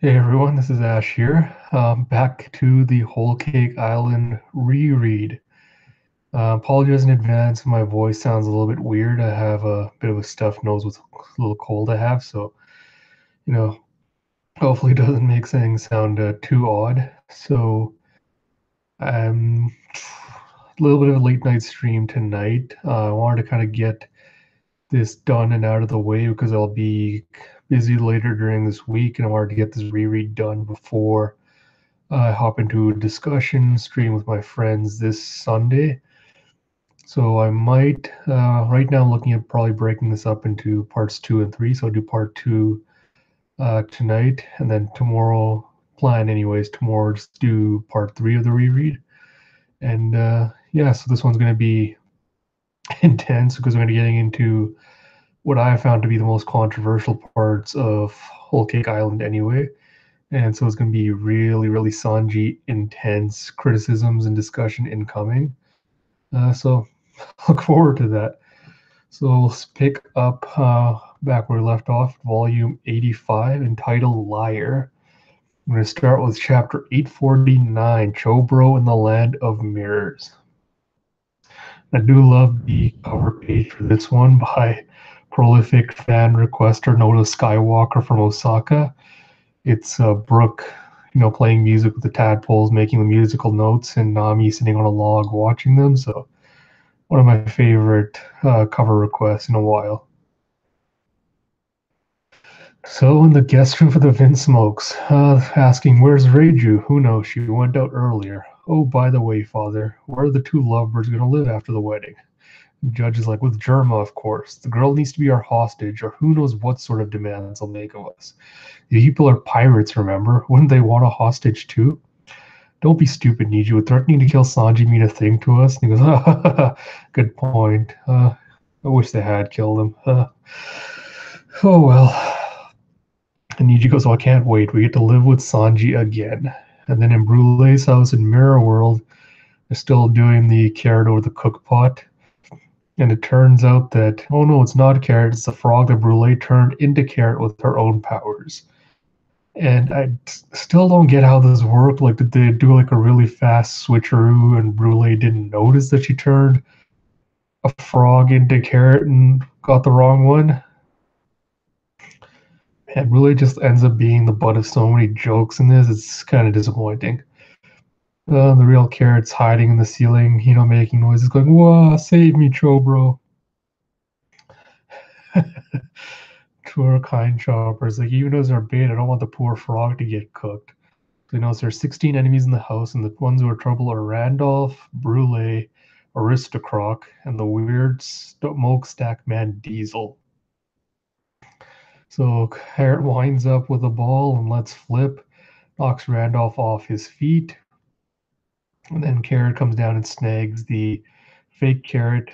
Hey everyone, this is Ash here. Back to the Whole Cake Island reread. Apologize in advance if my voice sounds a little bit weird. I have a bit of a stuffed nose with a little cold I have, so you know, hopefully it doesn't make things sound too odd. So I'm a little bit of a late night stream tonight. I wanted to kind of get this done and out of the way because I'll be busy later during this week, and I wanted to get this reread done before I hop into a discussion stream with my friends this Sunday. So I might, right now, I'm looking at probably breaking this up into parts two and three. So I'll do part two tonight, and then tomorrow, plan anyways, tomorrow just do part three of the reread. And yeah, so this one's going to be intense because we're going to be getting into what I found to be the most controversial parts of Whole Cake Island anyway. And so it's going to be really, really Sanji intense criticisms and discussion incoming. So look forward to that. So let's pick up back where we left off, volume 85, entitled Liar. I'm going to start with chapter 849, Chobro in the Land of Mirrors. I do love the cover page for this one by prolific fan requester Noto Skywalker from Osaka. It's Brooke, playing music with the tadpoles, making the musical notes, and Nami sitting on a log watching them. So one of my favorite cover requests in a while. So in the guest room for the Vinsmokes, asking, "Where's Reiju? Who knows? She went out earlier. Oh, by the way, Father, where are the two lovebirds going to live after the wedding?" The judge is like, "With Germa, of course. The girl needs to be our hostage, or who knows what sort of demands they'll make of us. The people are pirates, remember? Wouldn't they want a hostage too? Don't be stupid, Niji. Would threatening to kill Sanji mean a thing to us?" And he goes, "Good point. I wish they had killed him. Oh well." And Niji goes, "Oh, I can't wait. We get to live with Sanji again." And then in Brulee's house in Mirror World, they're still doing the carrot over the cook pot. And it turns out that, oh no, it's not Carrot, it's the frog that Brulee turned into Carrot with her own powers. And I still don't get how this worked. Like, did they do like a really fast switcheroo and Brulee didn't notice that she turned a frog into Carrot and got the wrong one? And Brulee just ends up being the butt of so many jokes in this. It's kind of disappointing. The real Carrot's hiding in the ceiling, making noises, going, "Whoa, save me, Chobro." Poor kind choppers. Like, even as our bait, I don't want the poor frog to get cooked. So he knows there's 16 enemies in the house, and the ones who are trouble are Randolph, Brule, Aristocroc, and the weird smokestack man Diesel. So Carrot winds up with a ball and lets flip, knocks Randolph off his feet, and then Carrot comes down and snags the fake Carrot,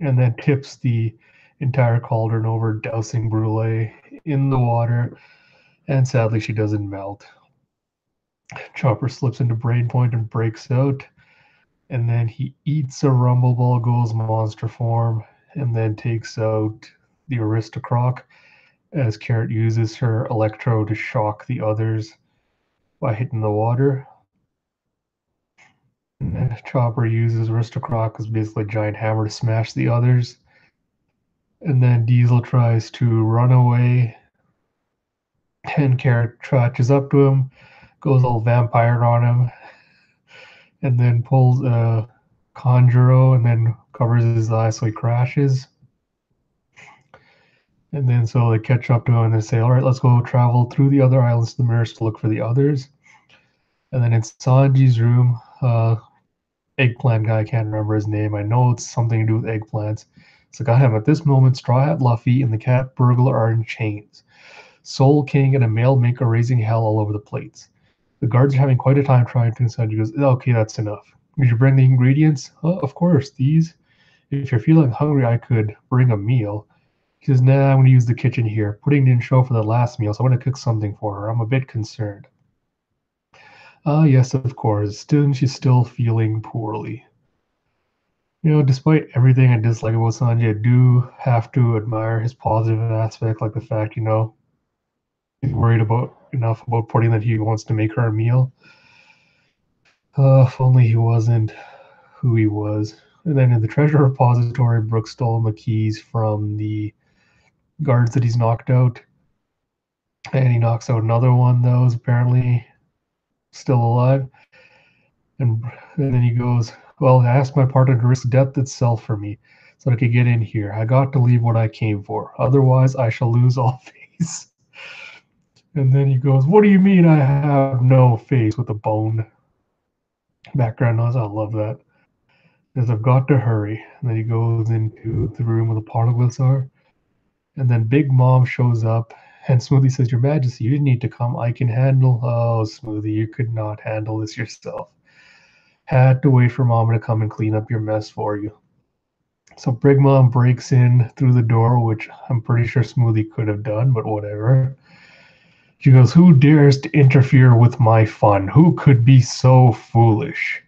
and then tips the entire cauldron over, dousing Brule in the water, and sadly she doesn't melt. Chopper slips into Brainpoint and breaks out, and then he eats a Rumble Ball, goes monster form, and then takes out the Aristocroc as Carrot uses her Electro to shock the others by hitting the water. And then Chopper uses Aristocroc as basically a giant hammer to smash the others. And then Diesel tries to run away, and Carrot catches up to him, goes all vampire on him, and then pulls a Conjuro and then covers his eyes so he crashes. And then so they catch up to him and they say, "All right, let's go travel through the other islands to the mirrors to look for the others." And then in Sanji's room, eggplant guy, I can't remember his name. I know it's something to do with eggplants. It's like, "I have at this moment Straw Hat Luffy and the cat burglar are in chains. Soul King and a mail maker raising hell all over the plates. The guards are having quite a time trying to." Sanji goes, "Okay, that's enough. Did you bring the ingredients?" "Oh, of course, these. If you're feeling hungry, I could bring a meal." He says, "Nah, I'm going to use the kitchen here. Pudding didn't show for the last meal, so I'm going to cook something for her. I'm a bit concerned." "Ah, yes, of course. Still, she's still feeling poorly." Despite everything I dislike about Sanji, I do have to admire his positive aspect, like the fact, he's worried enough about putting that he wants to make her a meal. If only he wasn't who he was. And then in the treasure repository, Brooks stole him the keys from the guards that he's knocked out. And he knocks out another one that was apparently still alive. And then he goes, well, I asked my partner to risk death itself for me so I could get in here. I got to leave what I came for. Otherwise, I shall lose all face. And then he goes, what do you mean I have no face with a bone? Background noise, I love that. Because I've got to hurry. And then he goes into the room where the poneglyphs are. And then Big Mom shows up. And Smoothie says, Your Majesty, you didn't need to come. I can handle. Oh, Smoothie, you could not handle this yourself. Had to wait for Mama to come and clean up your mess for you. So Big Mom breaks in through the door, which I'm pretty sure Smoothie could have done, but whatever. She goes, who dares to interfere with my fun? Who could be so foolish?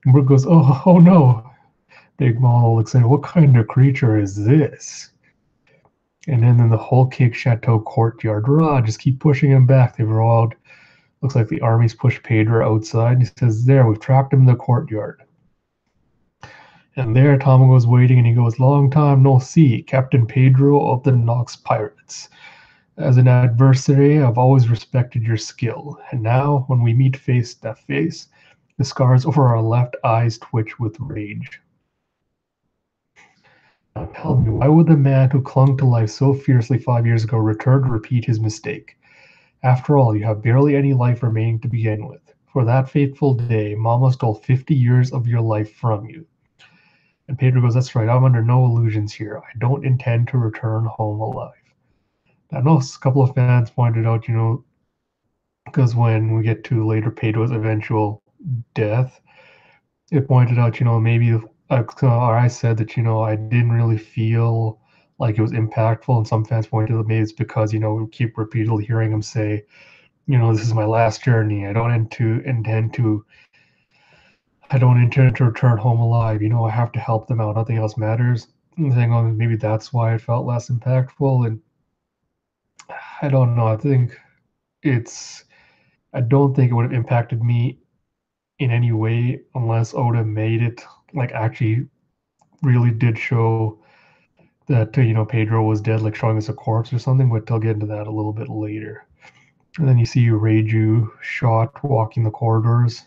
And Brooke goes, oh no. Big Mom looks at what kind of creature is this? And then in the Whole Cake Chateau courtyard, Rah, just keep pushing him back. They've rolled. Looks like the army's pushed Pedro outside. And he says, there, we've trapped him in the courtyard. And there Tomago's waiting, and he goes, long time no see, Captain Pedro of the Nox Pirates. As an adversary, I've always respected your skill. And now, when we meet face to face, the scars over our left eyes twitch with rage. Now tell me, why would the man who clung to life so fiercely 5 years ago return to repeat his mistake? After all, you have barely any life remaining to begin with. For that fateful day, Mama stole 50 years of your life from you. And Pedro goes, that's right, I'm under no illusions here. I don't intend to return home alive. I know a couple of fans pointed out, because when we get to later Pedro's eventual death, it pointed out, maybe or I said that, I didn't really feel like it was impactful. And some fans pointed out maybe it's because, we keep repeatedly hearing him say, this is my last journey. I don't intend to return home alive. I have to help them out. Nothing else matters. And saying, maybe that's why it felt less impactful. And I don't know. I don't think it would have impacted me in any way unless Oda made it like actually really did show that Pedro was dead, like showing us a corpse or something. But I'll get into that a little bit later. And then you see Reiju shot walking the corridors.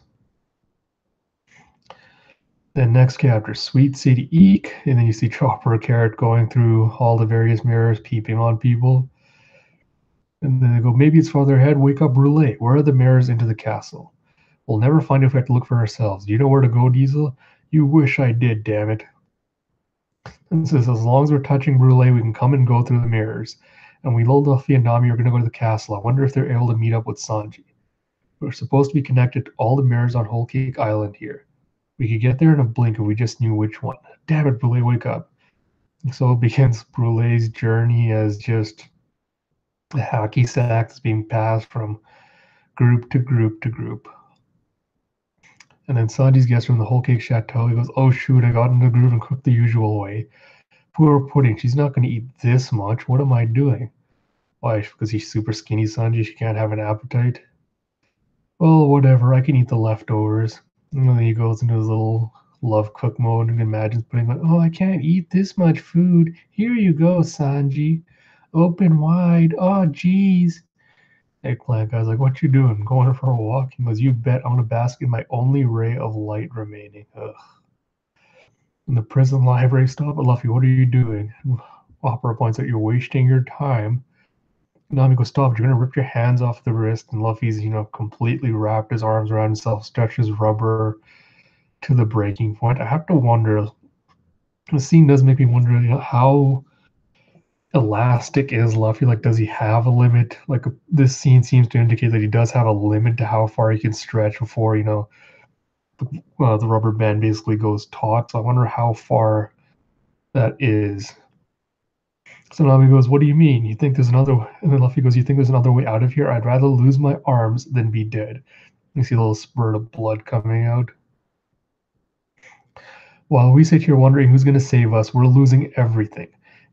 Then next chapter, Sweet City Eek, and then you see Chopper Carrot going through all the various mirrors, peeping on people. And then they go, maybe it's farther ahead. Wake up, Brule. Where are the mirrors into the castle? We'll never find it if we have to look for ourselves. Do you know where to go, Diesel? You wish I did, damn it. And says, as long as we're touching Brule, we can come and go through the mirrors. And we told Luffy and Nami are going to go to the castle. I wonder if they're able to meet up with Sanji. We're supposed to be connected to all the mirrors on Whole Cake Island here. We could get there in a blink if we just knew which one. Damn it, Brule, wake up. And so it begins Brule's journey as just a hacky sack that's being passed from group to group to group. And then Sanji's gets from the Whole Cake Chateau. He goes, oh shoot, I got in the groove and cooked the usual way. Poor pudding, she's not going to eat this much. What am I doing? Why, because he's super skinny, Sanji, she can't have an appetite? Well, whatever, I can eat the leftovers. And then he goes into his little love cook mode and imagines putting like, oh, I can't eat this much food. Here you go, Sanji. Open wide. Oh, geez. Eggplant guy's like, what you doing? Going for a walk? He goes, you bet I'm gonna bask in my only ray of light remaining. Ugh. In the prison library, stop it, Luffy, what are you doing? Opera points out, you're wasting your time. Nami goes, stop it, you're gonna rip your hands off the wrist. And Luffy's, completely wrapped his arms around himself, stretches rubber to the breaking point. I have to wonder, the scene does make me wonder, how elastic is Luffy? Like, does he have a limit? Like, this scene seems to indicate that he does have a limit to how far he can stretch before, the rubber band basically goes taut. So I wonder how far that is. So Nami goes, what do you mean? You think there's another way? And then Luffy goes, you think there's another way out of here? I'd rather lose my arms than be dead. You see a little spurt of blood coming out. While we sit here wondering who's going to save us, we're losing everything.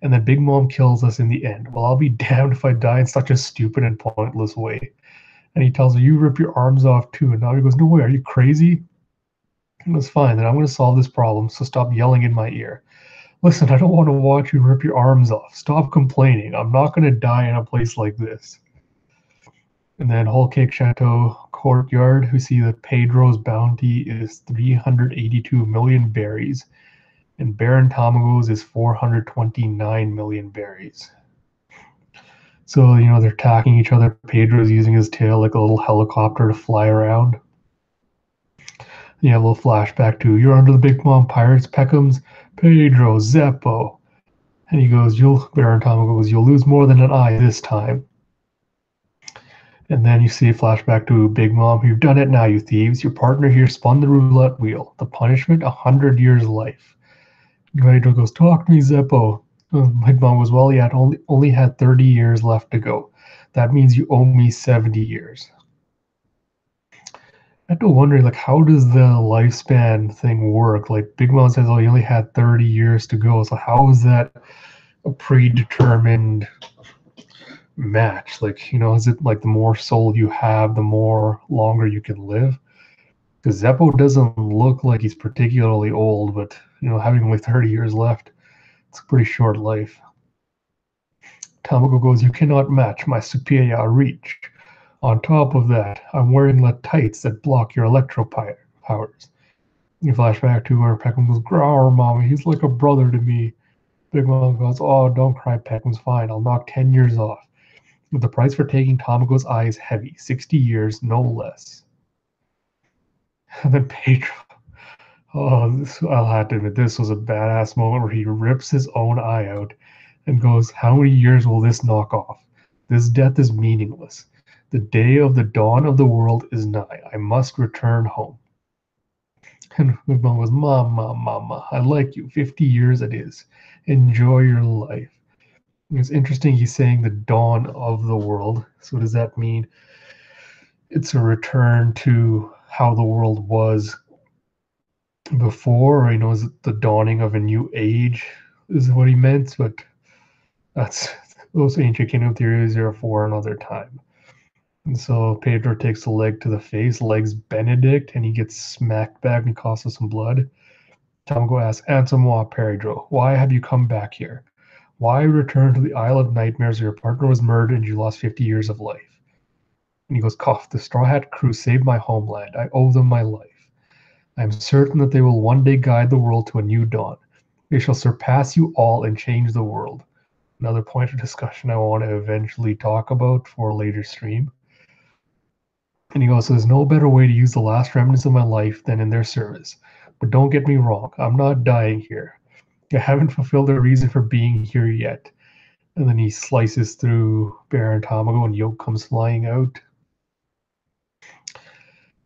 and then Big Mom kills us in the end. Well, I'll be damned if I die in such a stupid and pointless way. And he tells her, you rip your arms off too. And now he goes, no way, are you crazy? He goes, fine, then I'm going to solve this problem, so stop yelling in my ear. Listen, I don't want to watch you rip your arms off. Stop complaining. I'm not going to die in a place like this. And then Whole Cake Chateau Courtyard, we see that Pedro's bounty is 382 million berries, and Baron Tamago's is 429 million berries. So, they're attacking each other. Pedro's using his tail like a little helicopter to fly around. Yeah, a little flashback to, you're under the Big Mom Pirates, Peckham's, Pedro, Zeppo. And he goes, Baron Tamago goes, you'll lose more than an eye this time. And then you see a flashback to Big Mom. You've done it now, you thieves. Your partner here spun the roulette wheel. The punishment, 100 years life. Pedro goes, talk to me, Zeppo. Big Mom goes, well, yeah, only had 30 years left to go. That means you owe me 70 years. I had to wonder, like, how does the lifespan thing work? Like, Big Mom says, oh, he only had 30 years to go. So how is that a predetermined match? Like, is it like the more soul you have, the more longer you can live? Because Zeppo doesn't look like he's particularly old, but, having only 30 years left, it's a pretty short life. Tamago goes, you cannot match my superior reach. On top of that, I'm wearing the tights that block your electro powers. You flash back to where Peckham goes, growl, mommy, he's like a brother to me. Big Mom goes, oh, don't cry, Peckham's fine. I'll knock 10 years off. But the price for taking Tamago's eye is heavy, 60 years, no less. And then Pedro, I'll have to admit, this was a badass moment where he rips his own eye out and goes, how many years will this knock off? This death is meaningless. The day of the dawn of the world is nigh. I must return home. And Big Mom goes, Mama, I like you. 50 years it is. Enjoy your life. It's interesting he's saying the dawn of the world. So does that mean it's a return to how the world was before? Or, is it the dawning of a new age is what he meant? But those ancient kingdom theories are for another time. And so Pedro takes a leg to the face, legs Benedict, and he gets smacked back and costs us some blood. Tamago asks, Answer-moi, Pedro, why have you come back here? Why return to the Isle of Nightmares where your partner was murdered and you lost 50 years of life? And he goes, cough, the Straw Hat crew saved my homeland. I owe them my life. I am certain that they will one day guide the world to a new dawn. They shall surpass you all and change the world. Another point of discussion I want to eventually talk about for a later stream. And he goes, there's no better way to use the last remnants of my life than in their service. But don't get me wrong, I'm not dying here. I haven't fulfilled the reason for being here yet. And then he slices through Baron Tamago and Yoke comes flying out.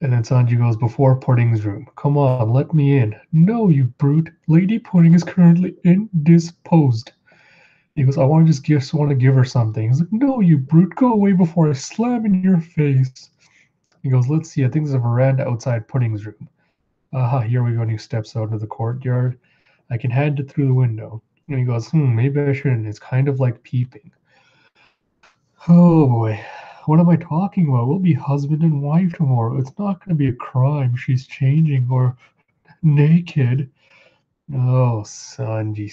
And then Sanji goes, before Pudding's room. Come on, let me in. No, you brute. Lady Pudding is currently indisposed. He goes, I want to give her something. He's like, no, you brute, go away before I slam in your face. He goes, let's see, I think there's a veranda outside Pudding's room. Aha, here we go, and he steps out of the courtyard. I can hand it through the window. And he goes, maybe I shouldn't. It's kind of like peeping. Oh boy, what am I talking about? We'll be husband and wife tomorrow. It's not going to be a crime. She's changing or naked. Oh, Sanji.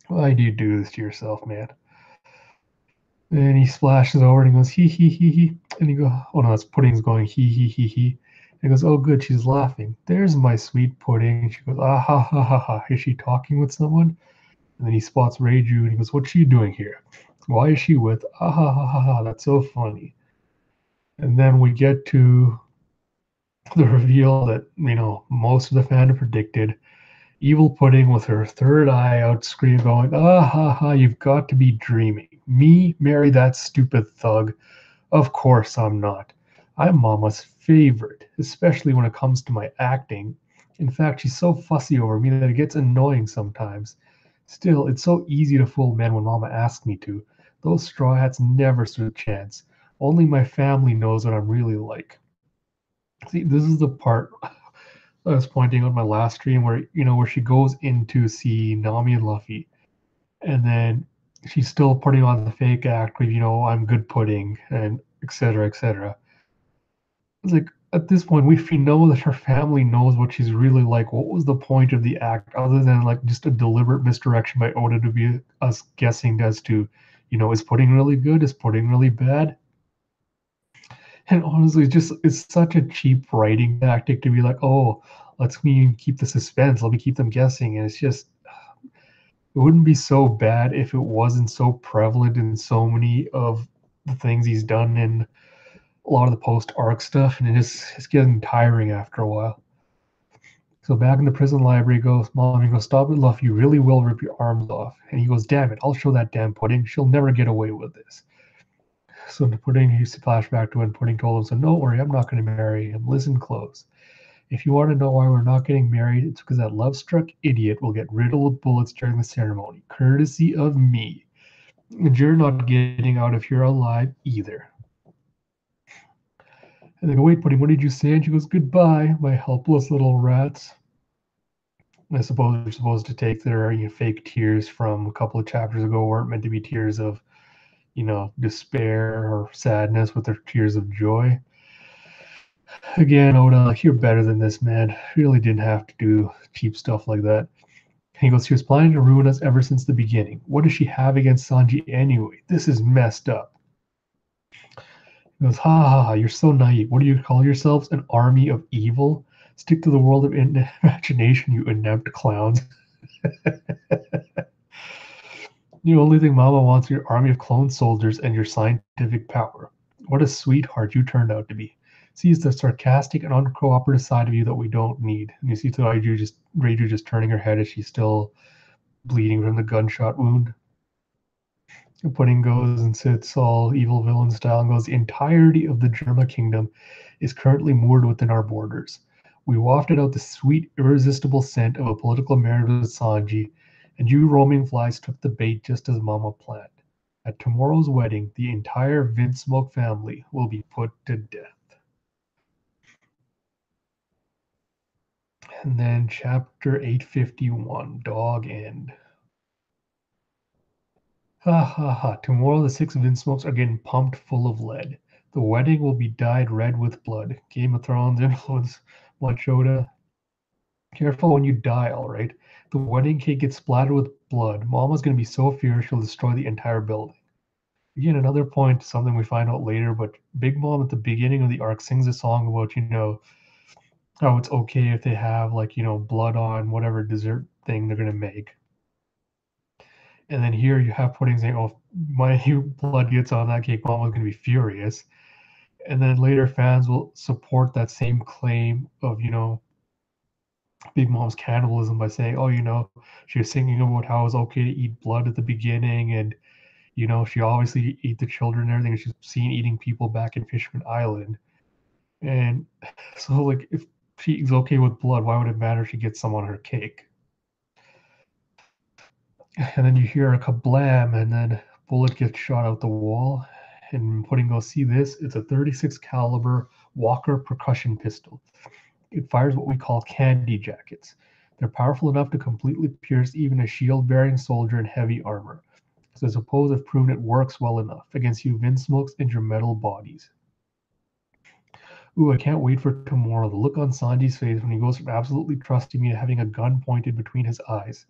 Why do you do this to yourself, man? And he splashes over and he goes, hee hee hee hee. And he goes, oh no, that's Pudding's going, hee hee hee hee. And he goes, oh good, she's laughing. There's my sweet Pudding. And she goes, ah ha ha ha ha. Is she talking with someone? And then he spots Reiju and he goes, what's she doing here? Why is she with, ah ha ha ha ha. That's so funny. And then we get to the reveal that, most of the fandom predicted. Evil Pudding with her third eye out, scream going, ah ha ha, you've got to be dreaming. Me marry that stupid thug? Of course I'm not. I'm Mama's favorite, especially when it comes to my acting. In fact, she's so fussy over me that it gets annoying sometimes. Still, it's so easy to fool men when Mama asks me to. Those Straw Hats never stood a chance. Only my family knows what I'm really like. See, this is the part I was pointing out my last stream where where she goes in to see Nami and Luffy, and then she's still putting on the fake act with I'm good pudding and etc. etc. It's like at this point we know that her family knows what she's really like. What was the point of the act other than like just a deliberate misdirection by Oda to be us guessing as to is pudding really good? Is pudding really bad? And honestly, it's such a cheap writing tactic to be like, oh, let's me keep the suspense. Let me keep them guessing. And it's just, it wouldn't be so bad if it wasn't so prevalent in so many of the things he's done in a lot of the post arc stuff. And it's getting tiring after a while. So back in the prison library goes, Mommy goes, stop it, Luffy. You really will rip your arms off. And he goes, damn it, I'll show that damn pudding. She'll never get away with this. So the pudding, he used to flash back to when Pudding told him, so don't worry, I'm not going to marry him. Listen close. If you want to know why we're not getting married, it's because that love-struck idiot will get riddled with bullets during the ceremony, courtesy of me. And you're not getting out if you're alive either. And they go, wait, Pudding, what did you say? And she goes, goodbye, my helpless little rats. And I suppose you're supposed to take their fake tears from a couple of chapters ago weren't meant to be tears of, despair or sadness, but they're tears of joy. Again, Oda, like, you're better than this, man. Really didn't have to do cheap stuff like that. He goes, she was planning to ruin us ever since the beginning. What does she have against Sanji anyway? This is messed up. He goes, ha ha ha, you're so naive. What do you call yourselves? An army of evil? Stick to the world of imagination, you inept clowns. The only thing Mama wants is your army of clone soldiers and your scientific power. What a sweetheart you turned out to be. See, it's the sarcastic and uncooperative side of you that we don't need. And you see Raju just turning her head as she's still bleeding from the gunshot wound. And Pudding goes and sits all evil villain style and goes, the entirety of the Germa kingdom is currently moored within our borders. We wafted out the sweet, irresistible scent of a political marriage with Sanji, and you roaming flies took the bait just as Mama planned. At tomorrow's wedding, the entire Vinsmoke family will be put to death. And then chapter 851, Dog End. Ha ha ha, tomorrow the 6 Vinsmokes are getting pumped full of lead. The wedding will be dyed red with blood. Game of Thrones influence, Machoda. Careful when you die, alright? The wedding cake gets splattered with blood. Mama's gonna be so fierce she'll destroy the entire building. Again, another point, something we find out later, but Big Mom at the beginning of the arc sings a song about, how it's okay if they have like, blood on whatever dessert thing they're gonna make. And then here you have Pudding saying, oh, if my blood gets on that cake, Mama's gonna be furious. And then later fans will support that same claim of, Big Mom's cannibalism by saying, oh, she was singing about how it was okay to eat blood at the beginning, and she obviously ate the children and everything. She's seen eating people back in Fishman Island. And so, like, if she's okay with blood, why would it matter if she gets some on her cake? And then you hear a kablam, and then bullet gets shot out the wall. And Pudding goes, see this? It's a 36 caliber Walker percussion pistol. It fires what we call candy jackets. They're powerful enough to completely pierce even a shield-bearing soldier in heavy armor. So I suppose I've proven it works well enough against you Vinsmokes and your metal bodies. Ooh, I can't wait for tomorrow. The look on Sanji's face when he goes from absolutely trusting me to having a gun pointed between his eyes.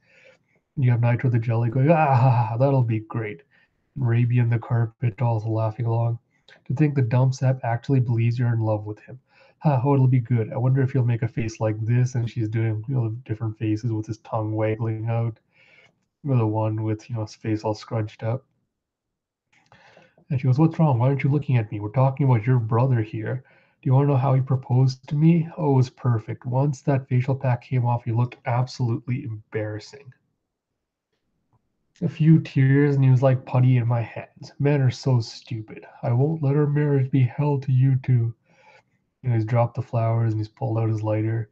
And you have Nitro the Jelly going, ah, that'll be great. And Raby and the carpet also laughing along. To think the dumb sap actually believes you're in love with him. Oh, it'll be good. I wonder if he'll make a face like this, and she's doing different faces with his tongue waggling out. Or the one with his face all scrunched up. And she goes, what's wrong? Why aren't you looking at me? We're talking about your brother here. Do you want to know how he proposed to me? Oh, it was perfect. Once that facial pack came off, he looked absolutely embarrassing. A few tears, and he was like putty in my hands. Men are so stupid. I won't let our marriage be held to you two. He's dropped the flowers and he's pulled out his lighter.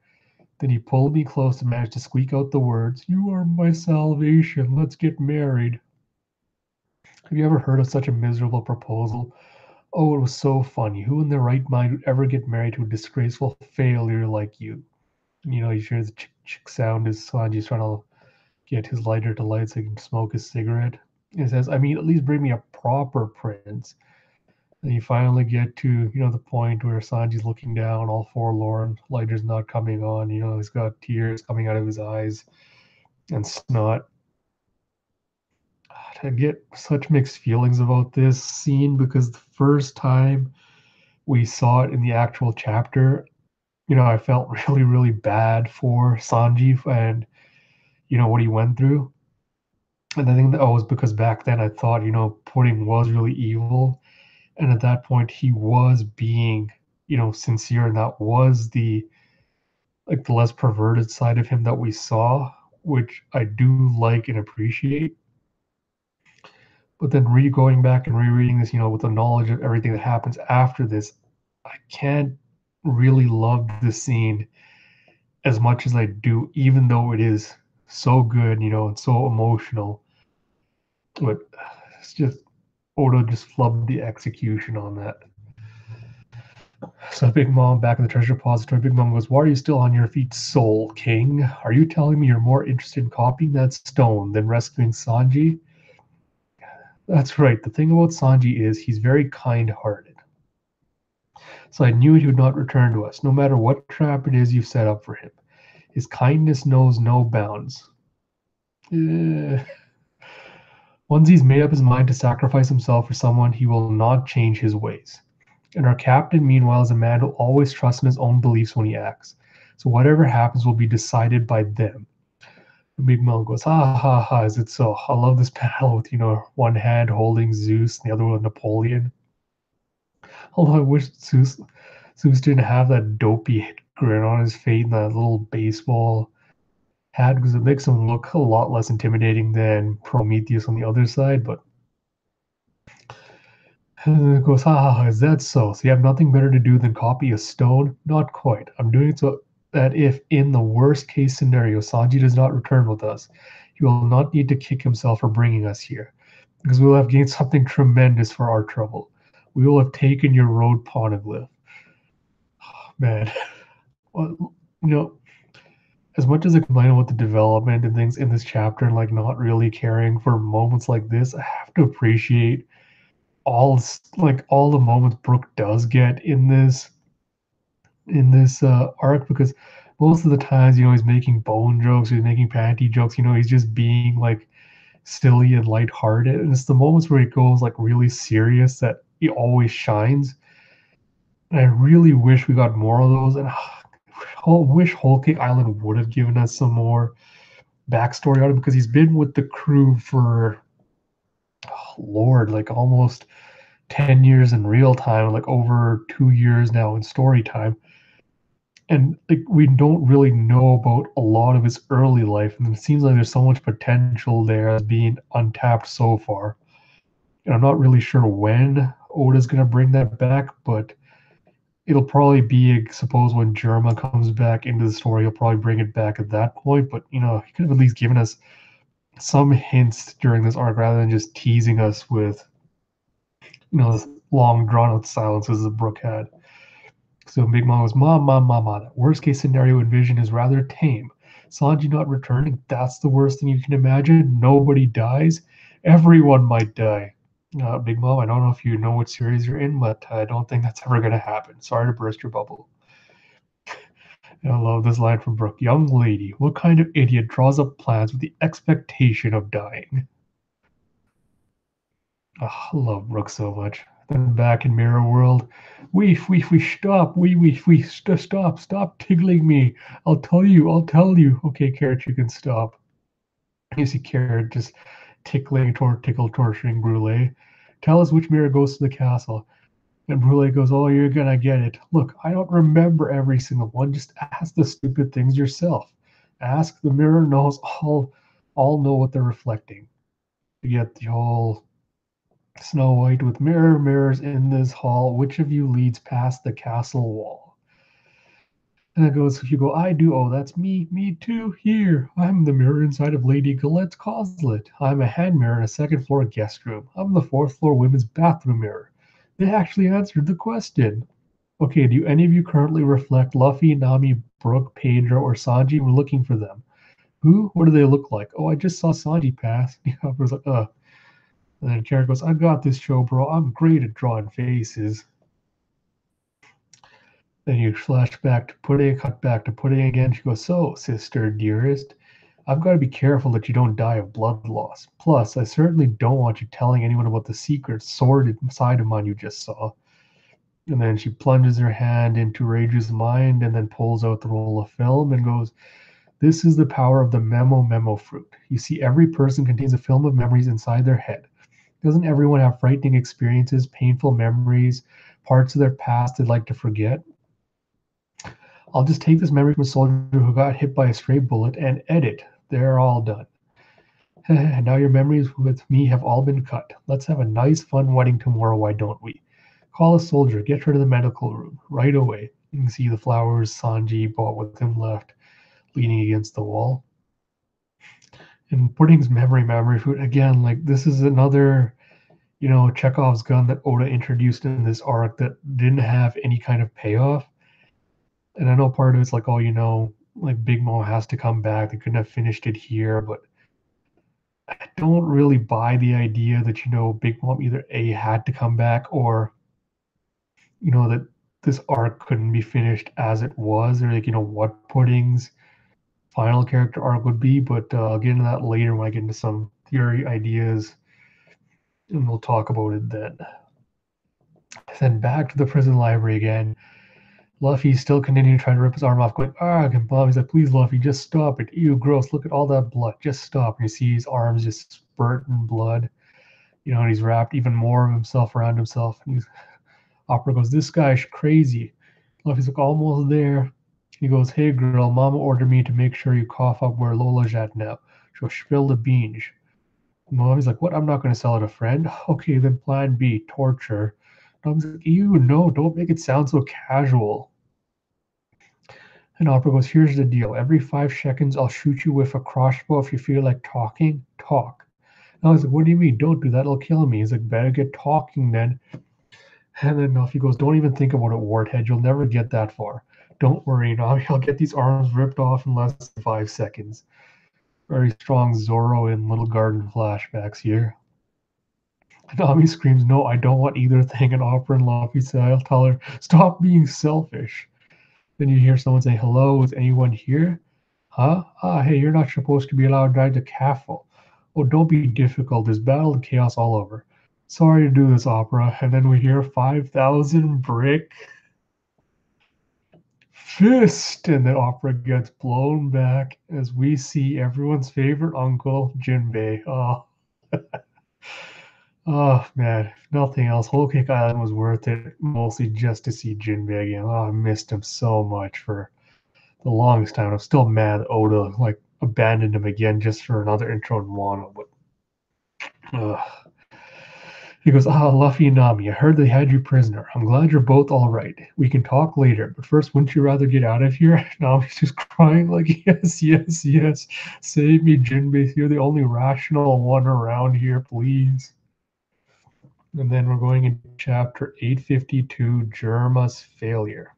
Then he pulled me close and managed to squeak out the words, you are my salvation. Let's get married. Have you ever heard of such a miserable proposal? Oh, it was so funny. Who in their right mind would ever get married to a disgraceful failure like you? You hear the chick chick sound as Sanji's trying to get his lighter to light so he can smoke his cigarette. He says, I mean, at least bring me a proper prince. And you finally get to, the point where Sanji's looking down, all forlorn, lighter's not coming on, he's got tears coming out of his eyes and snot. I get such mixed feelings about this scene because the first time we saw it in the actual chapter, I felt really, really bad for Sanji and, what he went through. And I think that was because back then I thought, Pudding was really evil. And at that point, he was being, sincere. And that was the less perverted side of him that we saw, which I do like and appreciate. But then going back and rereading this, with the knowledge of everything that happens after this, I can't really love the scene as much as I do, even though it is so good, and so emotional. But it's just Oda just flubbed the execution on that. So Big Mom back in the treasure repository, Big Mom goes, why are you still on your feet, Soul King? Are you telling me you're more interested in copying that stone than rescuing Sanji? That's right. The thing about Sanji is he's very kind-hearted. So I knew he would not return to us, no matter what trap it is you set up for him. His kindness knows no bounds. Once he's made up his mind to sacrifice himself for someone, he will not change his ways. And our captain, meanwhile, is a man who always trusts in his own beliefs when he acts. So whatever happens will be decided by them. The Big Mom goes, ha ha ha, is it so? I love this panel with, one hand holding Zeus and the other one Napoleon. Although I wish Zeus didn't have that dopey grin on his face and that little baseball hat because it makes him look a lot less intimidating than Prometheus on the other side, but and it goes, ha, is that so? So you have nothing better to do than copy a stone? Not quite. I'm doing it so that if, in the worst case scenario, Sanji does not return with us, he will not need to kick himself for bringing us here, because we will have gained something tremendous for our trouble. We will have taken your road poneglyph. Oh, man. Well, as much as I complain about the development and things in this chapter and like not really caring for moments like this, I have to appreciate all the moments Brooke does get in this arc, because most of the times he's making bone jokes, he's making panty jokes, he's just being like silly and lighthearted, and it's the moments where he goes like really serious that he always shines. And I really wish we got more of those, and I wish Whole Cake Island would have given us some more backstory on him, because he's been with the crew for Lord, like almost 10 years in real time, like over 2 years now in story time. And like we don't really know about a lot of his early life, and it seems like there's so much potential there as being untapped so far. And I'm not really sure when Oda's gonna bring that back, but it'll probably be, I suppose, when Germa comes back into the story, he'll probably bring it back at that point. But he could have at least given us some hints during this arc rather than just teasing us with this long drawn out silences that Brooke had. So Big Mom goes, Mama, that worst case scenario envision is rather tame. Sanji not returning, that's the worst thing you can imagine. Nobody dies. Everyone might die. Big Mom, I don't know if you know what series you're in, but I don't think that's ever going to happen. Sorry to burst your bubble. And I love this line from Brooke. Young lady, what kind of idiot draws up plans with the expectation of dying? Oh, I love Brooke so much. Then back in Mirror World, we stop, stop tickling me. I'll tell you. Okay, Carrot, you can stop. You see Carrot just torturing Brule. Tell us which mirror goes to the castle. And Brule goes, oh, you're gonna get it. Look, I don't remember every single one. Just ask the stupid things yourself. Ask the mirror knows all know what they're reflecting. You get the whole Snow White with mirrors in this hall. Which of you leads past the castle wall? And it goes, you go, I do. Oh, that's me. Me too. Here. I'm the mirror inside of Lady Galette's closet. I'm a hand mirror in a second floor guest room. I'm the fourth floor women's bathroom mirror. They actually answered the question. Okay, do any of you currently reflect Luffy, Nami, Brook, Pedro, or Sanji? We're looking for them. Who? What do they look like? Oh, I just saw Sanji pass. The opera's like, And then Karen goes, I got this show, bro. I'm great at drawing faces. Then you flash back to Pudding, cut back to Pudding again. She goes, so, sister, dearest, I've got to be careful that you don't die of blood loss. Plus, I certainly don't want you telling anyone about the secret sordid side of mine you just saw. And then she plunges her hand into Raju's mind and then pulls out the roll of film and goes, this is the power of the memo fruit. You see, every person contains a film of memories inside their head. Doesn't everyone have frightening experiences, painful memories, parts of their past they'd like to forget? I'll just take this memory from a soldier who got hit by a stray bullet and edit. They're all done. And now your memories with me have all been cut. Let's have a nice, fun wedding tomorrow, why don't we? Call a soldier, get her to the medical room right away. You can see the flowers Sanji bought with him left, leaning against the wall. And Pudding's memory food again, like this is another, Chekhov's gun that Oda introduced in this arc that didn't have any kind of payoff. And I know part of it's like, like Big Mom has to come back. They couldn't have finished it here, but I don't really buy the idea that, Big Mom either A had to come back or, that this arc couldn't be finished as it was, or like, what Pudding's final character arc would be. But I'll get into that later when I get into some theory ideas, and we'll talk about it then. Then back to the prison library again. Luffy's still continuing to try to rip his arm off, going, and Bobby's like, please, Luffy, just stop it. Ew, gross. Look at all that blood. Just stop. And you see his arms just spurting blood. And he's wrapped even more of himself around himself. And Opera goes, this guy's crazy. Luffy's like, almost there. He goes, hey, girl, Mama ordered me to make sure you cough up where Lola's at now. She'll spill the beans. Mommy's like, what? I'm not going to sell it a friend. Okay, then plan B, torture. Mom's like, ew, no, don't make it sound so casual. And Opera goes, here's the deal. Every 5 seconds, I'll shoot you with a crossbow. If you feel like talking, talk. And I was like, what do you mean? Don't do that. It'll kill me. He's like, better get talking then. And then Nuffy goes, don't even think about it, Warthead. You'll never get that far. Don't worry, Nami. I'll get these arms ripped off in less than 5 seconds. Very strong Zoro in Little Garden flashbacks here. And Nami screams, no, I don't want either thing. And Opera and Luffy say, I'll tell her, stop being selfish. Then you hear someone say, hello, is anyone here? Huh? Hey, you're not supposed to be allowed to drive the castle. Oh, don't be difficult. There's battle and chaos all over. Sorry to do this, Opera. And then we hear 5,000 brick fist. And then Opera gets blown back as we see everyone's favorite uncle, Jinbei. Oh. Oh, man. If nothing else, Whole Cake Island was worth it, mostly just to see Jinbei again. Oh, I missed him so much for the longest time. I'm still mad that Oda abandoned him again just for another intro in Wano. But he goes, Luffy and Nami, I heard they had you prisoner. I'm glad you're both all right. We can talk later, but first, wouldn't you rather get out of here? Nami's just crying like, yes, yes, yes. Save me, Jinbei. You're the only rational one around here, please. And then we're going into chapter 852, Germa's failure.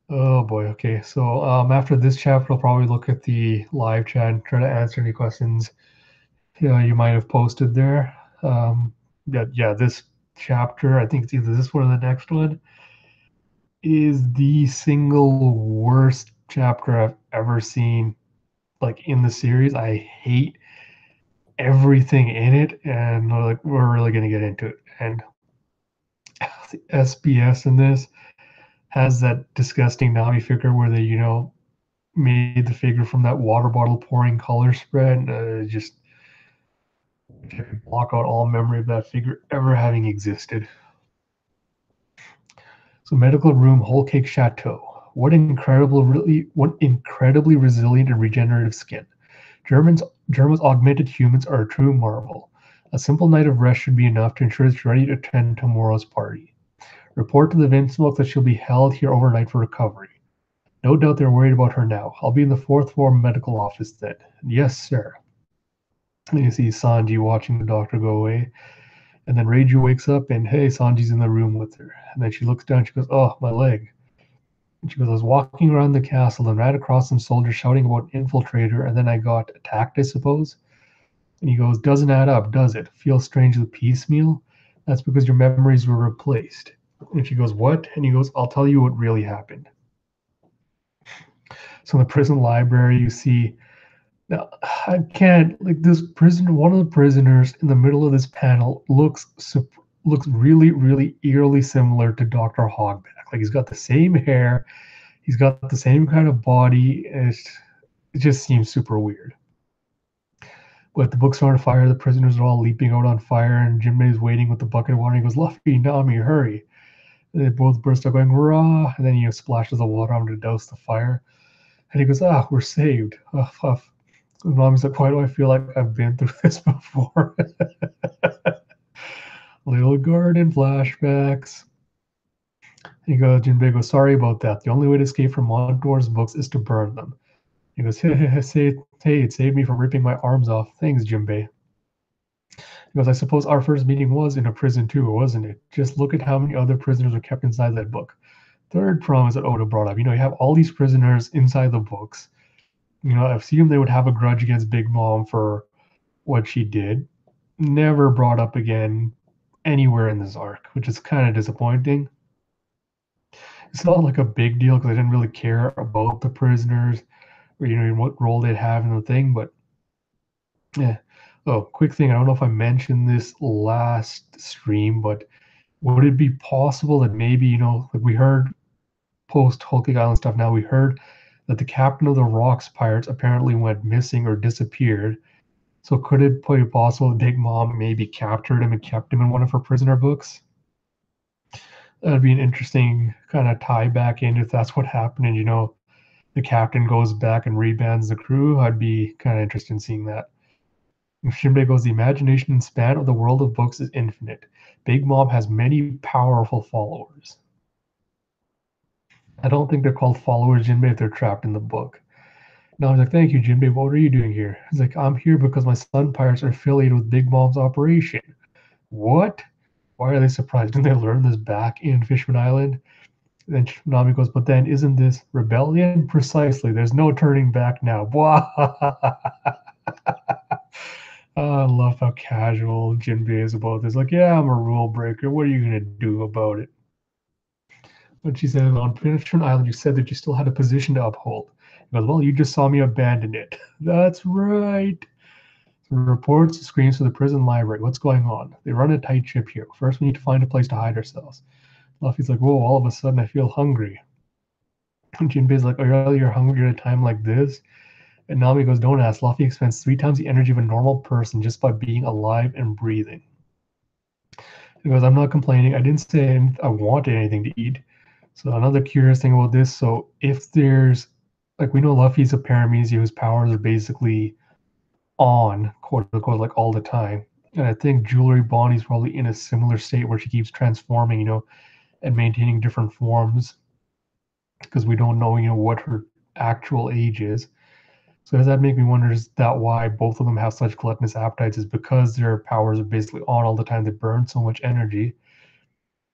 Oh boy. Okay. So after this chapter, I'll probably look at the live chat and try to answer any questions you might have posted there. This chapter, I think it's either this one or the next one, is the single worst chapter I've ever seen, like in the series. I hate everything in it, and we're really gonna get into it. And the SBS in this has that disgusting Nami figure where they, made the figure from that water bottle pouring color spread. Just block out all memory of that figure ever having existed. So, medical room, Whole Cake Chateau. What incredibly resilient and regenerative skin. Germa's augmented humans are a true marvel. A simple night of rest should be enough to ensure that you're ready to attend tomorrow's party. Report to the Vinsmoke that she'll be held here overnight for recovery. No doubt they're worried about her now. I'll be in the 4th floor medical office then. Yes, sir. And you see Sanji watching the doctor go away. And then Reiju wakes up and hey, Sanji's in the room with her. And then she looks down, she goes, "Oh, my leg." And she goes, "I was walking around the castle and ran across some soldiers shouting about infiltrator, and then I got attacked, I suppose." And he goes, "Doesn't add up, does it? Feels strangely piecemeal? That's because your memories were replaced." And she goes, "What?" And he goes, "I'll tell you what really happened." So in the prison library, you see, now I can't, like, this prisoner, one of the prisoners in the middle of this panel looks really, really eerily similar to Dr. Hogback. Like he's got the same hair, he's got the same kind of body, and it just seems super weird. But the books are on fire, the prisoners are all leaping out on fire, and Jinbei's waiting with the bucket of water. He goes, "Luffy, Nami, hurry." And they both burst out going, "Hurrah!" And then he splashes the water on to douse the fire. And he goes, "Ah, we're saved." Huff, huff. And Nami's like, "Why do I feel like I've been through this before?" Little garden flashbacks. He goes, Jinbei goes, "Sorry about that. The only way to escape from Montour's books is to burn them." He goes, "Hey, it saved me from ripping my arms off. Thanks, Jinbei." He goes, "I suppose our first meeting was in a prison too, wasn't it? Just look at how many other prisoners are kept inside that book." Third promise that Oda brought up. You have all these prisoners inside the books. I assumed they would have a grudge against Big Mom for what she did. Never brought up again anywhere in this arc, which is kind of disappointing. It's not like a big deal because I didn't really care about the prisoners or what role they'd have in the thing, but yeah. Oh, quick thing. I don't know if I mentioned this last stream, but would it be possible that maybe, like we heard post Whole Cake Island stuff now, we heard that the captain of the Rocks pirates apparently went missing or disappeared. So could it be possible that Big Mom maybe captured him and kept him in one of her prisoner books? That'd be an interesting kind of tie back in if that's what happened and the captain goes back and rebands the crew. I'd be kind of interested in seeing that. Shinbei goes, "The imagination and span of the world of books is infinite. Big Mom has many powerful followers." I don't think they're called followers, Jinbei, if they're trapped in the book. No, I was like, "Thank you, Jinbei. What are you doing here?" He's like, "I'm here because my Sun Pirates are affiliated with Big Mom's operation." What? Why are they surprised? Didn't they learn this back in Fishman Island? And then Nami goes, "But then isn't this rebellion?" "Precisely. There's no turning back now." Oh, I love how casual Jinbei is about this. Like, "Yeah, I'm a rule breaker. What are you going to do about it?" But she said, "On Fishman Island, you said that you still had a position to uphold." He goes, "Well, you just saw me abandon it." "That's right." The reports screams to the prison library. "What's going on?" "They run a tight ship here. First, we need to find a place to hide ourselves." Luffy's like, "Whoa, all of a sudden I feel hungry." And Jinbei's like, "Oh, you're hungry at a time like this?" And Nami goes, "Don't ask. Luffy expends 3 times the energy of a normal person just by being alive and breathing." He goes, "I'm not complaining. I didn't say I wanted anything to eat." So another curious thing about this, so if there's, like, we know Luffy's a paramnesia whose powers are basically on, quote unquote, like all the time. And I think Jewelry Bonnie's probably in a similar state where she keeps transforming, and maintaining different forms because we don't know, what her actual age is. So does that make me wonder, is that why both of them have such gluttonous appetites, is because their powers are basically on all the time, they burn so much energy.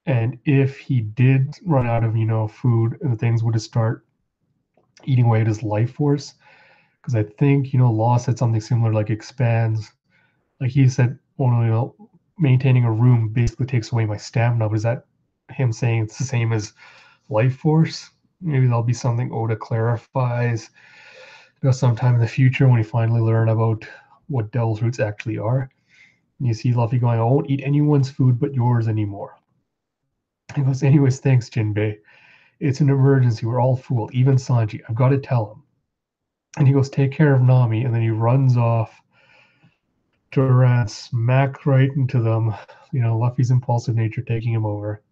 And if he did run out of, food and things, would it start eating away at his life force? Because I think, Law said something similar, like expands. Like he said, well, maintaining a room basically takes away my stamina. But is that him saying it's the same as life force? Maybe that'll be something Oda clarifies, sometime in the future when we finally learn about what devil's roots actually are. And you see Luffy going, "I won't eat anyone's food but yours anymore." He goes, "Anyways, thanks, Jinbei. It's an emergency. We're all fooled, even Sanji. I've got to tell him." And he goes, "Take care of Nami." And then he runs off to ran smack right into them. Luffy's impulsive nature taking him over.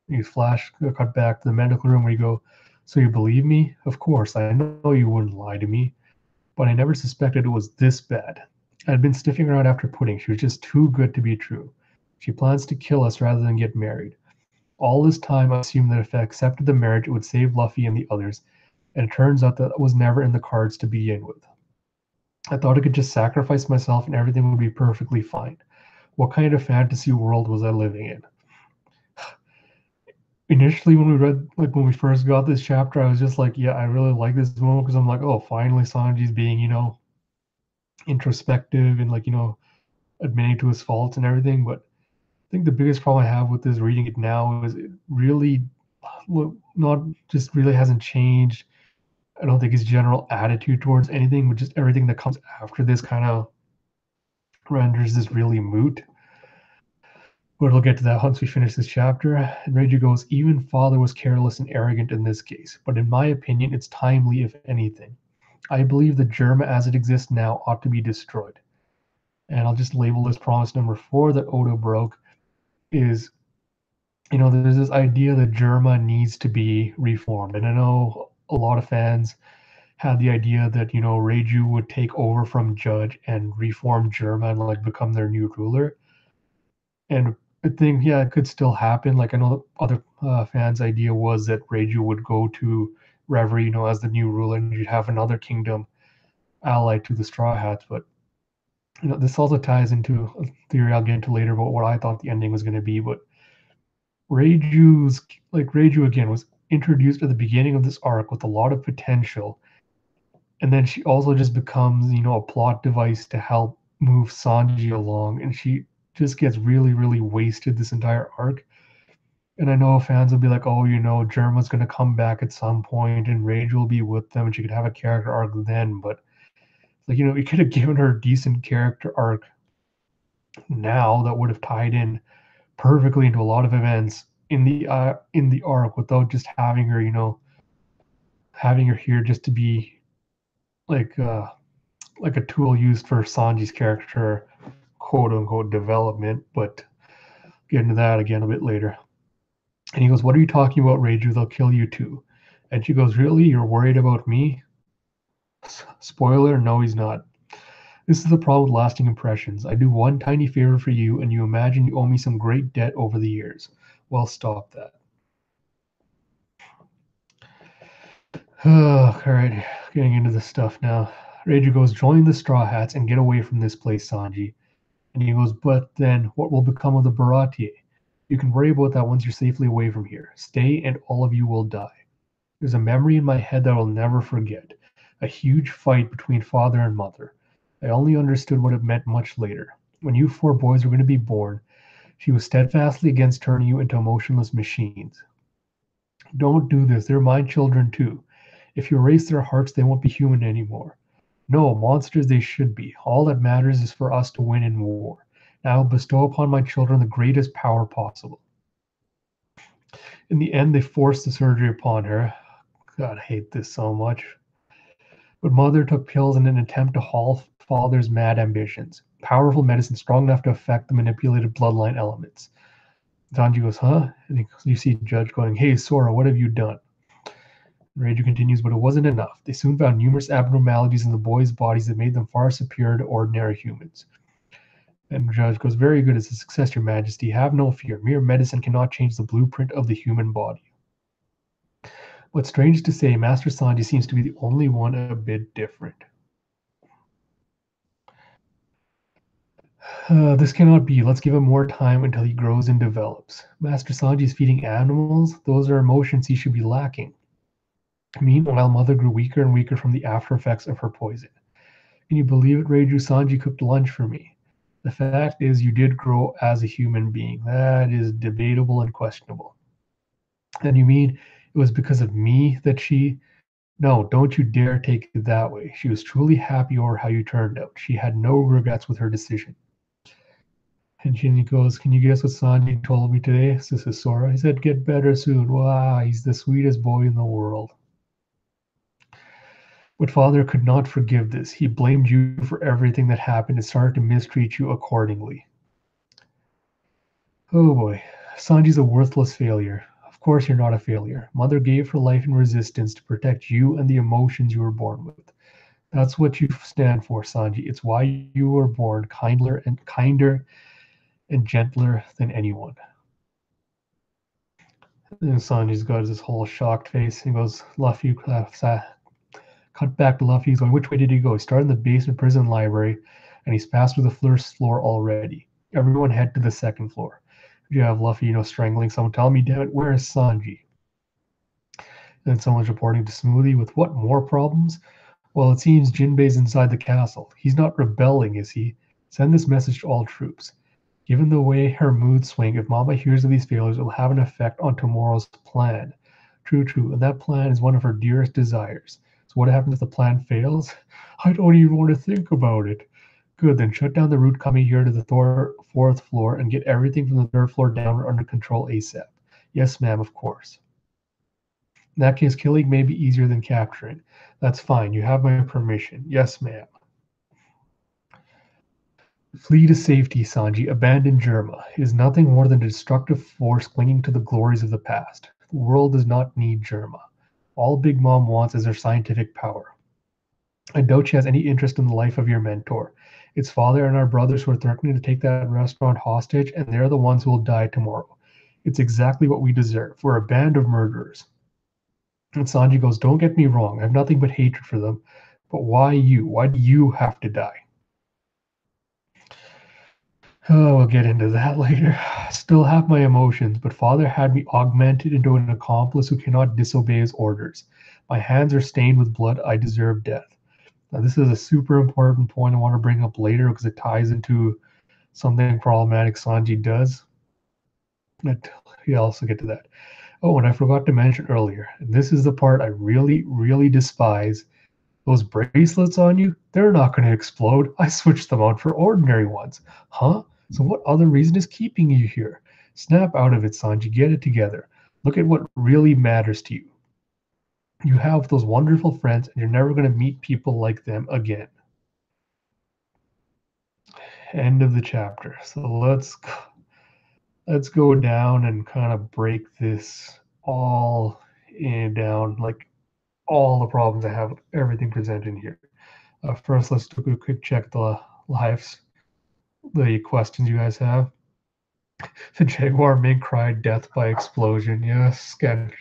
You cut back to the medical room where you go, "So you believe me? Of course, I know you wouldn't lie to me, but I never suspected it was this bad. I'd been sniffing around after Pudding. She was just too good to be true. She plans to kill us rather than get married. All this time, I assumed that if I accepted the marriage, it would save Luffy and the others, and it turns out that was never in the cards to begin with. I thought I could just sacrifice myself and everything would be perfectly fine. What kind of fantasy world was I living in? Initially, when we read, like when we first got this chapter, I was just like, yeah, I really like this moment because I'm like, oh, finally Sanji's being, introspective and like, admitting to his faults and everything. But I think the biggest problem I have with this reading it now is it really not just really hasn't changed. I don't think his general attitude towards anything, but just everything that comes after this kind of renders this really moot. But we'll get to that once we finish this chapter. And Reiju goes, even father was careless and arrogant in this case, but in my opinion, it's timely if anything. I believe the Germa as it exists now ought to be destroyed. And I'll just label this promise number 4 that Oda broke is, there's this idea that Germa needs to be reformed. And I know a lot of fans had the idea that, Reiju would take over from Judge and reform Germa and like become their new ruler. And I think, yeah, it could still happen. Like I know other fans' idea was that Reiju would go to Reverie, as the new ruler, and you'd have another kingdom allied to the Straw Hats. But this also ties into a theory I'll get into later about what I thought the ending was going to be. But Reiju again was introduced at the beginning of this arc with a lot of potential, and then she also just becomes, a plot device to help move Sanji along, and she just gets really, really wasted this entire arc. And I know fans will be like, oh, Germa's going to come back at some point and Rage will be with them and she could have a character arc then. But, like, we could have given her a decent character arc now that would have tied in perfectly into a lot of events in the arc without just having her, having her here just to be like a tool used for Sanji's character, quote unquote, development. But get into that again a bit later. And he goes, what are you talking about, Reiju? They'll kill you too. And she goes, really? You're worried about me? Spoiler, no, he's not. This is the problem with lasting impressions. I do one tiny favor for you, and you imagine you owe me some great debt over the years. Well, stop that. Oh, all right, getting into this stuff now. Reiju goes, join the Straw Hats and get away from this place, Sanji. And he goes, but then what will become of the Baratie? You can worry about that once you're safely away from here. Stay and all of you will die. There's a memory in my head that I'll never forget. A huge fight between father and mother. I only understood what it meant much later. When you 4 boys were going to be born, she was steadfastly against turning you into emotionless machines. Don't do this. They're my children too. If you erase their hearts, they won't be human anymore. No, monsters they should be. All that matters is for us to win in war. Now I'll bestow upon my children the greatest power possible. In the end, they forced the surgery upon her. God, I hate this so much. But mother took pills in an attempt to halt father's mad ambitions. Powerful medicine strong enough to affect the manipulated bloodline elements. Sanji goes, huh? And you see Judge going, hey, Sora, what have you done? Reiju continues, but it wasn't enough. They soon found numerous abnormalities in the boys' bodies that made them far superior to ordinary humans. And Judge goes, very good. It's a success, Your Majesty. Have no fear. Mere medicine cannot change the blueprint of the human body. But strange to say, Master Sanji seems to be the only one a bit different. This cannot be. Let's give him more time until he grows and develops. Master Sanji is feeding animals. Those are emotions he should be lacking. Meanwhile, Mother grew weaker and weaker from the after effects of her poison. Can you believe it, Reiju? Sanji cooked lunch for me. The fact is, you did grow as a human being. That is debatable and questionable. And you mean it was because of me that she... No, don't you dare take it that way. She was truly happy over how you turned out. She had no regrets with her decision. And Shinji goes, can you guess what Sanji told me today? This is Sora. He said, get better soon. Wow, he's the sweetest boy in the world. But father could not forgive this. He blamed you for everything that happened and started to mistreat you accordingly. Oh boy, Sanji's a worthless failure. Of course you're not a failure. Mother gave her life in resistance to protect you and the emotions you were born with. That's what you stand for, Sanji. It's why you were born kinder and gentler than anyone. And Sanji's got this whole shocked face. He goes, Luffy, cut back to Luffy. He's going, which way did he go? He started in the basement prison library, and he's passed through the first floor already. Everyone head to the second floor. You have Luffy, strangling someone. Tell me, damn it, where is Sanji? Then someone's reporting to Smoothie with what more problems? Well, it seems Jinbei's inside the castle. He's not rebelling, is he? Send this message to all troops. Given the way her moods swing, if Mama hears of these failures, it will have an effect on tomorrow's plan. True, true. And that plan is one of her dearest desires. So what happens if the plan fails? I don't even want to think about it. Good, then shut down the route coming here to the fourth floor and get everything from the third floor downward under control ASAP. Yes, ma'am, of course. In that case, killing may be easier than capturing. That's fine. You have my permission. Yes, ma'am. Flee to safety, Sanji. Abandon Germa. It is nothing more than a destructive force clinging to the glories of the past. The world does not need Germa. All Big Mom wants is her scientific power. I doubt she has any interest in the life of your mentor. It's father and our brothers who are threatening to take that restaurant hostage, and they're the ones who will die tomorrow. It's exactly what we deserve. We're a band of murderers. And Sanji goes, don't get me wrong, I have nothing but hatred for them. But why you? Why do you have to die? Oh, we'll get into that later. Still have my emotions, but father had me augmented into an accomplice who cannot disobey his orders. My hands are stained with blood. I deserve death. Now, this is a super important point I want to bring up later because it ties into something problematic Sanji does. But yeah, I'll also get to that. Oh, and I forgot to mention earlier, and this is the part I really, really despise. Those bracelets on you, they're not going to explode. I switched them out for ordinary ones. Huh? So what other reason is keeping you here? Snap out of it, Sanji. Get it together. Look at what really matters to you. You have those wonderful friends, and you're never going to meet people like them again. End of the chapter. So let's go down and kind of break this all down, like all the problems I have with everything presented here. First, let's do a quick check the lives, the questions you guys have. The Jaguar mink cried death by explosion. Yes, good.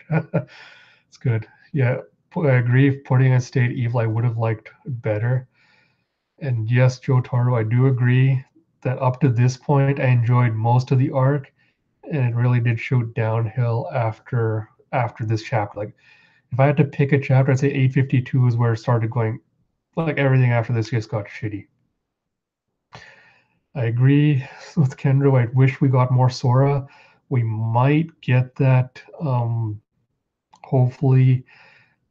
It's good. Yeah, I agree. Putting a state evil, I would have liked better. And yes, Joe Taro, I do agree that up to this point, I enjoyed most of the arc, and it really did shoot downhill after this chapter. Like, if I had to pick a chapter, I'd say 852 is where it started going. Like everything after this just got shitty. I agree with Kendra. I wish we got more Sora. We might get that, hopefully,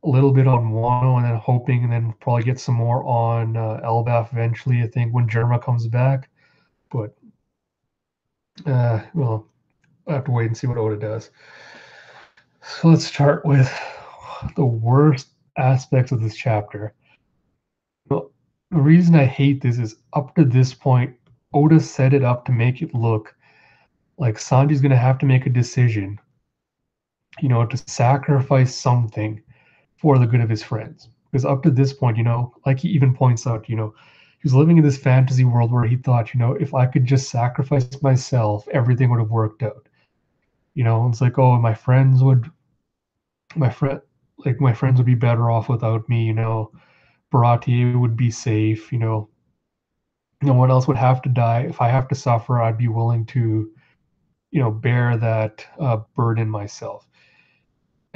a little bit on Wano, and then hoping, and then probably get some more on Elbaf eventually. I think when Germa comes back, but well, I have to wait and see what Oda does. So let's start with the worst aspects of this chapter. Well, the reason I hate this is up to this point, Oda set it up to make it look like Sanji's going to have to make a decision, to sacrifice something for the good of his friends. Because up to this point, like he even points out, he was living in this fantasy world where he thought, if I could just sacrifice myself, everything would have worked out. It's like, oh, my friends would be better off without me. Baratie would be safe. No one else would have to die. If I have to suffer, I'd be willing to, bear that burden myself.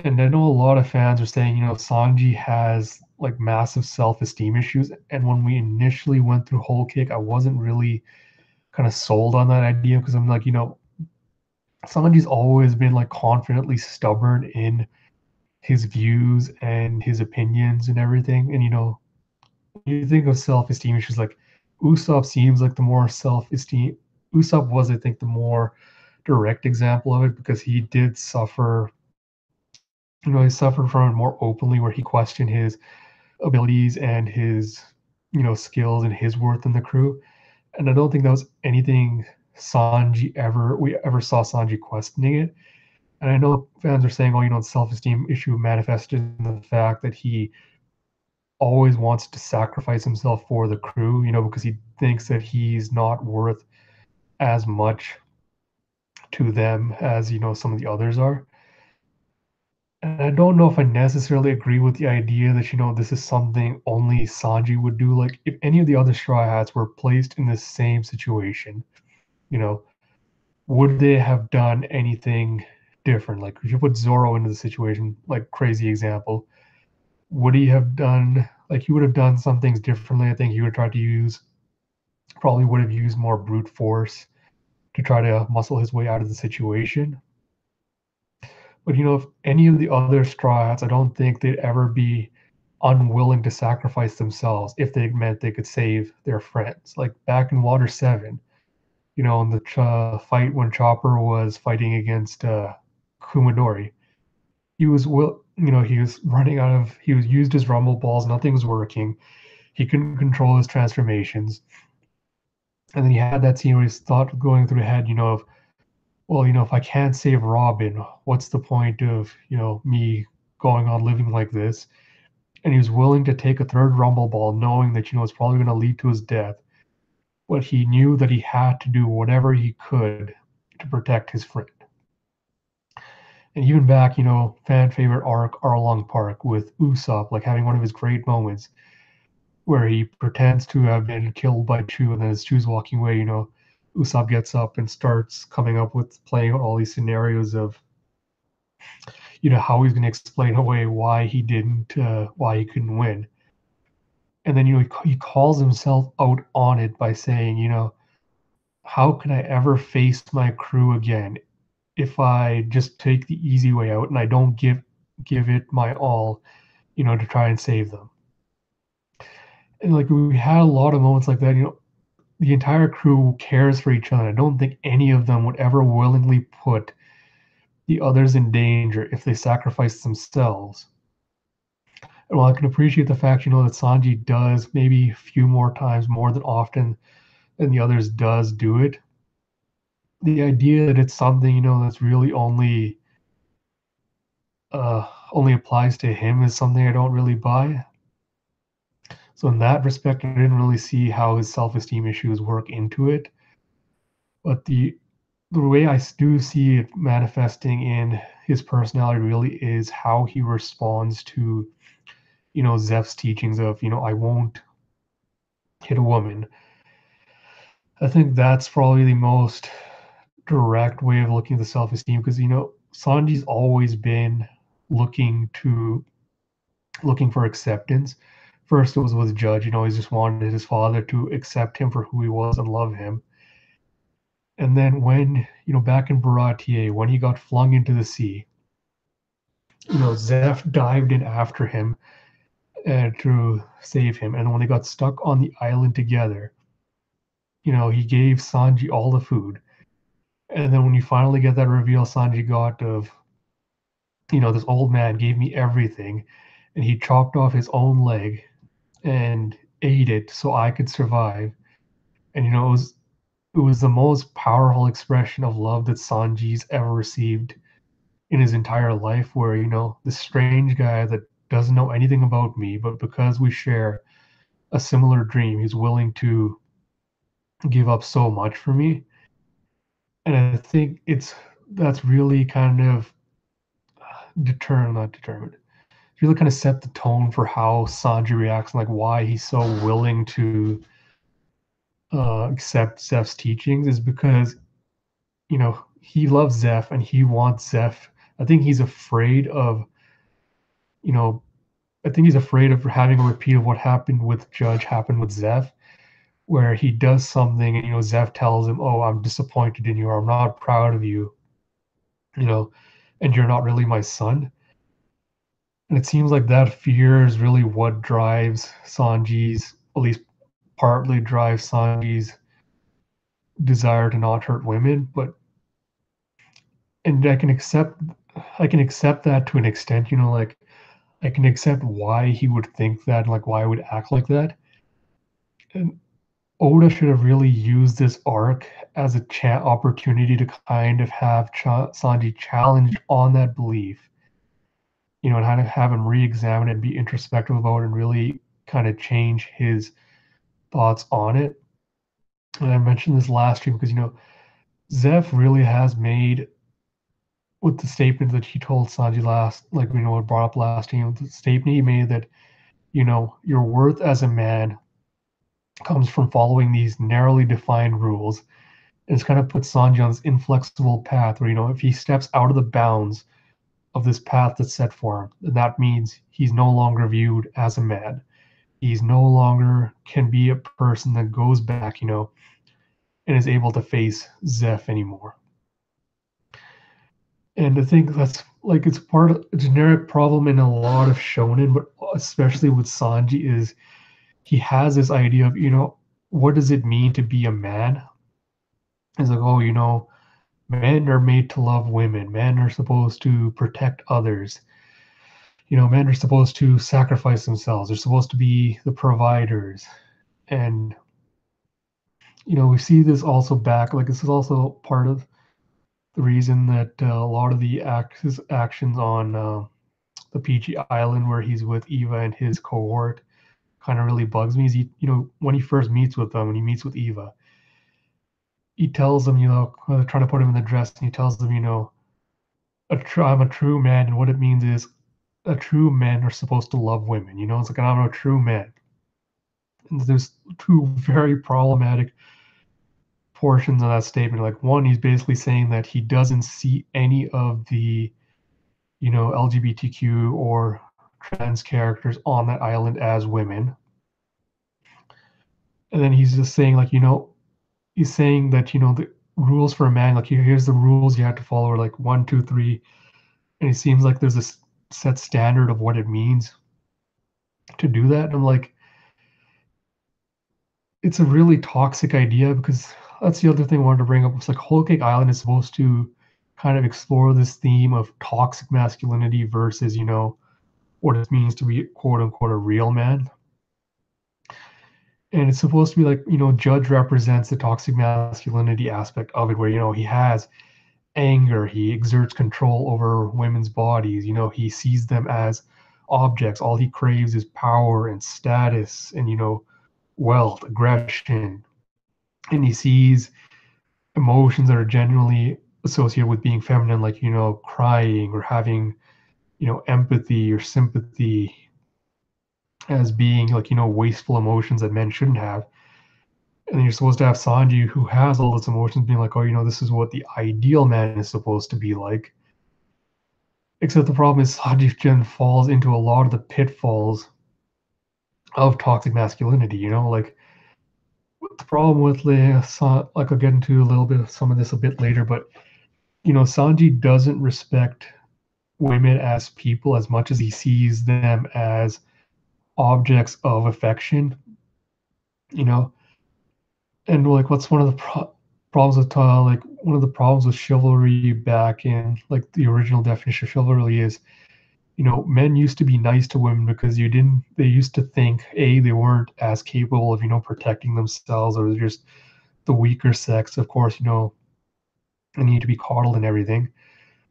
And I know a lot of fans are saying, Sanji has like massive self-esteem issues. And when we initially went through Whole Cake, I wasn't really kind of sold on that idea because I'm like, Sanji's always been like confidently stubborn in his views and his opinions and everything. And you think of self-esteem issues, like Usopp seems like the more self-esteem. Usopp was, I think, the more direct example of it because he did suffer. He suffered from it more openly, where he questioned his abilities and his, skills and his worth in the crew. And I don't think that was anything we ever saw Sanji questioning it. And I know fans are saying, oh, the self-esteem issue manifested in the fact that he always wants to sacrifice himself for the crew, because he thinks that he's not worth as much to them as, some of the others are. And I don't know if I necessarily agree with the idea that, this is something only Sanji would do. Like, if any of the other Straw Hats were placed in the same situation, You know, would they have done anything different? Like if you put Zorro into the situation, like crazy example, would he have done like he would have done some things differently? I think he would have tried to use probably would have used more brute force to try to muscle his way out of the situation. But if any of the other straw hats, I don't think they'd ever be unwilling to sacrifice themselves if they meant they could save their friends. Like back in Water 7, in the fight when Chopper was fighting against Kumadori, he was running out of, he was used his rumble balls, nothing was working. He couldn't control his transformations. And then he had that scene where he's thought going through his head, of, well, if I can't save Robin, what's the point of, me going on living like this? And he was willing to take a third rumble ball, knowing that, it's probably going to lead to his death. But he knew that he had to do whatever he could to protect his friend. And even back, fan favorite arc, Arlong Park with Usopp, like having one of his great moments where he pretends to have been killed by Chu, and then as Chu's walking away, Usopp gets up and starts coming up with playing all these scenarios of, how he's going to explain away why he couldn't win. And then, he calls himself out on it by saying, how can I ever face my crew again if I just take the easy way out and I don't give it my all, to try and save them. And like we had a lot of moments like that, the entire crew cares for each other. I don't think any of them would ever willingly put the others in danger if they sacrifice themselves. And while I can appreciate the fact, that Sanji does maybe a few more times more than often than the others does do it, the idea that it's something, that's really only applies to him is something I don't really buy. So in that respect, I didn't really see how his self-esteem issues work into it. But the way I do see it manifesting in his personality really is how he responds to, Zeph's teachings of, I won't hit a woman. I think that's probably the most direct way of looking at the self-esteem because, Sanji's always been looking to looking for acceptance. First, it was with Judge. He just wanted his father to accept him for who he was and love him. And then when, back in Baratier, when he got flung into the sea, Zeph dived in after him to save him. And when they got stuck on the island together, he gave Sanji all the food. And then when you finally get that reveal Sanji got of, this old man gave me everything, and he chopped off his own leg and ate it so I could survive. And it was the most powerful expression of love that Sanji's ever received in his entire life, where this strange guy that doesn't know anything about me, but because we share a similar dream, he's willing to give up so much for me. And I think that's really kind of not determined. It's really kind of set the tone for how Sanji reacts and like why he's so willing to accept Zeph's teachings is because he loves Zeph and he wants Zeph. I think he's afraid of you know I think he's afraid of having a repeat of what happened with Judge happen with Zeph, where he does something and Zeph tells him, "Oh, I'm disappointed in you, or I'm not proud of you, you know, and you're not really my son." And it seems like that fear is really what drives Sanji's, at least partly drives Sanji's desire to not hurt women. But and I can accept that to an extent, like I can accept why he would think that, like why he would act like that. And Oda should have really used this arc as a opportunity to kind of have Sanji challenged on that belief, and kind of have him re-examine it and be introspective about it and really kind of change his thoughts on it. And I mentioned this last stream because Zeph really has made with the statement that he told Sanji last, like what brought up last stream, the statement he made that your worth as a man comes from following these narrowly defined rules. And it's kind of put Sanji on this inflexible path where, if he steps out of the bounds of this path that's set for him, then that means he's no longer viewed as a man. He's no longer can be a person that goes back, and is able to face Zeph anymore. And I think that's like it's part of a generic problem in a lot of shonen, but especially with Sanji is he has this idea of, what does it mean to be a man? It's like, oh, men are made to love women. Men are supposed to protect others. Men are supposed to sacrifice themselves. They're supposed to be the providers. And, we see this also back, like this is also part of the reason that a lot of the actions on the Peachy Island where he's with Eva and his cohort kind of really bugs me is when he first meets with them, when he meets with Eva, he tells them, they're trying to put him in the dress, and he tells them, I'm a true man, and what it means is a true man are supposed to love women. It's like I'm a true man. And there's two very problematic portions of that statement. Like one, he's basically saying that he doesn't see any of the, LGBTQ or trans characters on that island as women. And then he's just saying like, he's saying that, the rules for a man, like here's the rules you have to follow, are like 1, 2, 3. And it seems like there's a set standard of what it means to do that. And I'm like, it's a really toxic idea because that's the other thing I wanted to bring up. It's like Whole Cake Island is supposed to kind of explore this theme of toxic masculinity versus, what it means to be quote unquote a real man. And it's supposed to be like, Judge represents the toxic masculinity aspect of it, where, he has anger, he exerts control over women's bodies, he sees them as objects. All he craves is power and status and, wealth, aggression. And he sees emotions that are genuinely associated with being feminine, like, crying or having, empathy or sympathy, as being like, wasteful emotions that men shouldn't have. And then you're supposed to have Sanji, who has all those emotions, being like, oh, this is what the ideal man is supposed to be like. Except the problem is Sanji Jin falls into a lot of the pitfalls of toxic masculinity, like the problem with like I'll get into a little bit of some of this a bit later, but Sanji doesn't respect women as people as much as he sees them as objects of affection, you know. And like, what's one of the problems with like one of the problems with chivalry back in like the original definition of chivalry is, men used to be nice to women because they used to think they weren't as capable of protecting themselves, or they're just the weaker sex. Of course, they need to be coddled and everything.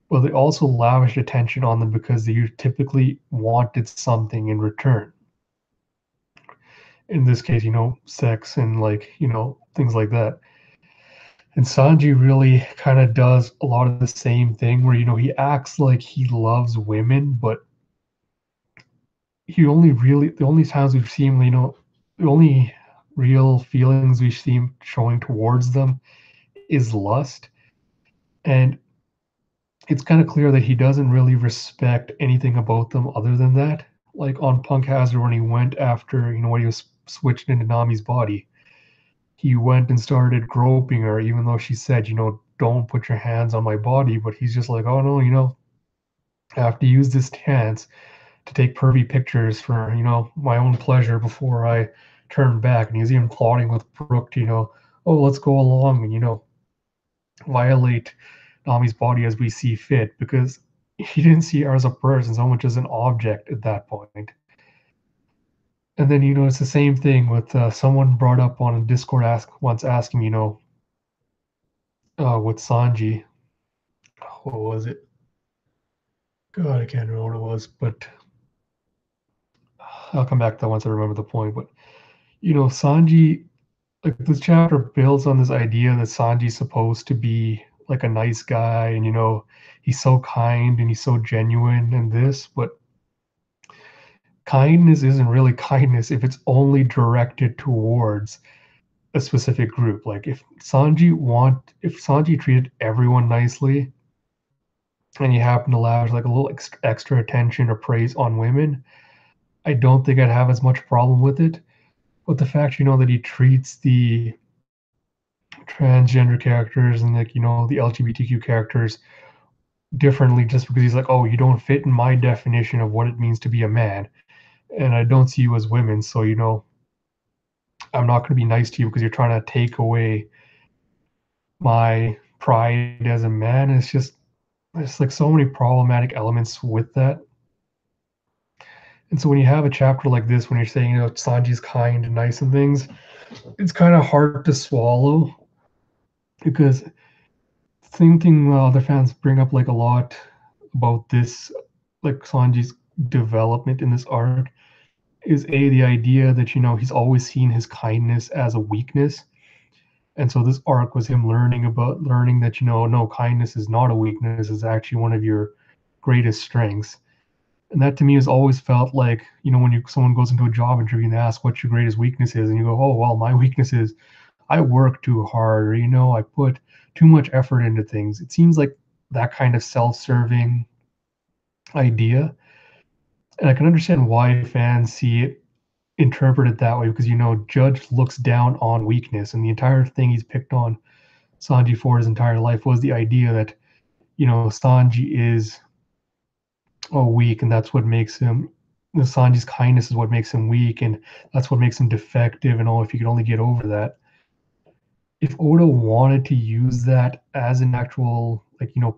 But they also lavished attention on them because they typically wanted something in return. In this case, sex and like, things like that. And Sanji really kind of does a lot of the same thing where, he acts like he loves women, but the only times we've seen, the only real feelings we see him showing towards them is lust. And it's kind of clear that he doesn't really respect anything about them other than that. Like on Punk Hazard, when he went after, when he was switched into Nami's body, he went and started groping her, even though she said, don't put your hands on my body. But he's just like, oh no, I have to use this chance to take pervy pictures for, my own pleasure before I turn back. And he's even plotting with Brooke to, oh, let's go along and, violate Nami's body as we see fit, because he didn't see her as a person so much as an object at that point. And then, it's the same thing with someone brought up on a Discord once asking, with Sanji, what was it? God, I can't remember what it was, but I'll come back to that once I remember the point. But, Sanji, like this chapter builds on this idea that Sanji's supposed to be like a nice guy, and he's so kind and he's so genuine and this, but kindness isn't really kindness if it's only directed towards a specific group. Like if Sanji treated everyone nicely and you happen to lavish like a little extra attention or praise on women, I don't think I'd have as much problem with it. But the fact, that he treats the transgender characters and like, the LGBTQ characters differently just because he's like, oh, you don't fit in my definition of what it means to be a man. And I don't see you as women. So, I'm not going to be nice to you because you're trying to take away my pride as a man. It's just, there's like so many problematic elements with that. And so when you have a chapter like this, when you're saying, Sanji's kind and nice and things, it's kind of hard to swallow because same thing other fans bring up like a lot about this, like Sanji's development in this arc is the idea that he's always seen his kindness as a weakness, and so this arc was him learning that no, kindness is not a weakness, is actually one of your greatest strengths. And that to me has always felt like when someone goes into a job interview and they ask what your greatest weakness is, and you go, oh well, my weakness is I work too hard, or I put too much effort into things. It seems like that kind of self-serving idea, and I can understand why fans see it interpret it that way because Judge looks down on weakness, and the entire thing he's picked on Sanji for his entire life was the idea that Sanji is weak, and that's what makes him. Sanji's kindness is what makes him weak, and that's what makes him defective. And if you could only get over that. If Oda wanted to use that as an actual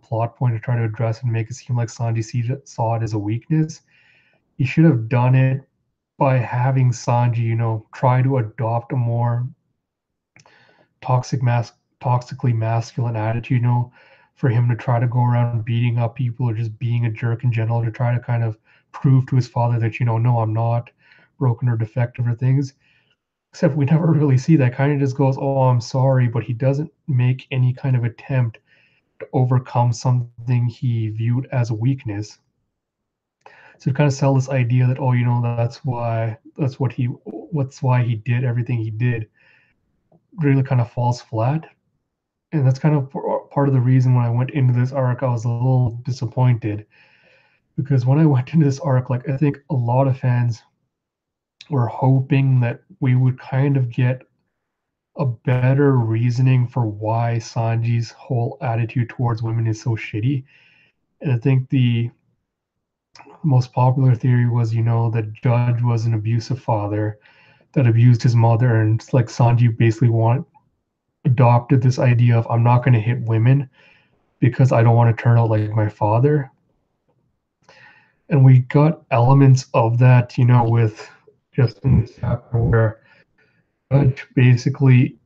plot point to try to address and make it seem like saw it as a weakness, he should have done it by having Sanji, try to adopt a more toxic toxically masculine attitude, for him to try to go around beating up people or just being a jerk in general to try to kind of prove to his father that, no, I'm not broken or defective or things. Except we never really see that. Kind of just goes, oh, I'm sorry, but he doesn't make any kind of attempt to overcome something he viewed as a weakness. So to kind of sell this idea that, oh, that's why he did everything he did, really kind of falls flat. And that's kind of part of the reason when I went into this arc, I was a little disappointed because when I went into this arc, like I think a lot of fans were hoping that we would kind of get a better reasoning for why Sanji's whole attitude towards women is so shitty. And I think the most popular theory was, that Judge was an abusive father that abused his mother, and it's like Sanji basically adopted this idea of I'm not going to hit women because I don't want to turn out like my father. And we got elements of that, with just in this chapter where Judge basically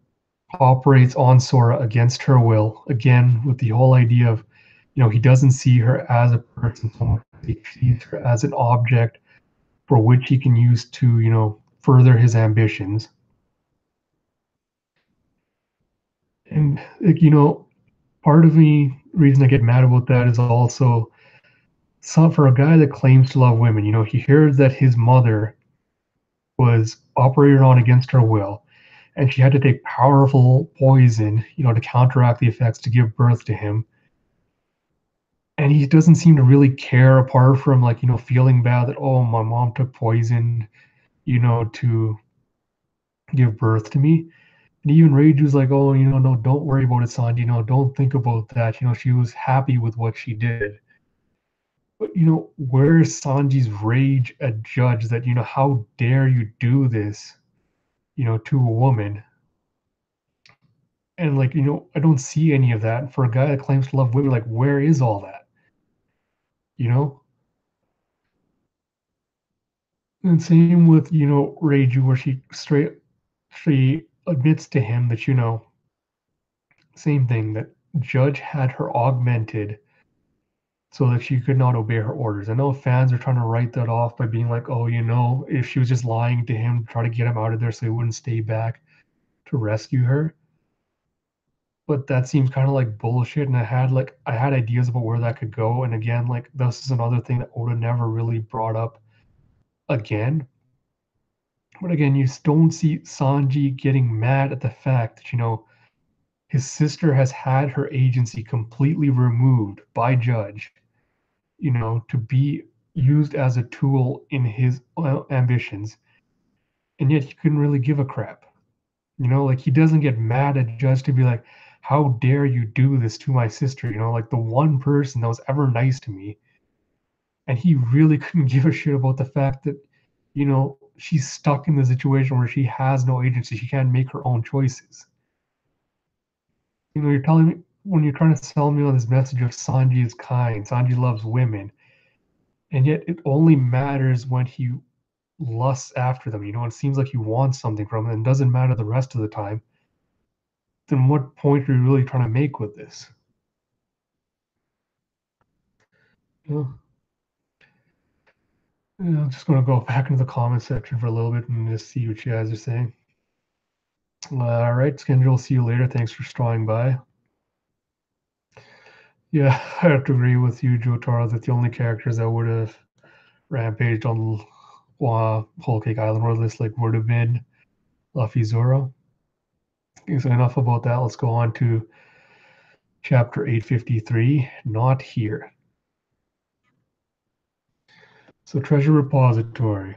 operates on Sora against her will, again, with the whole idea of, he doesn't see her as a person so much. He sees her as an object for which he can use to, further his ambitions. And, like, part of me, reason I get mad about that is also for a guy that claims to love women, he hears that his mother was operated on against her will, and she had to take powerful poison, to counteract the effects to give birth to him. And he doesn't seem to really care apart from like, feeling bad that, oh, my mom took poison, to give birth to me. And even Reiju's like, oh, no, don't worry about it, Sanji, don't think about that. She was happy with what she did. But, where's Sanji's rage at Judge that, how dare you do this, to a woman? And like, I don't see any of that. For a guy that claims to love women, like, where is all that? You know? And same with, Reiju, where she admits to him that, same thing, that Judge had her augmented so that she could not obey her orders. I know fans are trying to write that off by being like, oh, if she was just lying to him, try to get him out of there so he wouldn't stay back to rescue her. But that seems kind of like bullshit. And I had ideas about where that could go. And again, like this is another thing that Oda never really brought up again. But again, you don't see Sanji getting mad at the fact that, his sister has had her agency completely removed by judge, to be used as a tool in his ambitions, and yet he couldn't really give a crap. Like he doesn't get mad at judge to be like, how dare you do this to my sister? Like the one person that was ever nice to me, and he really couldn't give a shit about the fact that, she's stuck in the situation where she has no agency. She can't make her own choices. You're telling me when you're trying to sell me on this message of Sanji is kind, Sanji loves women, and yet it only matters when he lusts after them. It seems like he wants something from them and doesn't matter the rest of the time. Then what point are you really trying to make with this? You I'm just going to go back into the comment section for a little bit and just see what you guys are saying. All right, Skindle, see you later. Thanks for stopping by. Yeah, I have to agree with you, Jotaro, that the only characters that would have rampaged on Whole Cake Island would have been Luffy, Zoro. Okay, so enough about that. Let's go on to chapter 853, Not Here. So treasure repository.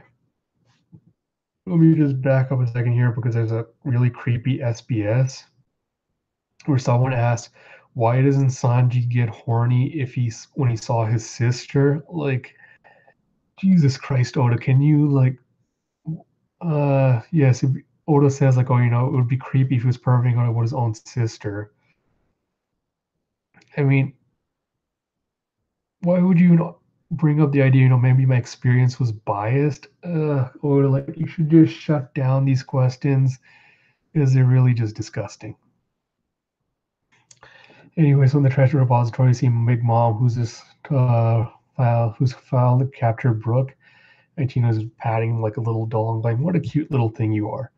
Let me just back up a second here because there's a really creepy SBS where someone asks, why doesn't Sanji get horny when he saw his sister? Like, Jesus Christ, Oda, can you yes, Oda says like, oh, it would be creepy if he was perverting on his own sister. I mean, why would you not bring up the idea, maybe my experience was biased? Or like, you should just shut down these questions because they're really just disgusting. Anyways, when the treasure repository, you see Big Mom, who's filed to capture Brooke, and Tina's patting him like a little doll and going, "What a cute little thing you are.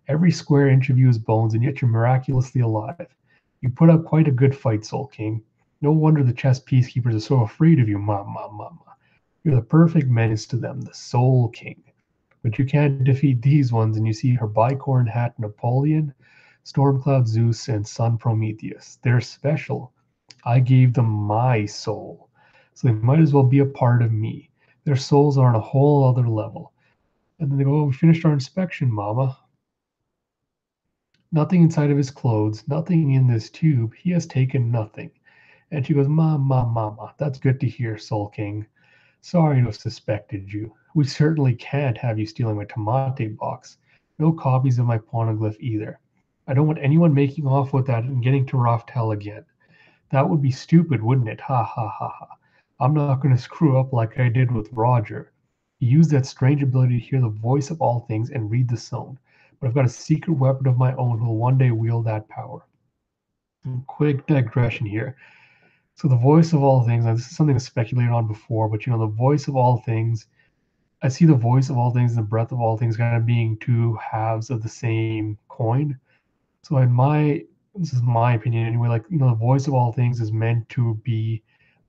Every square inch of you is bones, and yet you're miraculously alive. You put up quite a good fight, Soul King. No wonder the chess peacekeepers are so afraid of you, Mama. You're the perfect menace to them, the Soul King. But you can't defeat these ones." And you see her bicorn hat Napoleon, Stormcloud Zeus, and Sun Prometheus. They're special. I gave them my soul, so they might as well be a part of me. Their souls are on a whole other level. And then they go, "Oh, we finished our inspection, Mama. Nothing inside of his clothes, nothing in this tube. He has taken nothing." And she goes, Mama, that's good to hear, Soul King. Sorry to have suspected you. We certainly can't have you stealing my Tamate box. No copies of my poneglyph either. I don't want anyone making off with that and getting to Raftel again. That would be stupid, wouldn't it? Ha ha ha ha. I'm not going to screw up like I did with Roger. He used that strange ability to hear the voice of all things and read the zone. But I've got a secret weapon of my own who will one day wield that power. Quick digression here. So the voice of all things, now this is something I speculated on before, but the voice of all things, I see the voice of all things and the breath of all things kind of being two halves of the same coin. So this is my opinion anyway, the voice of all things is meant to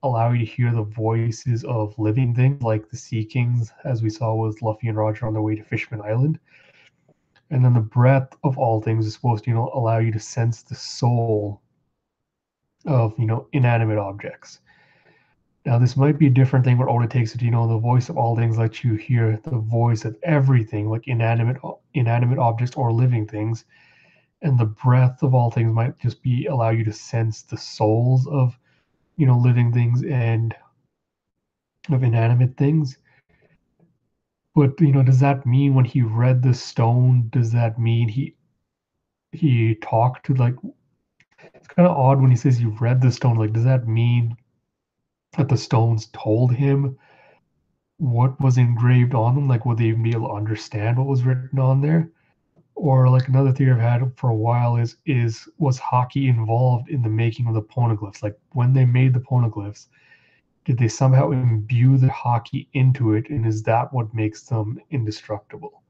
allow you to hear the voices of living things like the Sea Kings, as we saw with Luffy and Roger on their way to Fishman Island. And then the breath of all things is supposed to, allow you to sense the soul of, inanimate objects. Now, this might be a different thing where Oda takes it, the voice of all things lets you hear the voice of everything, like inanimate objects or living things. And the breath of all things might just allow you to sense the souls of, living things and of inanimate things. But, does that mean when he read the stone, does that mean he talked to, it's kind of odd when he says he read the stone. Like, does that mean that the stones told him what was engraved on them? Like, would they even be able to understand what was written on there? Or like another theory I've had for a while is was Haki involved in the making of the poneglyphs? Like when they made the poneglyphs, did they somehow imbue the Haki into it, and is that what makes them indestructible?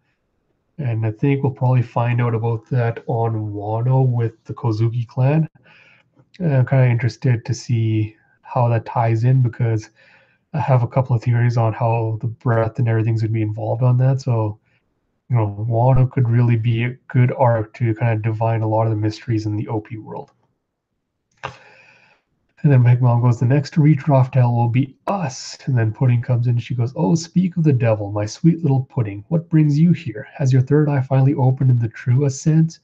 And I think we'll probably find out about that on Wano with the Kozuki clan. And I'm kind of interested to see how that ties in, because I have a couple of theories on how the breath and everything's going to be involved on that. So Wano could really be a good arc to kind of divine a lot of the mysteries in the OP world. And then Big Mom goes, the next to reach Raftel will be us. And then Pudding comes in and she goes, oh, speak of the devil, my sweet little Pudding. What brings you here? Has your third eye finally opened in the truest sense?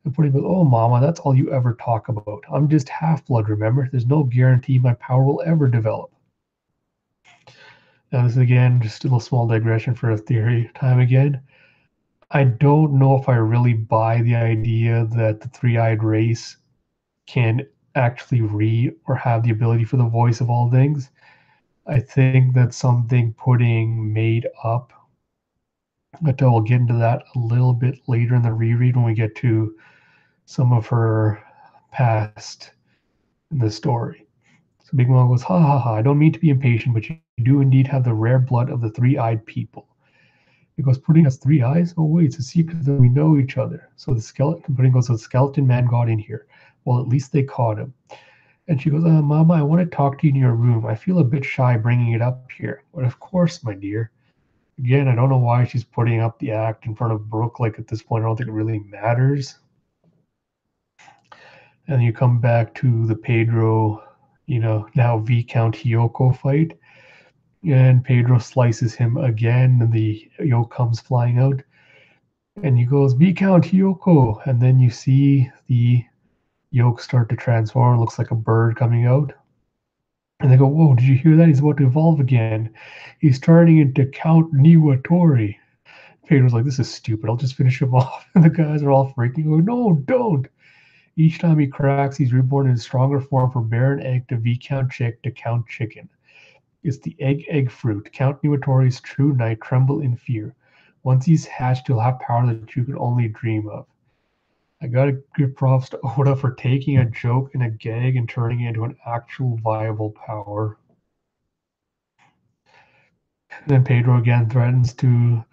And Pudding goes, oh, Mama, that's all you ever talk about. I'm just half-blood, remember? There's no guarantee my power will ever develop. Now, this is, again, just a little small digression for a theory time again. I don't know if I really buy the idea that the three-eyed race can actually read or have the ability for the voice of all things. I think that's something Pudding made up, but we'll get into that a little bit later in the reread when we get to some of her past in the story. So Big Mom goes, ha ha ha, I don't mean to be impatient, but you do indeed have the rare blood of the three-eyed people. Because Pudding has three eyes? Oh wait, it's a secret that we know each other. So the skeleton, Pudding goes, so the skeleton man got in here. Well, at least they caught him. And she goes, Mama, I want to talk to you in your room. I feel a bit shy bringing it up here. But of course, my dear. Again, I don't know why she's putting up the act in front of Brooke. Like at this point, I don't think it really matters. And you come back to the Pedro, now Viscount Hiyoko fight. And Pedro slices him again, and the yoke comes flying out. And he goes, Viscount Hiyoko. And then you see the yoke start to transform. It looks like a bird coming out. And they go, whoa, did you hear that? He's about to evolve again. He's turning into Count Niwatori. Pedro's like, this is stupid. I'll just finish him off. And the guys are all freaking, going, no, don't. Each time he cracks, he's reborn in stronger form from Baron Egg to Viscount Chick to Count Chicken. It's the egg fruit. Count Niwatori's true knight tremble in fear. Once he's hatched, he'll have power that you could only dream of. I gotta give props to Oda for taking a joke and a gag and turning it into an actual viable power. And then Pedro again threatens to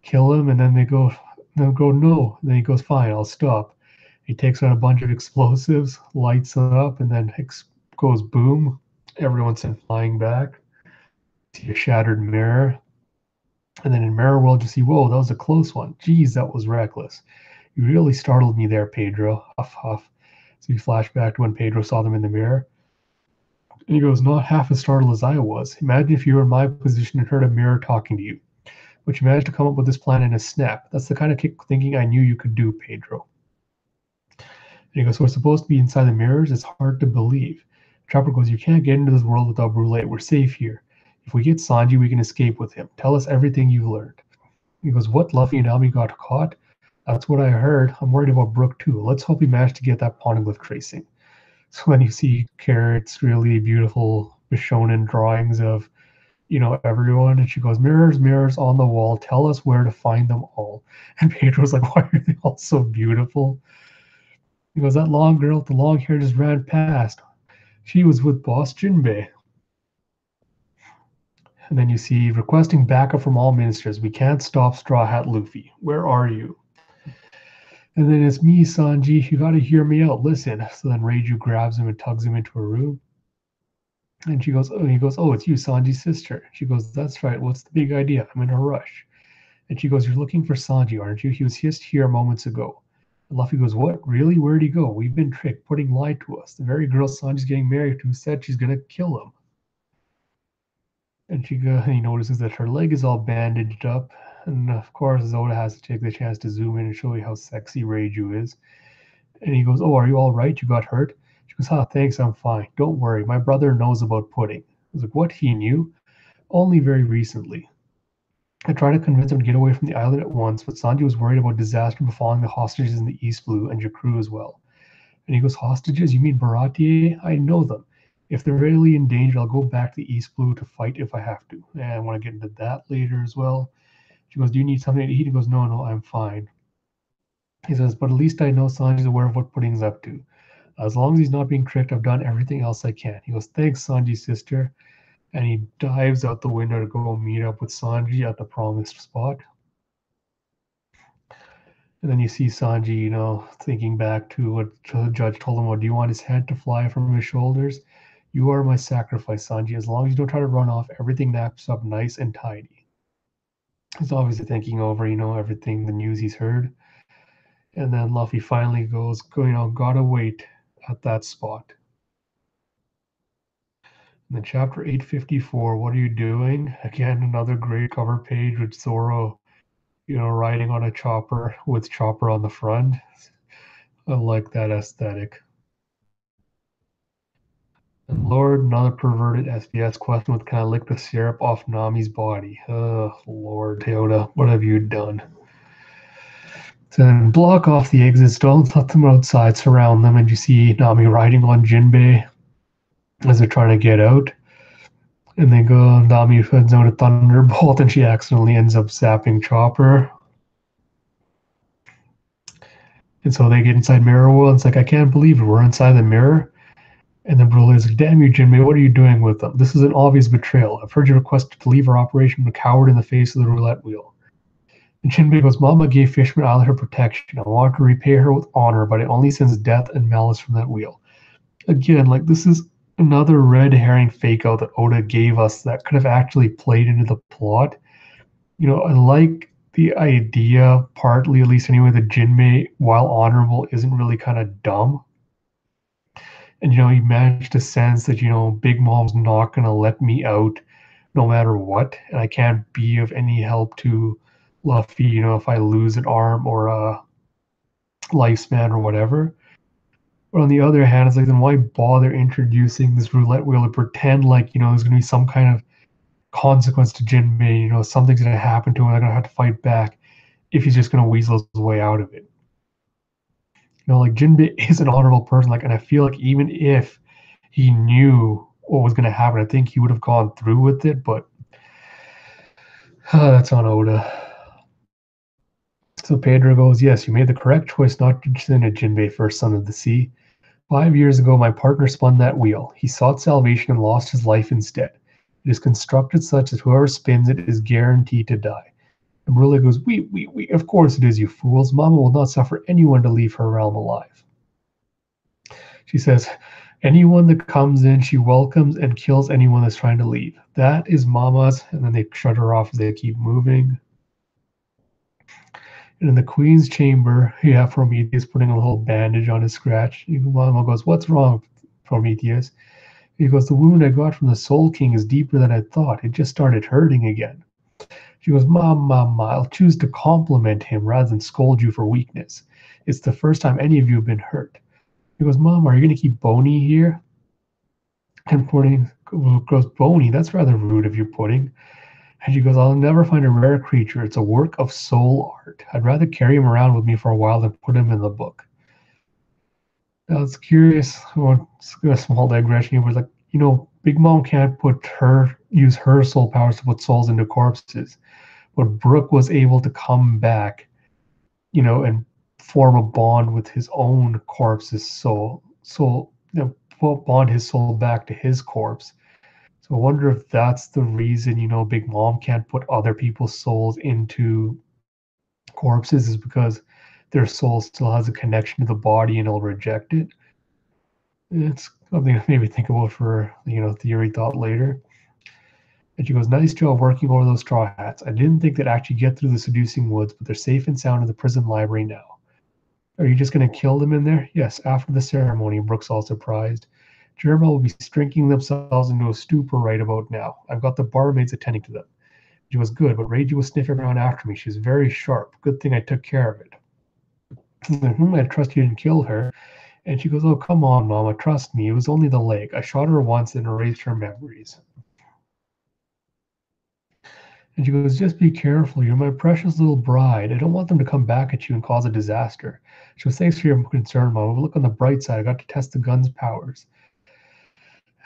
kill him, and then they'll go no. And then he goes, fine, I'll stop. He takes out a bunch of explosives, lights it up, and then goes boom. Everyone's sent flying back. See a shattered mirror. And then in Mirror World, you see, whoa, that was a close one. Geez, that was reckless. You really startled me there, Pedro. Huff, huff. So you flash back to when Pedro saw them in the mirror. And he goes, not half as startled as I was. Imagine if you were in my position and heard a mirror talking to you. But you managed to come up with this plan in a snap. That's the kind of thinking I knew you could do, Pedro. And he goes, so we're supposed to be inside the mirrors? It's hard to believe. Chopper goes, you can't get into this world without Brule. We're safe here. If we get Sanji, we can escape with him. Tell us everything you've learned. He goes, what? Luffy and Nami got caught? That's what I heard. I'm worried about Brook too. Let's hope he managed to get that poneglyph tracing. So then you see Carrot's really beautiful Bishonen drawings of, everyone. And she goes, mirrors, mirrors on the wall. Tell us where to find them all. And Pedro's like, why are they all so beautiful? He goes, that long girl with the long hair just ran past. She was with Boss Jinbei. And then you see, requesting backup from all ministers. We can't stop Straw Hat Luffy. Where are you? And then it's me, Sanji. You gotta hear me out. Listen. So then Reiju grabs him and tugs him into a room. And he goes, oh, it's you, Sanji's sister. She goes, that's right. What's the big idea? I'm in a rush. And she goes, you're looking for Sanji, aren't you? He was just here moments ago. And Luffy goes, what? Really? Where'd he go? We've been tricked. Pudding lied to us. The very girl Sanji's getting married to said she's gonna kill him. And he notices that her leg is all bandaged up. And of course, Zoda has to take the chance to zoom in and show you how sexy Reiju is. And he goes, oh, are you all right? You got hurt? She goes, thanks, I'm fine. Don't worry, my brother knows about Pudding. I was like, what, he knew? Only very recently. I tried to convince him to get away from the island at once, but Sanji was worried about disaster befalling the hostages in the East Blue and your crew as well. And he goes, hostages? You mean Baratie? I know them. If they're really in danger, I'll go back to the East Blue to fight if I have to. And I want to get into that later as well. She goes, do you need something to eat? He goes, no, I'm fine. He says, but at least I know Sanji's aware of what Pudding's up to. As long as he's not being tricked, I've done everything else I can. He goes, thanks, Sanji's sister. And he dives out the window to go meet up with Sanji at the promised spot. And then you see Sanji, thinking back to what the judge told him, do you want his head to fly from his shoulders? You are my sacrifice, Sanji. As long as you don't try to run off, everything naps up nice and tidy. He's obviously thinking over, everything, the news he's heard. And then Luffy finally goes, gotta wait at that spot. And then chapter 854, what are you doing? Again, another great cover page with Zoro, riding on a chopper with Chopper on the front. I like that aesthetic. And Lord, another perverted SBS question with, can I lick the syrup off Nami's body? Oh, Lord, Toyota, what have you done? So then block off the exits, don't let them outside, surround them, and you see Nami riding on Jinbei as they're trying to get out. And they go, Nami sends out a thunderbolt, and she accidentally ends up zapping Chopper. And so they get inside Mirror World, and it's like, I can't believe it, we're inside the mirror. And then Broly's like, damn you, Jinbei, what are you doing with them? This is an obvious betrayal. I've heard you request to leave our operation, but coward in the face of the roulette wheel. And Jinbei goes, Mama gave Fishman Island her protection. I want to repay her with honor, but it only sends death and malice from that wheel. Again, like, this is another red herring fake out that Oda gave us that could have actually played into the plot. I like the idea, partly at least anyway, that Jinbei, while honorable, isn't really kind of dumb. And, he managed to sense that, Big Mom's not going to let me out no matter what. And I can't be of any help to Luffy, if I lose an arm or a lifespan or whatever. But on the other hand, it's like, then why bother introducing this roulette wheel to pretend like, there's going to be some kind of consequence to Jinbei, something's going to happen to him, they're going to have to fight back if he's just going to weasel his way out of it. Like, Jinbei is an honorable person, like, and I feel like even if he knew what was going to happen, I think he would have gone through with it, but that's on Oda. So Pedro goes, yes, you made the correct choice not to send a Jinbei, first son of the sea. 5 years ago, my partner spun that wheel. He sought salvation and lost his life instead. It is constructed such that whoever spins it is guaranteed to die. And Broly goes, we, of course it is, you fools. Mama will not suffer anyone to leave her realm alive. She says, anyone that comes in, she welcomes and kills anyone that's trying to leave. That is Mama's. And then they shut her off as they keep moving. And in the Queen's chamber, you have Prometheus putting a little bandage on his scratch. Mama goes, what's wrong, Prometheus? He goes, the wound I got from the Soul King is deeper than I thought. It just started hurting again. She goes, Mama, I'll choose to compliment him rather than scold you for weakness. It's the first time any of you have been hurt. He goes, Mom, are you going to keep Boney here? And Pudding goes, Boney, that's rather rude of you, Pudding. And she goes, I'll never find a rare creature. It's a work of soul art. I'd rather carry him around with me for a while than put him in the book. Now, it's curious. A small digression here. Was like, Big Mom can't use her soul powers to put souls into corpses. But Brook was able to come back, and form a bond with his own corpse's soul. Bond his soul back to his corpse. So I wonder if that's the reason, Big Mom can't put other people's souls into corpses, is because their soul still has a connection to the body and it'll reject it. It's something to maybe think about for, theory thought later. And she goes, nice job working over those straw hats. I didn't think they'd actually get through the seducing woods, but they're safe and sound in the prison library now. Are you just going to kill them in there? Yes, after the ceremony, Brooks all surprised. Jerma will be drinking themselves into a stupor right about now. I've got the barmaids attending to them. She was good, but Reiji was sniffing around after me. She was very sharp. Good thing I took care of it. I trust you didn't kill her. And she goes, oh, come on, Mama, trust me. It was only the leg. I shot her once and erased her memories. And she goes, just be careful. You're my precious little bride. I don't want them to come back at you and cause a disaster. She goes, thanks for your concern, Mama. Look on the bright side. I got to test the gun's powers.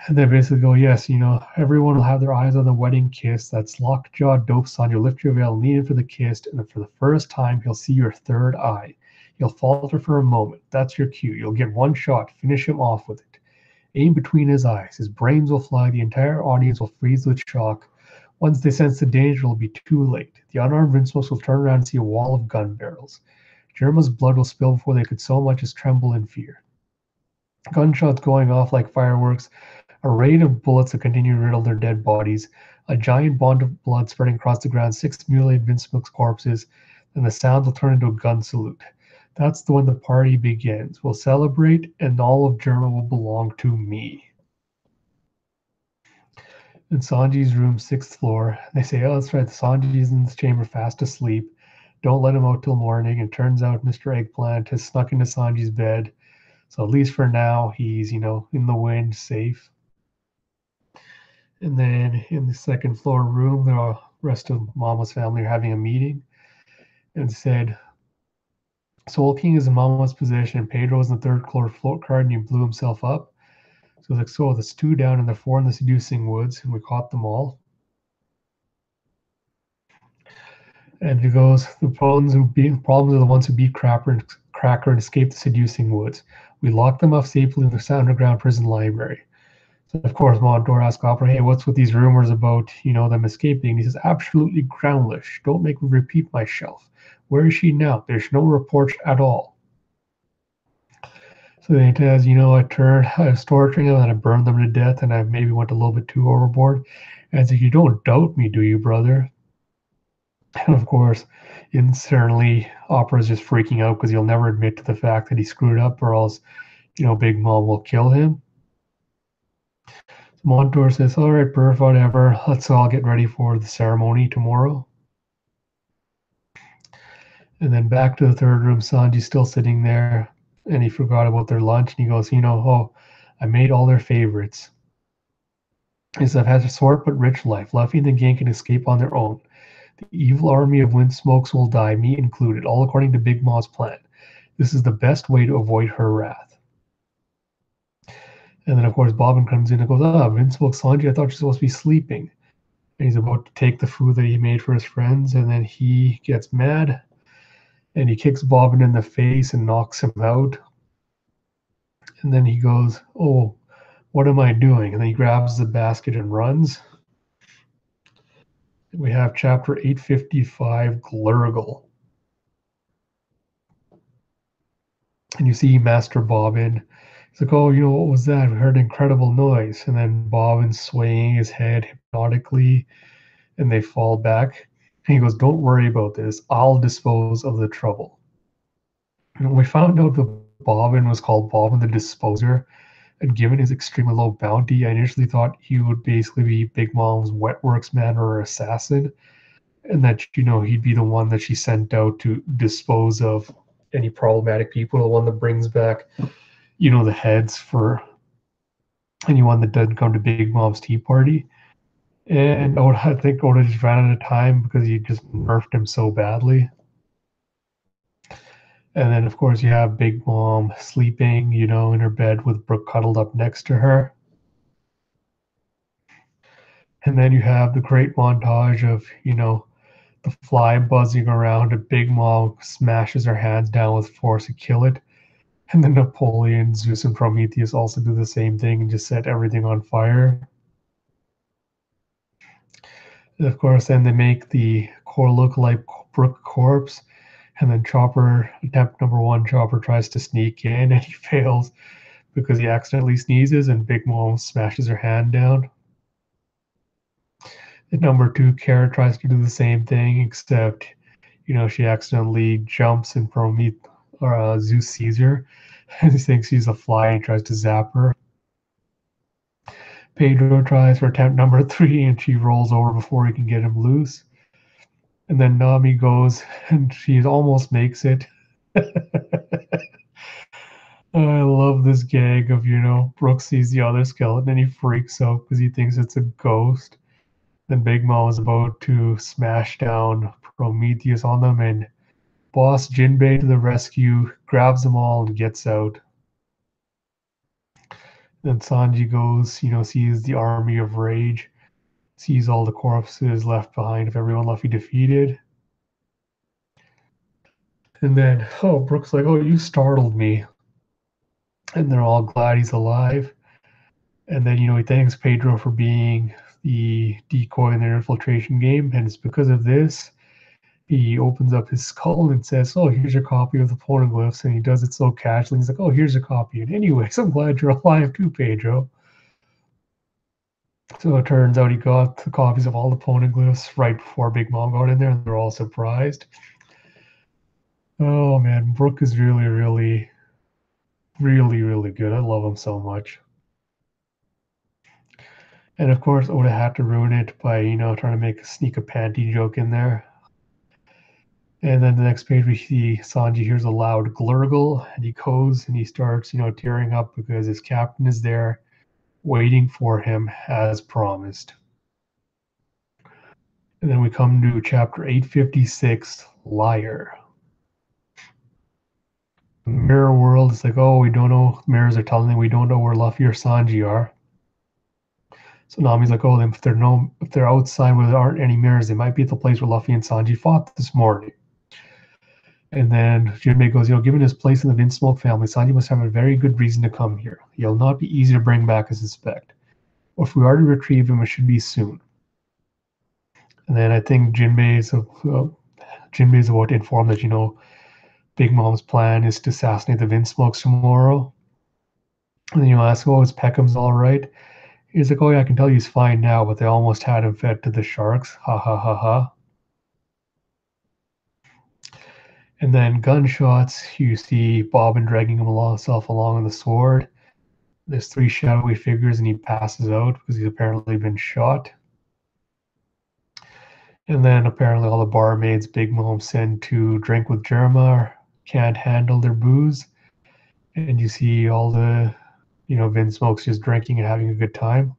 And they basically go, yes, everyone will have their eyes on the wedding kiss. That's lockjaw dope son. You'll lift your veil, lean in for the kiss, and for the first time, he'll see your third eye. You'll falter for a moment. That's your cue. You'll get one shot. Finish him off with it. Aim between his eyes. His brains will fly. The entire audience will freeze with shock. Once they sense the danger, it'll be too late. The unarmed rinsmokes will turn around and see a wall of gun barrels. Germa's blood will spill before they could so much as tremble in fear. Gunshots going off like fireworks. A rain of bullets will continue to riddle their dead bodies. A giant bond of blood spreading across the ground, 6 mutilated Vinsmoke's corpses, and the sound will turn into a gun salute. That's when the party begins. We'll celebrate, and all of German will belong to me. In Sanji's room, 6th floor, they say, oh, that's right, Sanji's in this chamber fast asleep. Don't let him out till morning. And turns out Mr. Eggplant has snuck into Sanji's bed. So at least for now, he's, in the wind, safe. And then in the 2nd floor room, the rest of Mama's family are having a meeting and said, Soul King is in Mama's possession, and Pedro is in the 3rd floor float card, and he blew himself up. So it's like, so there's 2 down, and the 4 in the seducing woods, and we caught them all. And he goes, the problems are the ones who beat Cracker and escaped the seducing woods. We locked them up safely in the underground prison library. So of course, Mondor asks Opera, hey, what's with these rumors about, them escaping? And he says, absolutely groundless. Don't make me repeat myself. Where is she now? There's no reports at all. So then he says, I was torturing them and I burned them to death, and I maybe went a little bit too overboard. And I said, you don't doubt me, do you, brother? And of course, internally, Opera's just freaking out because he'll never admit to the fact that he screwed up, or else, Big Mom will kill him. Montour says, all right, Perf, whatever. Let's all get ready for the ceremony tomorrow. And then back to the 3rd room, Sanji's still sitting there, and he forgot about their lunch, and he goes, I made all their favorites. He says, I've had a short but rich life. Luffy and the gang can escape on their own. The evil army of Windsmokes will die, me included, all according to Big Mom's plan. This is the best way to avoid her wrath. And then, of course, Bobbin comes in and goes, Windsmoke, Sanji, I thought you were supposed to be sleeping. And he's about to take the food that he made for his friends, and then he gets mad, and he kicks Bobbin in the face and knocks him out. And then he goes, oh, what am I doing? And then he grabs the basket and runs. We have chapter 855, Glurgle. And you see Master Bobbin. He's like, oh, what was that? We heard an incredible noise. And then Bobbin's swaying his head hypnotically, and they fall back. And he goes, don't worry about this. I'll dispose of the trouble. And we found out that Bobbin was called Bobbin the Disposer. And given his extremely low bounty, I initially thought he would basically be Big Mom's wet works man or assassin. And that, he'd be the one that she sent out to dispose of any problematic people, the one that brings back, the heads for anyone that doesn't come to Big Mom's tea party. And I think Oda just ran out of time because he just nerfed him so badly. And then, of course, you have Big Mom sleeping, in her bed with Brooke cuddled up next to her. And then you have the great montage of, the fly buzzing around, and Big Mom smashes her hands down with force to kill it. And then Napoleon, Zeus, and Prometheus also do the same thing and just set everything on fire. And of course, then they make the core look like Brooke corpse. And then Chopper, attempt number 1, Chopper tries to sneak in, and he fails because he accidentally sneezes, and Big Mom smashes her hand down. And number 2, Kara tries to do the same thing, except, she accidentally jumps and Zeus sees her, and he thinks she's a fly and tries to zap her. Pedro tries for attempt number 3, and she rolls over before he can get him loose. And then Nami goes, and she almost makes it. I love this gag of, Brooke sees the other skeleton, and he freaks out because he thinks it's a ghost. Then Big Mom is about to smash down Prometheus on them, and Boss Jinbei to the rescue, grabs them all, and gets out. Then Sanji goes, sees the army of rage, sees all the corpses left behind of everyone Luffy defeated. And then, Brooke's like, oh, you startled me. And they're all glad he's alive. And then, he thanks Pedro for being the decoy in their infiltration game. And it's because of this, he opens up his skull and says, oh, here's your copy of the poneglyphs. And he does it so casually. He's like, oh, here's a copy. And anyways, I'm glad you're alive too, Pedro. So it turns out he got the copies of all the poneglyphs right before Big Mom got in there, and they're all surprised. Oh man, Brooke is really, really, really, really good. I love him so much. And of course, Oda had to ruin it by, trying to sneak a panty joke in there. And then the next page we see Sanji hears a loud glurgle, and he goes and he starts, tearing up because his captain is there waiting for him as promised. And then we come to chapter 856, Liar. Mirror world is like, oh, we don't know. Mirrors are telling them we don't know where Luffy or Sanji are. So Nami's like, oh, then if they're outside where there aren't any mirrors, they might be at the place where Luffy and Sanji fought this morning. And then Jinbei goes, given his place in the Vinsmoke family, Sanji must have a very good reason to come here. He'll not be easy to bring back as suspect. Or if we are to retrieve him, it should be soon. And then I think Jinbei's about to inform that, Big Mom's plan is to assassinate the Vinsmokes tomorrow. And then ask, oh, is Peckham's all right? He's like, oh yeah, I can tell you he's fine now, but they almost had him fed to the sharks. Ha ha ha ha. And then gunshots, you see Bobbin dragging himself along on the sword. There's three shadowy figures and he passes out because he's apparently been shot. And then apparently all the barmaids Big Mom sent to drink with Jerma can't handle their booze. And you see all the, Vinsmokes just drinking and having a good time.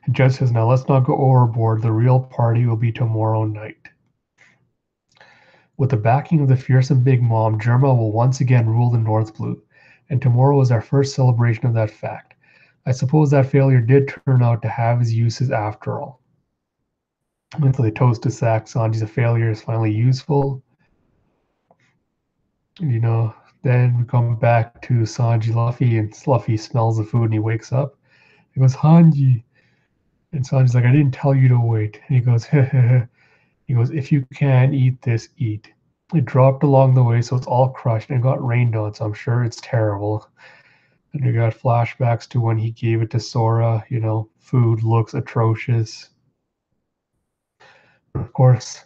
And Judge says, now let's not go overboard. The real party will be tomorrow night. With the backing of the fearsome Big Mom, Jerma will once again rule the North Blue, and tomorrow is our first celebration of that fact. I suppose that failure did turn out to have his uses after all. Until they toast to Sack, Sanji's a failure is finally useful. Then we come back to Sanji Luffy, and Luffy smells the food and he wakes up. He goes, Hanji. And Sanji's like, I didn't tell you to wait. And he goes, he goes, if you can eat this, eat. It dropped along the way, so it's all crushed and got rained on, so I'm sure it's terrible. And you got flashbacks to when he gave it to Sora, food looks atrocious. Of course,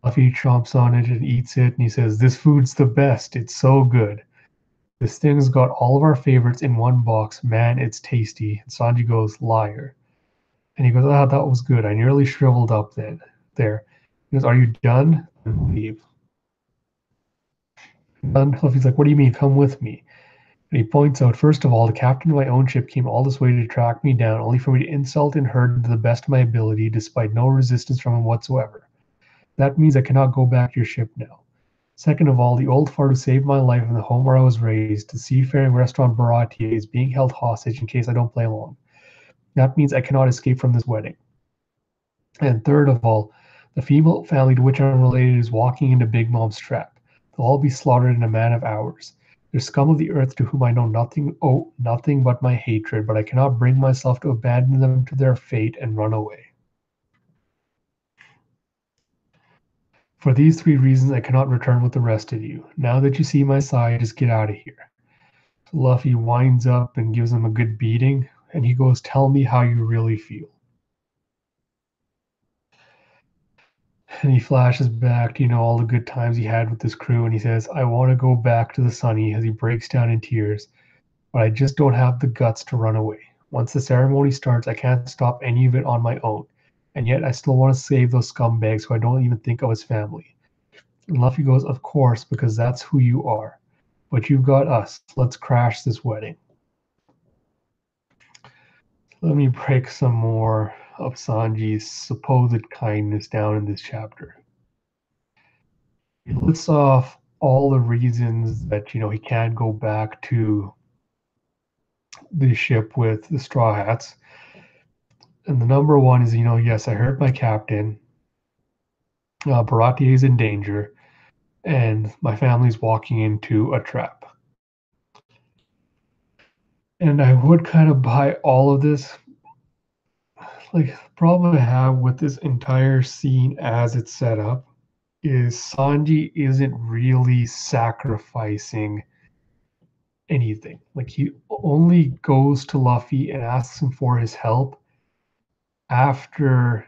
Luffy chomps on it and eats it, and he says, this food's the best, it's so good. This thing's got all of our favorites in one box, man, it's tasty. And Sanji goes, liar. And he goes, that was good, I nearly shriveled up there. He goes, are you done? And leave. And Luffy's like, what do you mean, come with me? And he points out, first of all, the captain of my own ship came all this way to track me down, only for me to insult and hurt him to the best of my ability, despite no resistance from him whatsoever. That means I cannot go back to your ship now. Second of all, the old fart who saved my life in the home where I was raised, the seafaring restaurant Baratie, is being held hostage in case I don't play along. That means I cannot escape from this wedding. And third of all, the female family to which I'm related is walking into Big Mom's trap. They'll all be slaughtered in a matter of hours. They're scum of the earth to whom I know nothing but my hatred, but I cannot bring myself to abandon them to their fate and run away. For these three reasons, I cannot return with the rest of you. Now that you see my side, just get out of here. So Luffy winds up and gives him a good beating, and he goes, tell me how you really feel. And he flashes back to, all the good times he had with this crew, and he says, I want to go back to the Sunny as he breaks down in tears, but I just don't have the guts to run away. Once the ceremony starts, I can't stop any of it on my own, and yet I still want to save those scumbags who I don't even think of as family. And Luffy goes, of course, because that's who you are. But you've got us. Let's crash this wedding. Let me break some more of Sanji's supposed kindness down in this chapter. He lists off all the reasons that he can't go back to the ship with the Straw Hats. And the number one is, yes, I hurt my captain. Baratie is in danger, and my family's walking into a trap. And I would kind of buy all of this. Like, the problem I have with this entire scene as it's set up is Sanji isn't really sacrificing anything. Like he only goes to Luffy and asks him for his help after,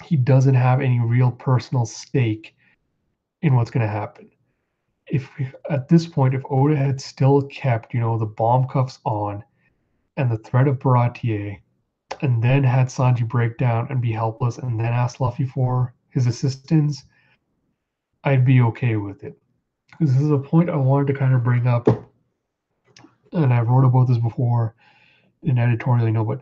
he doesn't have any real personal stake in what's going to happen. If at this point, if Oda had still kept, the bomb cuffs on and the threat of Baratier, and then had Sanji break down and be helpless, and then ask Luffy for his assistance, I'd be okay with it. This is a point I wanted to kind of bring up, and I wrote about this before in editorial, but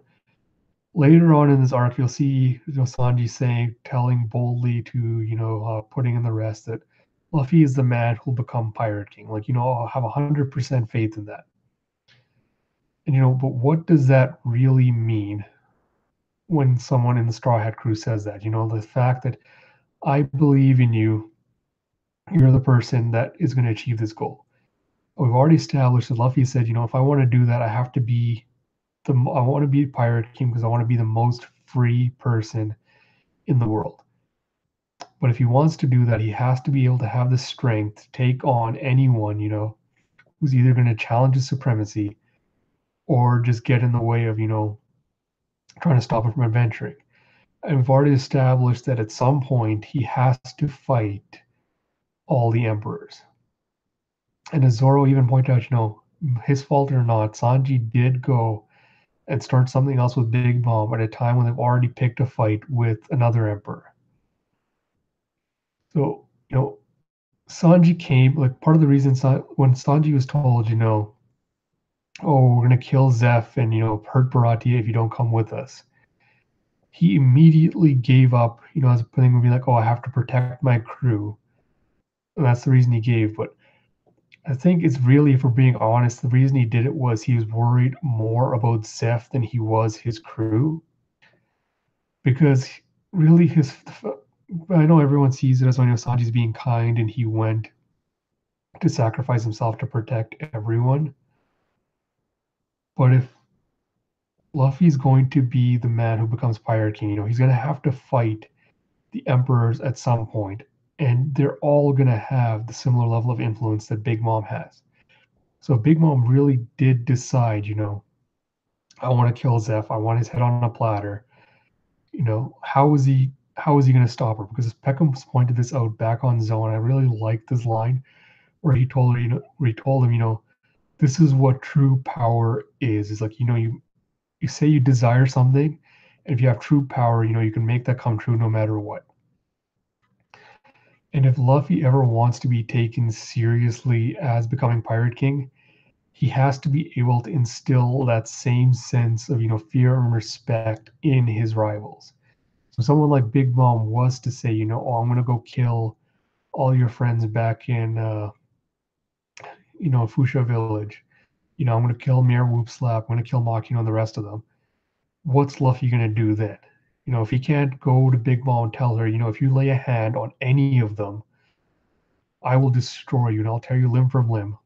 later on in this arc, you'll see Sanji telling boldly to putting in the rest that Luffy is the man who'll become Pirate King. Like I'll have 100% faith in that. And but what does that really mean when someone in the Straw Hat Crew says that? The fact that I believe in you, you're the person that is going to achieve this goal. We've already established that Luffy said, if I want to do that, I want to be Pirate King because I want to be the most free person in the world. But if he wants to do that, he has to be able to have the strength to take on anyone, who's either going to challenge his supremacy or just get in the way of, trying to stop him from adventuring. And we've already established that at some point he has to fight all the emperors. And as Zoro even pointed out, his fault or not, Sanji did go and start something else with Big Mom at a time when they've already picked a fight with another emperor. So, Sanji came, like part of the reason when Sanji was told, oh, we're going to kill Zeph and, hurt Baratie if you don't come with us. He immediately gave up, as a thing would be like, oh, I have to protect my crew. And that's the reason he gave. But I think it's really, if we're being honest, the reason he did it was he was worried more about Zeph than he was his crew. Because really I know everyone sees it as when Sanji's being kind and he went to sacrifice himself to protect everyone. But if Luffy's going to be the man who becomes Pirate King, he's going to have to fight the emperors at some point, and they're all going to have the similar level of influence that Big Mom has. So Big Mom really did decide, I want to kill Zeph. I want his head on a platter. How is he going to stop her? Because Peckham's pointed this out back on Zone. I really liked this line where he told her, where he told him, this is what true power is. It's like, you say you desire something, and if you have true power, you can make that come true no matter what. And if Luffy ever wants to be taken seriously as becoming Pirate King, he has to be able to instill that same sense of, fear and respect in his rivals. So someone like Big Mom was to say, oh, I'm going to go kill all your friends back in, Fusha Village. I'm going to kill Mir Whoopslap. I'm going to kill Makino and the rest of them. What's Luffy going to do then? If he can't go to Big Mom and tell her, if you lay a hand on any of them, I will destroy you and I'll tear you limb from limb.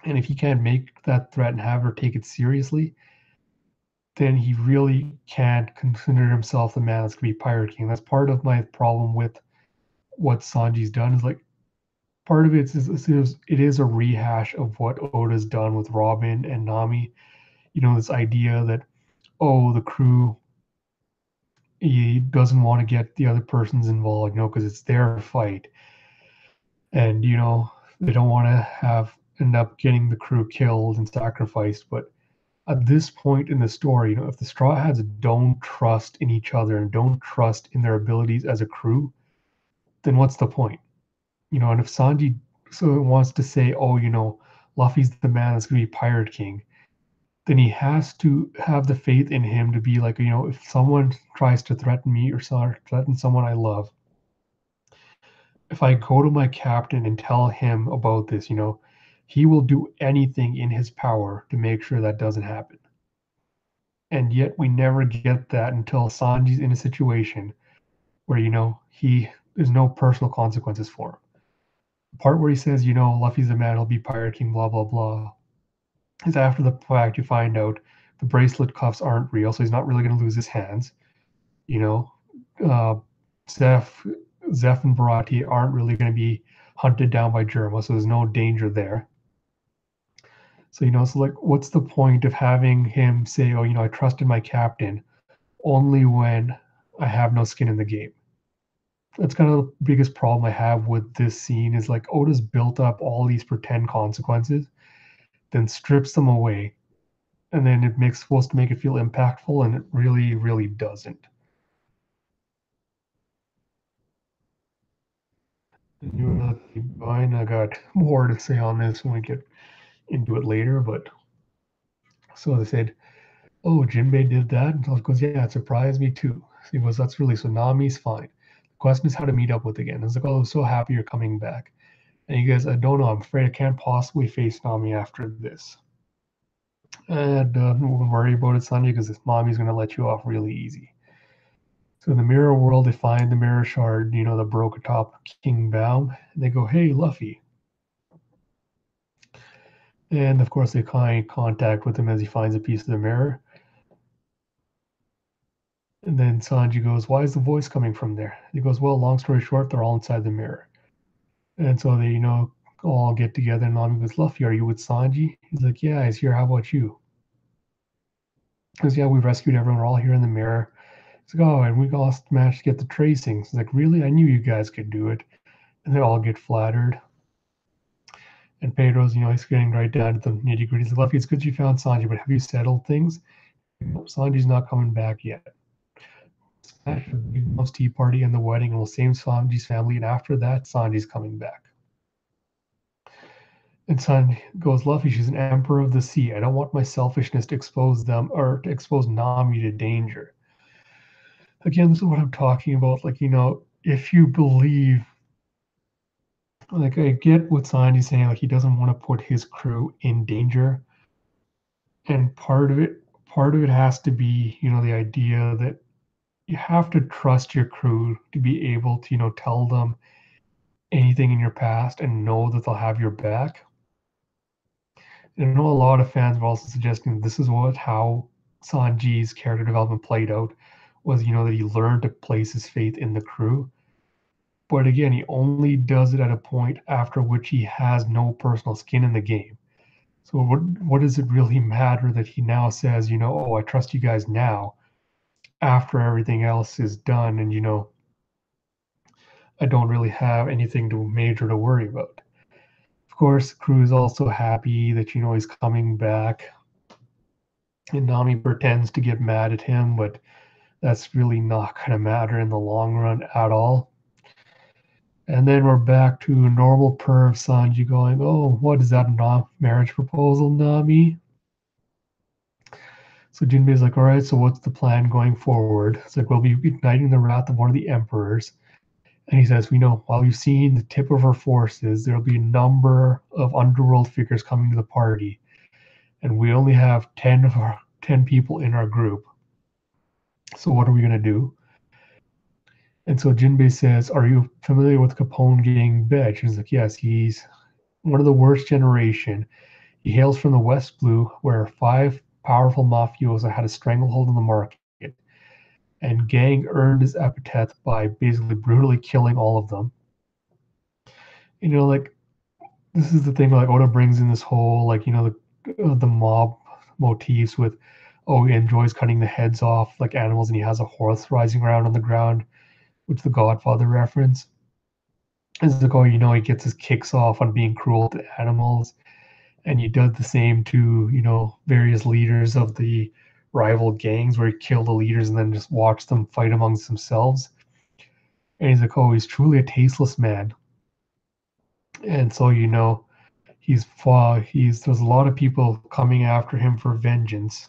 And if he can't make that threat and have her take it seriously, then he really can't consider himself the man that's going to be Pirate King. That's part of my problem with what Sanji's done. Is like, part of it is a rehash of what Oda's done with Robin and Nami. This idea that, oh, the crew, he doesn't want to get the other persons involved, because it's their fight. And, they don't want to end up getting the crew killed and sacrificed. But at this point in the story, if the Straw Hats don't trust in each other and don't trust in their abilities as a crew, then what's the point? And if Sanji wants to say, oh, Luffy's the man that's going to be Pirate King, then he has to have the faith in him to be like, if someone tries to threaten me or threaten someone I love, if I go to my captain and tell him about this, he will do anything in his power to make sure that doesn't happen. And yet we never get that until Sanji's in a situation where, there's no personal consequences for him. The part where he says, Luffy's the man, he'll be Pirate King, blah, blah, blah, is after the fact you find out the bracelet cuffs aren't real, so he's not really going to lose his hands. Zeph and Barati aren't really going to be hunted down by Germa, so there's no danger there. So like, what's the point of having him say, oh, I trusted my captain only when I have no skin in the game? That's kind of the biggest problem I have with this scene is like Oda's built up all these pretend consequences, then strips them away, and then it makes supposed to make it feel impactful, and it really, really doesn't. Keep going. I got more to say on this when we get into it later, but so they said, "Oh, Jinbei did that," and Toph goes, "Yeah, it surprised me too." So he goes, "That's really so Nami's fine. The question is how to meet up with again." And I was like, "Oh, I'm so happy you're coming back." And he goes, "I don't know. I'm afraid I can't possibly face Nami after this." And don't worry about it, Sanji, because this mommy's gonna let you off really easy. So in the mirror world, they find the mirror shard, that broke atop King Bao, and they go, "Hey, Luffy." And of course, they contact with him as he finds a piece of the mirror. And then Sanji goes, "Why is the voice coming from there?" He goes, "Well, long story short, they're all inside the mirror." And so they, all get together. And Nami goes, "Luffy, are you with Sanji?" He's like, "Yeah, he's here. How about you?" He goes, "Yeah, we rescued everyone. We're all here in the mirror." He's like, "Oh, and we all managed to get the tracings." He's like, "Really? I knew you guys could do it." And they all get flattered. And Pedro's, he's getting right down to the nitty gritty. He's like, "Luffy, it's good you found Sanji, but have you settled things?" Nope, Sanji's not coming back yet. Smash the Big Mom's tea party and the wedding, and we'll save Sanji's family. And after that, Sanji's coming back. And Sanji goes, "Luffy, she's an emperor of the sea. I don't want my selfishness to expose them or to expose Nami to danger." Again, this is what I'm talking about. Like, if you believe, like, I get what Sanji's saying, like, he doesn't want to put his crew in danger. And part of it has to be, the idea that you have to trust your crew to be able to, tell them anything in your past and know that they'll have your back. And I know a lot of fans were also suggesting this is how Sanji's character development played out was, that he learned to place his faith in the crew. But again, he only does it at a point after which he has no personal skin in the game. So what does it really matter that he now says, "Oh, I trust you guys now," after everything else is done, and I don't really have anything major to worry about. Of course, crew is also happy that he's coming back, and Nami pretends to get mad at him, but that's really not going to matter in the long run at all. And then we're back to normal perv Sanji going, "Oh, what is that, a marriage proposal, Nami?" So Jinbei's like, "All right, so what's the plan going forward?" It's like, "We'll be igniting the wrath of one of the emperors." And he says, "We know, while we've seen the tip of our forces, there'll be a number of underworld figures coming to the party. And we only have 10 people in our group. So what are we going to do?" And so Jinbei says, "Are you familiar with Capone Gang Bedge?" And he's like, "Yes, he's one of the worst generation. He hails from the West Blue, where 5 powerful mafiosi had a stranglehold on the market. And Gang earned his epithet by basically brutally killing all of them." Like, this is the thing, like Oda brings in this whole, like, the mob motifs with, oh, he enjoys cutting the heads off like animals, and he has a horse rising around on the ground, which the Godfather reference. It's like, oh, he gets his kicks off on being cruel to animals, and he does the same to, various leaders of the rival gangs where he killed the leaders and then just watched them fight amongst themselves. And he's like, oh, he's truly a tasteless man. And so, there's a lot of people coming after him for vengeance.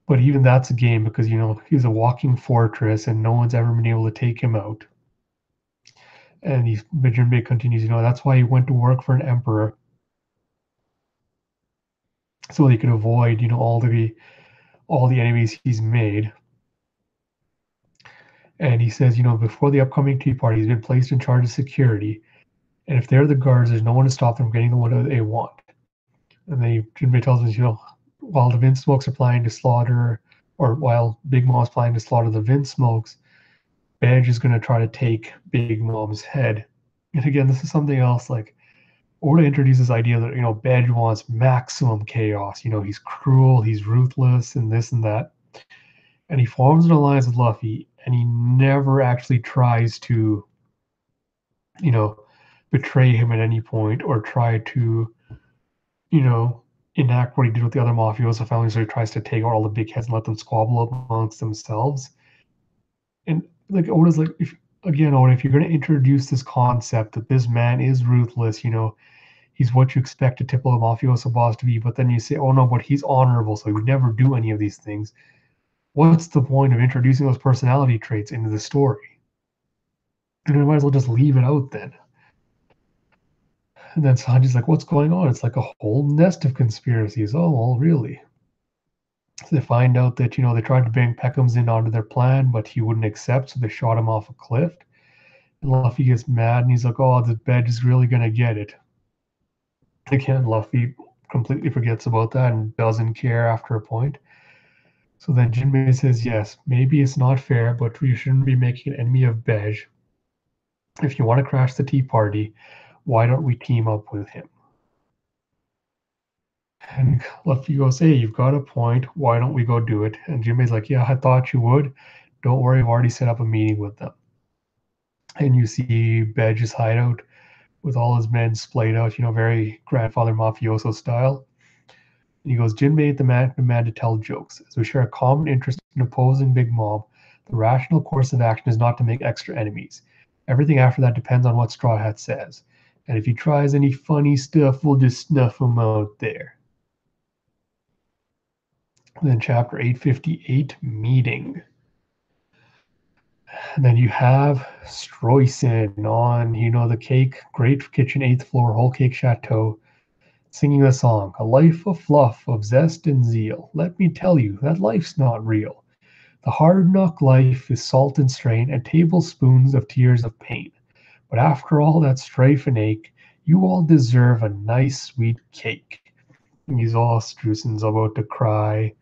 But even that's a game because, he's a walking fortress and no one's ever been able to take him out. And Jinbei continues, that's why he went to work for an emperor, so he could avoid, all the enemies he's made. And he says, before the upcoming tea party, he's been placed in charge of security. And if they're the guards, there's no one to stop them from getting what they want. And then Jinbei tells us, while the Vince Smokes are planning to slaughter, or while Big Mom's planning to slaughter the Vince Smokes, Badge is going to try to take Big Mom's head. And again, this is something else. Like, Oda introduces this idea that, Bege wants maximum chaos. He's cruel, he's ruthless, and this and that. And he forms an alliance with Luffy, and he never actually tries to, you know, betray him at any point or try to, you know, enact what he did with the other mafioso families. So he tries to take out all the big heads and let them squabble amongst themselves. And like Oda's like, Oda, if you're going to introduce this concept that this man is ruthless, he's what you expect a typical mafioso boss to be, but then you say, oh no, but he's honorable, so he would never do any of these things. What's the point of introducing those personality traits into the story? And I might as well just leave it out then. And then Sanji's like, what's going on? It's like a whole nest of conspiracies. Oh, well, really? So they find out that, they tried to bring Peckham's in onto their plan, but he wouldn't accept, so they shot him off a cliff. And Luffy gets mad, and he's like, oh, this Bege is really going to get it. Again, Luffy completely forgets about that and doesn't care after a point. So then Jinbei says, yes, maybe it's not fair, but you shouldn't be making an enemy of Bege. If you want to crash the Tea Party, why don't we team up with him? And Luffy goes, hey, you've got a point. Why don't we go do it? And Jinbei's like, yeah, I thought you would. Don't worry, I've already set up a meeting with them. And you see Bege's hideout with all his men splayed out, very grandfather mafioso style. And he goes, Jinbei ain't the man to tell jokes. As we share a common interest in opposing Big Mom, the rational course of action is not to make extra enemies. Everything after that depends on what Straw Hat says. And if he tries any funny stuff, we'll just snuff him out there. And then chapter 858, Meeting. And then you have Stroyson on, the cake, Great Kitchen, 8th floor, Whole Cake Chateau, singing the song, a life of fluff, of zest and zeal. Let me tell you, that life's not real. The hard knock life is salt and strain and tablespoons of tears of pain. But after all that strife and ache, you all deserve a nice sweet cake. And he's all Struson's about to cry.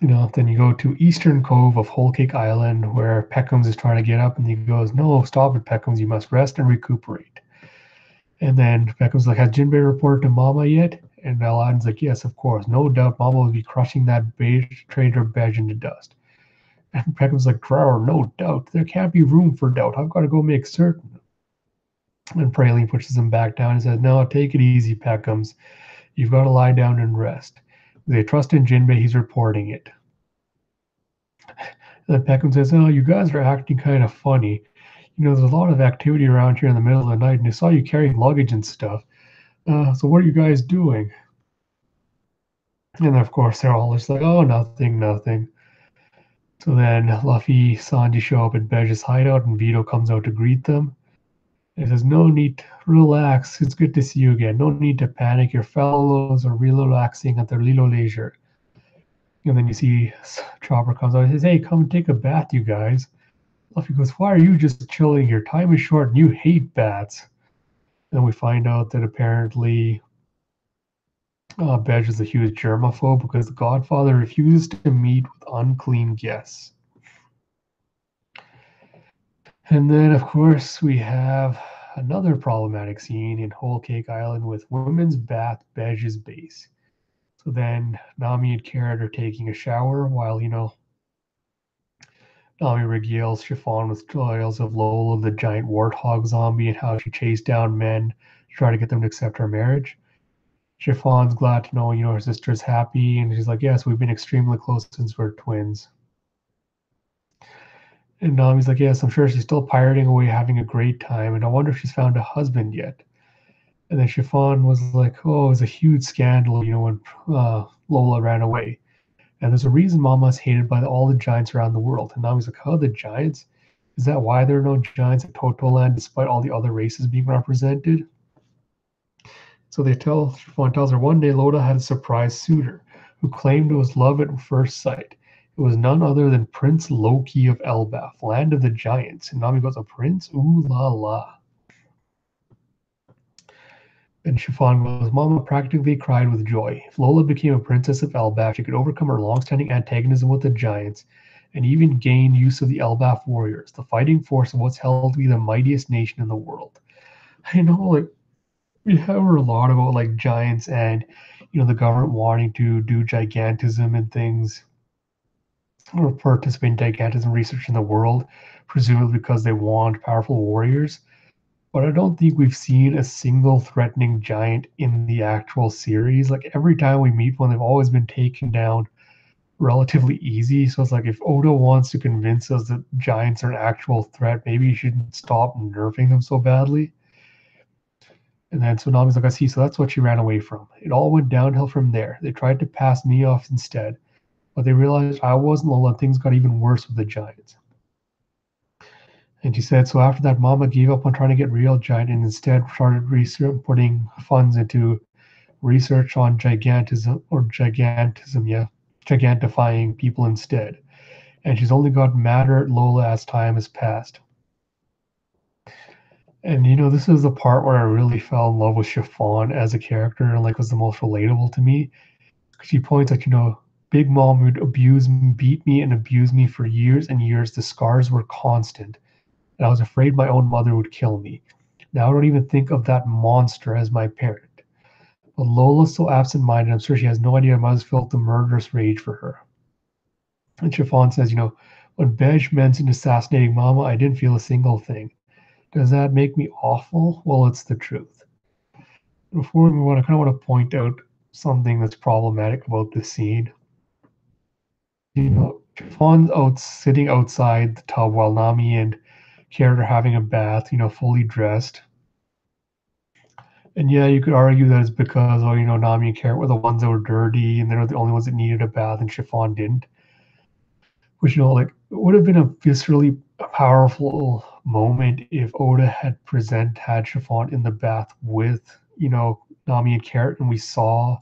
Then you go to Eastern Cove of Whole Cake Island where Peckham's is trying to get up and he goes, no, stop it, Peckham's, you must rest and recuperate. And then Peckham's like, has Jinbei reported to Mama yet? And Aladdin's like, yes, of course. No doubt Mama will be crushing that traitor Bege into dust. And Peckham's like, Drower, no doubt. There can't be room for doubt. I've got to go make certain. And Praline pushes him back down and says, no, take it easy, Peckham's. You've got to lie down and rest. They trust in Jinbei, he's reporting it. And then Peckham says, oh, you guys are acting kind of funny. There's a lot of activity around here in the middle of the night, and I saw you carrying luggage and stuff. So what are you guys doing? And of course, they're all just like, oh, nothing, nothing. So then Luffy, Sanji show up at Bege's hideout, and Vito comes out to greet them. He says, no need, relax. It's good to see you again. No need to panic. Your fellows are relaxing at their little leisure. And then you see Chopper comes out and says, hey, come take a bath, you guys. Luffy goes, why are you just chilling here? Time is short and you hate baths. And we find out that apparently Bege is a huge germaphobe because the Godfather refuses to meet with unclean guests. And then, of course, we have another problematic scene in Whole Cake Island with women's bath Bege's base. So then Nami and Carrot are taking a shower while, Nami regales Chiffon with tales of Lola, the giant warthog zombie, and how she chased down men to try to get them to accept her marriage. Chiffon's glad to know, her sister's happy, and she's like, yes, we've been extremely close since we're twins. And Nami's like, yes, I'm sure she's still pirating away, having a great time, and I wonder if she's found a husband yet. And then Chiffon was like, oh, it was a huge scandal, when Lola ran away. And there's a reason Mama's hated by all the giants around the world. And Nami's like, oh, the giants? Is that why there are no giants at Totoland despite all the other races being represented? So Chiffon tells her one day Lola had a surprise suitor who claimed it was love at first sight. It was none other than Prince Loki of Elbaf, land of the giants. And Nami goes, a prince? Ooh la la. And Chiffon goes, Mama practically cried with joy. If Lola became a princess of Elbaf, she could overcome her long-standing antagonism with the giants and even gain use of the Elbaf warriors, the fighting force of what's held to be the mightiest nation in the world. I know, like, we have heard a lot about, like, giants and, the government wanting to do gigantism and things, or participate in gigantism research in the world, presumably because they want powerful warriors. But I don't think we've seen a single threatening giant in the actual series. Like, every time we meet one, they've always been taken down relatively easy. So it's like, if Oda wants to convince us that giants are an actual threat, maybe he shouldn't stop nerfing them so badly. And then Tsunami's like, I see, so that's what she ran away from. It all went downhill from there. They tried to pass me off instead, but they realized I wasn't alone. Things got even worse with the giants. And she said, so after that, Mama gave up on trying to get real giant and instead started putting funds into research on gigantism, yeah, gigantifying people instead. And she's only gotten madder at Lola as time has passed. And this is the part where I really fell in love with Chiffon as a character and like was the most relatable to me. She points out, Big Mom would beat me and abuse me for years and years. The scars were constant, and I was afraid my own mother would kill me. Now I don't even think of that monster as my parent. But Lola's so absent-minded, I'm sure she has no idea I must have felt the murderous rage for her. And Chiffon says, when Bej mentioned assassinating Mama, I didn't feel a single thing. Does that make me awful? Well, it's the truth. Before we move on, I kind of want to point out something that's problematic about this scene. Chiffon's out sitting outside the tub while Nami and Carrot are having a bath, fully dressed. And yeah, you could argue that it's because, Nami and Carrot were the ones that were dirty and they were the only ones that needed a bath and Chiffon didn't. Which, like, it would have been a viscerally powerful moment if Oda had Chiffon in the bath with, Nami and Carrot, and we saw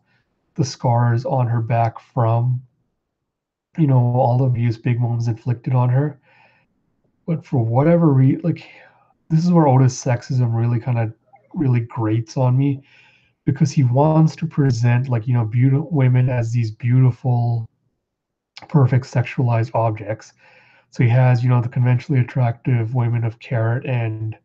the scars on her back from, all the abuse Big Mom's inflicted on her. But for whatever reason, like, this is where Oda's sexism really grates on me because he wants to present, like, beautiful women as these beautiful, perfect sexualized objects. So he has, the conventionally attractive women of Carrot and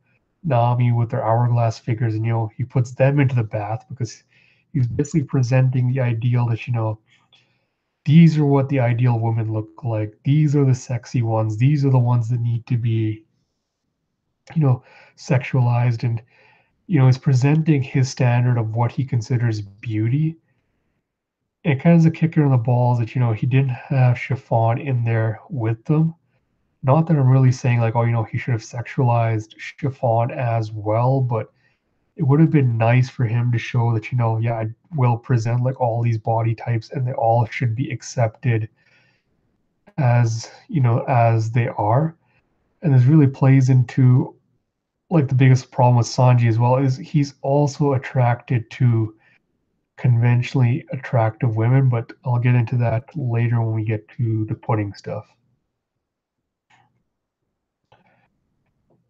Nami with their hourglass figures, and he puts them into the bath because he's basically presenting the ideal that these are what the ideal women look like. These are the sexy ones. These are the ones that need to be, you know, sexualized, and is presenting his standard of what he considers beauty. It kind of is a kicker in the balls that he didn't have Chiffon in there with them. Not that I'm really saying like, oh, he should have sexualized Chiffon as well, but it would have been nice for him to show that, yeah, I will present like all these body types and they all should be accepted as, as they are. And this really plays into like the biggest problem with Sanji as well is he's also attracted to conventionally attractive women, but I'll get into that later when we get to the pudding stuff.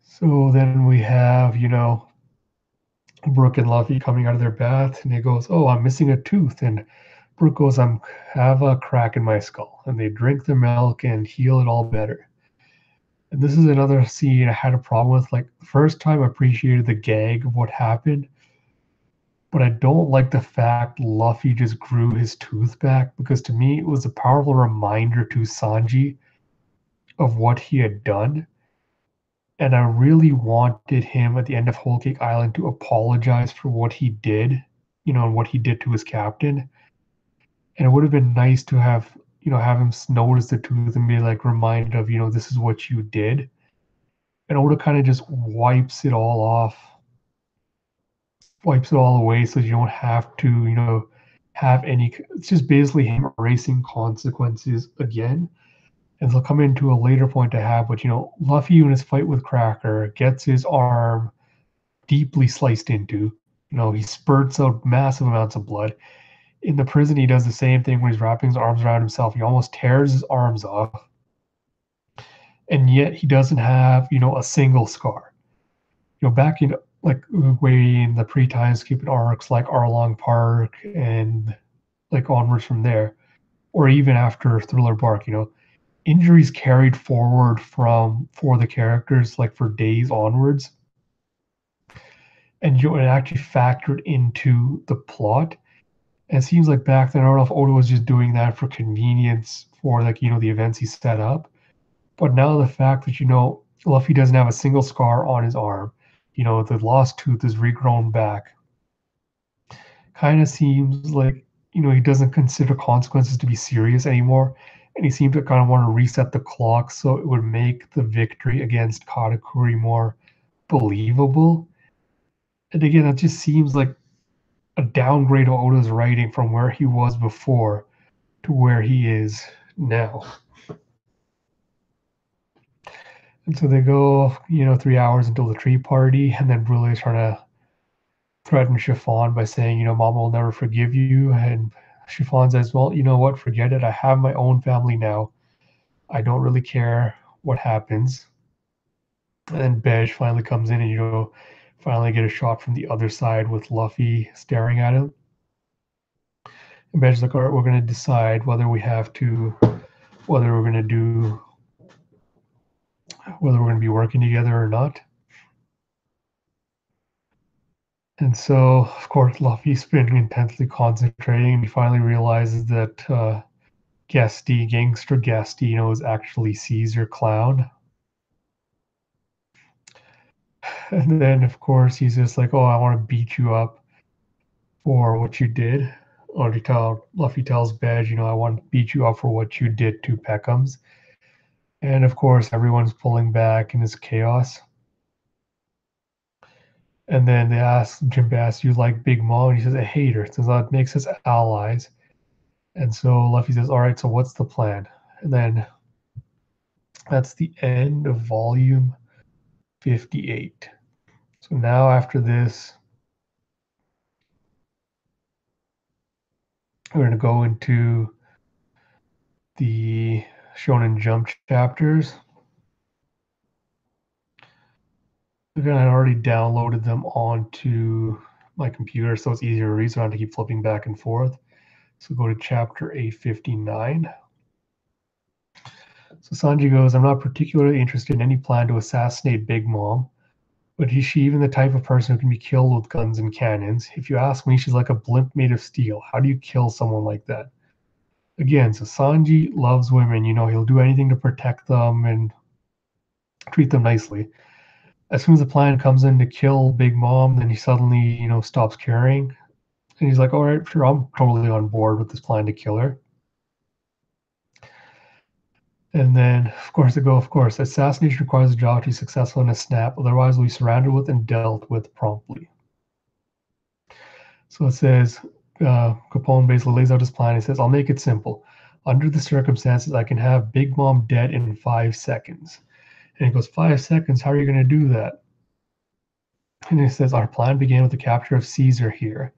So then we have, Brooke and Luffy coming out of their bath, and he goes, "Oh, I'm missing a tooth." And Brooke goes, "I'm have a crack in my skull." And they drink the milk and heal it all better. And this is another scene I had a problem with. Like the first time I appreciated the gag of what happened, but I don't like the fact Luffy just grew his tooth back because to me it was a powerful reminder to Sanji of what he had done. And I really wanted him at the end of Whole Cake Island to apologize for what he did, and what he did to his captain. And it would have been nice to have him notice the tooth and be like reminded of, this is what you did. And Oda kind of just wipes it all away so you don't have to, have any. It's just basically him erasing consequences again. And they'll come into a later point to have, but Luffy in his fight with Cracker gets his arm deeply sliced into. He spurts out massive amounts of blood. In the prison, he does the same thing when he's wrapping his arms around himself. He almost tears his arms off, and yet he doesn't have, a single scar. Back in like way in the pre-time skipping arcs like Arlong Park and like onwards from there, or even after Thriller Bark, injuries carried forward for the characters like for days onwards. and it actually factored into the plot. And it seems like back then, I don't know if Oda was just doing that for convenience for like the events he set up. But now the fact that Luffy doesn't have a single scar on his arm, the lost tooth is regrown back, kind of seems like he doesn't consider consequences to be serious anymore, and he seemed to kind of want to reset the clock so it would make the victory against Katakuri more believable. And again, it just seems like a downgrade of Oda's writing from where he was before to where he is now. And so they go, 3 hours until the tree party, and then Brulee is trying to threaten Chiffon by saying, Mama will never forgive you. And Chiffon says, well, you know what? Forget it. I have my own family now. I don't really care what happens. And then Bej finally comes in and, finally get a shot from the other side with Luffy staring at him. And Bej's like, all right, we're going to decide whether we're going to do, whether we're going to be working together or not. And so, of course, Luffy's been intensely concentrating, and he finally realizes that Gangster Guesty, is actually Caesar Clown. And then, of course, he's just like, oh, I want to beat you up for what you did. Or Luffy tells Bej, I want to beat you up for what you did to Peckhams. And of course, everyone's pulling back in this chaos. And then they ask Jim Bass, you like Big Mom? And he says, I hate her. So that makes us allies. And so Luffy says, all right, so what's the plan? And then that's the end of volume 58. So now after this, we're going to go into the Shonen Jump chapters. Again, I already downloaded them onto my computer, so it's easier to read, so I don't have to keep flipping back and forth. So go to chapter 859. So Sanji goes, I'm not particularly interested in any plan to assassinate Big Mom, but is she even the type of person who can be killed with guns and cannons? If you ask me, she's like a blimp made of steel. How do you kill someone like that? Again, so Sanji loves women. He'll do anything to protect them and treat them nicely. As soon as the plan comes in to kill Big Mom, then he suddenly, stops caring. And he's like, all right, sure, I'm totally on board with this plan to kill her. And then, of course, assassination requires a job to be successful in a snap. Otherwise, we'll be surrounded with and dealt with promptly. So it says, Capone basically lays out his plan. He says, I'll make it simple. Under the circumstances, I can have Big Mom dead in 5 seconds. And he goes, 5 seconds? How are you going to do that? And he says, our plan began with the capture of Caesar here.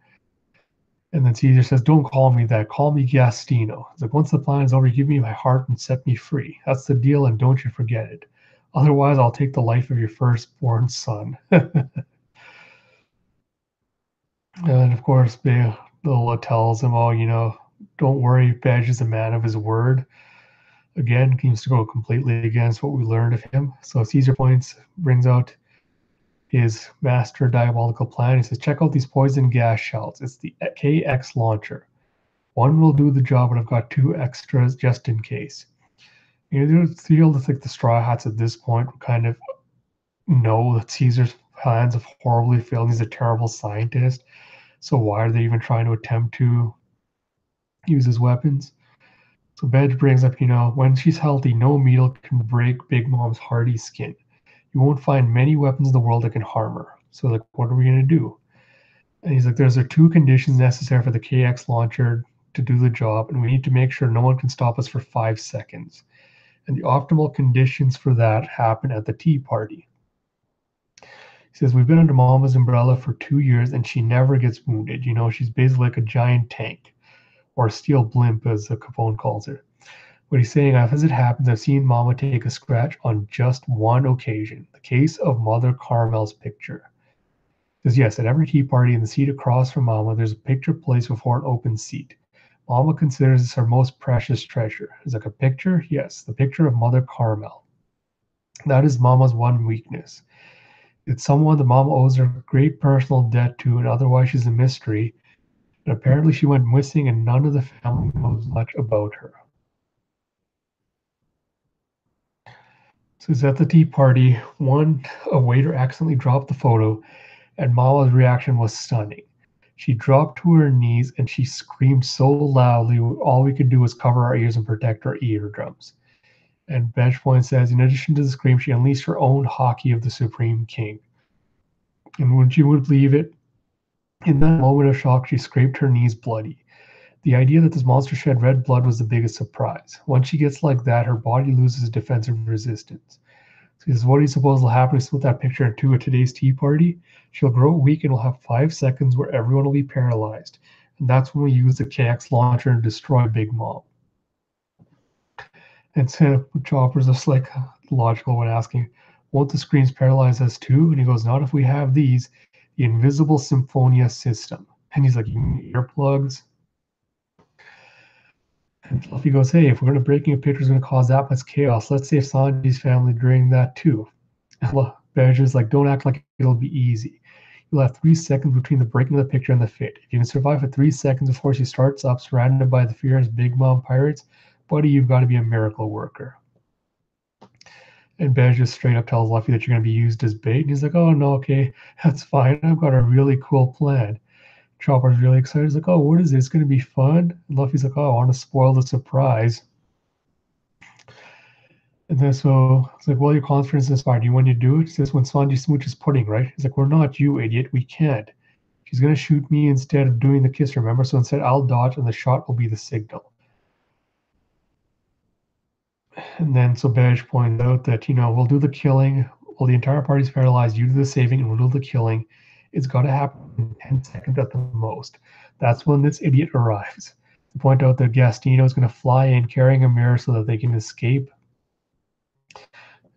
And then Caesar says, don't call me that. Call me Gastino. He's like, once the plan is over, give me my heart and set me free. That's the deal, and don't you forget it. Otherwise, I'll take the life of your firstborn son. And of course, Lola tells him, oh, don't worry, Badge is a man of his word. Again, seems to go completely against what we learned of him. So Caesar brings out his master diabolical plan. He says, check out these poison gas shells. It's the KX launcher. One will do the job, but I've got 2 extras just in case. It feels like the Straw Hats at this point kind of know that Caesar's plans have horribly failed. He's a terrible scientist. So why are they even trying to attempt to use his weapons? So Bedge brings up, when she's healthy, no needle can break Big Mom's hardy skin. You won't find many weapons in the world that can harm her. So, like, what are we going to do? And he's like, there's 2 conditions necessary for the KX launcher to do the job, and we need to make sure no one can stop us for 5 seconds. And the optimal conditions for that happen at the tea party. He says, we've been under Mama's umbrella for 2 years, and she never gets wounded. She's basically like a giant tank, or a steel blimp, as Capone calls her. What he's saying, as it happens, I've seen Mama take a scratch on just one occasion, the case of Mother Carmel's picture. He says, yes, at every tea party in the seat across from Mama, there's a picture placed before an open seat. Mama considers this her most precious treasure. Is like a picture? Yes, the picture of Mother Carmel. That is Mama's one weakness. It's someone the mom owes her great personal debt to, and otherwise she's a mystery. But apparently she went missing and none of the family knows much about her. So it's at the tea party. A waiter accidentally dropped the photo, and Mama's reaction was stunning. She dropped to her knees and she screamed so loudly, all we could do was cover our ears and protect our eardrums. And Benchpoint says, in addition to the scream, she unleashed her own hockey of the Supreme King. And when she would believe it, in that moment of shock, she scraped her knees bloody. The idea that this monster shed red blood was the biggest surprise. Once she gets like that, her body loses defensive resistance. So he says, what do you suppose will happen if you split that picture in two at today's tea party? She'll grow weak and we'll have 5 seconds where everyone will be paralyzed. And that's when we use the KX launcher and destroy Big Mom. And so Chopper's just like logical when asking, won't the screens paralyze us too? And he goes, not if we have these, the invisible Symphonia system. And he's like, you mean earplugs? And Fluffy goes, hey, if we're going to breaking a picture is going to cause that much chaos, let's save Sanji's family during that too. And Badger's like, don't act like it'll be easy. You'll have 3 seconds between the breaking of the picture and the fit. If you can survive for 3 seconds before she starts up, surrounded by the fierce Big Mom pirates, buddy, you've got to be a miracle worker. And Badger just straight up tells Luffy that you're going to be used as bait. And he's like, oh, no, okay, that's fine. I've got a really cool plan. Chopper's really excited. He's like, oh, what is it? It's going to be fun. And Luffy's like, oh, I want to spoil the surprise. And then so it's like, well, your confidence is fine. Do you want to do it? He says, when Sanji smooches pudding, right? He's like, we're not, you idiot. We can't. She's going to shoot me instead of doing the kiss, remember? So instead, I'll dodge and the shot will be the signal. And then so Badge points out that, we'll do the killing. Well, the entire party's paralyzed. You do the saving and we'll do the killing. It's got to happen in 10 seconds at the most. That's when this idiot arrives. To point out that Gastino is going to fly in carrying a mirror so that they can escape.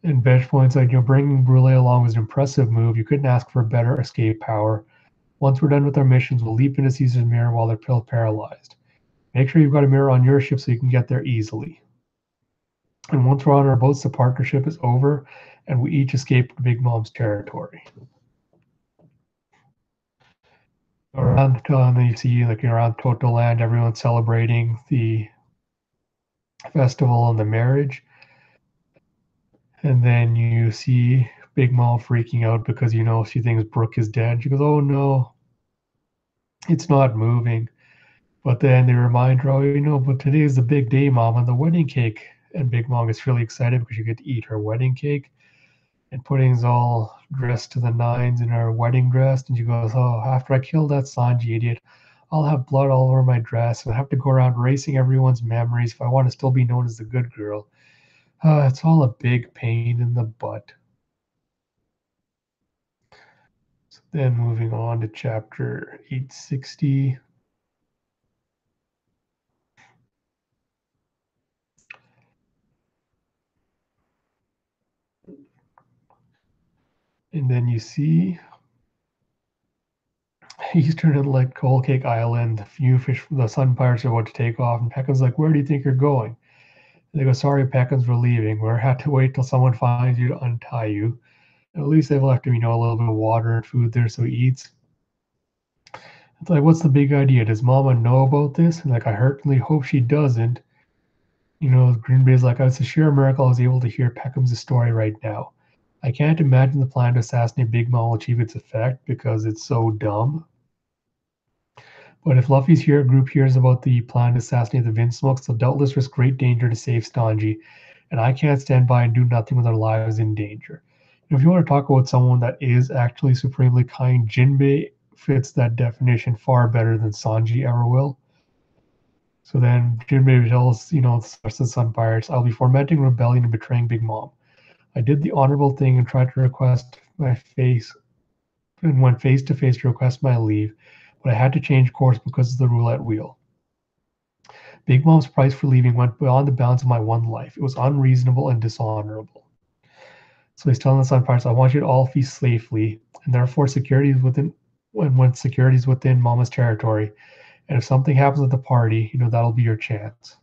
And Badge points out, bringing Brule along was an impressive move. You couldn't ask for a better escape power. Once we're done with our missions, we'll leap into Caesar's mirror while they're still paralyzed. Make sure you've got a mirror on your ship so you can get there easily. And once we're on our boats, the partnership is over, and we each escape Big Mom's territory. Around, then you see, around Toto Land, everyone's celebrating the festival and the marriage. And then you see Big Mom freaking out because, she thinks Brooke is dead. She goes, oh, no, it's not moving. But then they remind her, oh, but today is the big day, Mom, and the wedding cake. And Big Mom gets really excited because she get to eat her wedding cake. And Pudding's all dressed to the nines in her wedding dress. And she goes, oh, after I kill that Sanji idiot, I'll have blood all over my dress. And I have to go around erasing everyone's memories if I want to still be known as the good girl. It's all a big pain in the butt. So then moving on to chapter 860. And then you see Eastern and Coal Cake Island, the Sun Pirates are about to take off, and Peckham's like, where do you think you're going? And they go, sorry, Peckham's, we're leaving. We're had to wait till someone finds you to untie you. And at least they've left him, a little bit of water and food there so he eats. It's like, what's the big idea? Does Mama know about this? And I certainly hope she doesn't. Green Bay's like, it's a sheer miracle I was able to hear Peckham's story right now. I can't imagine the plan to assassinate Big Mom will achieve its effect because it's so dumb. But if Luffy's group hears about the plan to assassinate the Vinsmokes, they'll doubtless risk great danger to save Sanji, and I can't stand by and do nothing with our lives in danger. If you want to talk about someone that is actually supremely kind, Jinbei fits that definition far better than Sanji ever will. So then Jinbei tells, the Sun Pirates, I'll be fomenting rebellion and betraying Big Mom. I did the honorable thing and tried to request my face, and went face to face to request my leave, but I had to change course because of the roulette wheel. Big Mom's price for leaving went beyond the bounds of my one life. It was unreasonable and dishonorable. So he's telling the Sun Pirates, I want you to all feast safely, and therefore security is within Mama's territory. And if something happens at the party, that'll be your chance.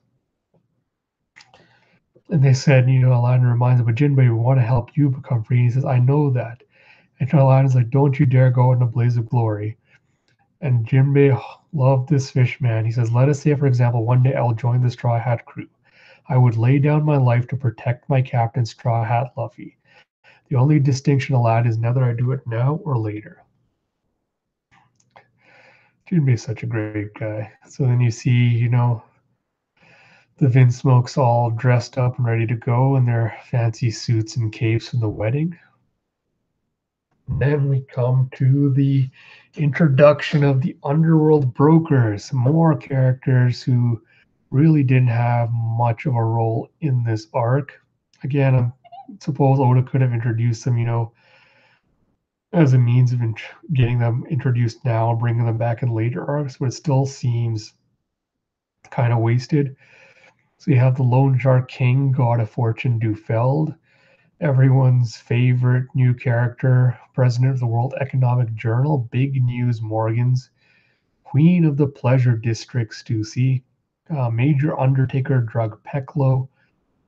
And they said, Aladdin reminds him, but Jinbei, we want to help you become free. And he says, I know that. And Aladdin is like, "Don't you dare go in a blaze of glory." And Jinbei loved this fish man. He says, "Let us say, for example, one day I will join the Straw Hat crew. I would lay down my life to protect my captain, Straw Hat Luffy. The only distinction, Aladdin, is whether I do it now or later." Jinbei is such a great guy. So then you see, the Vinsmokes all dressed up and ready to go in their fancy suits and capes for the wedding. Then we come to the introduction of the underworld brokers, more characters who really didn't have much of a role in this arc. Again, I suppose Oda could have introduced them, as a means of getting them introduced now, bringing them back in later arcs, but it still seems kind of wasted. So you have the Lone Shark King, God of Fortune, Dufeld, everyone's favorite new character, president of the World Economic Journal, Big News Morgans, Queen of the Pleasure District, Stussy, Major Undertaker Drug Peklo,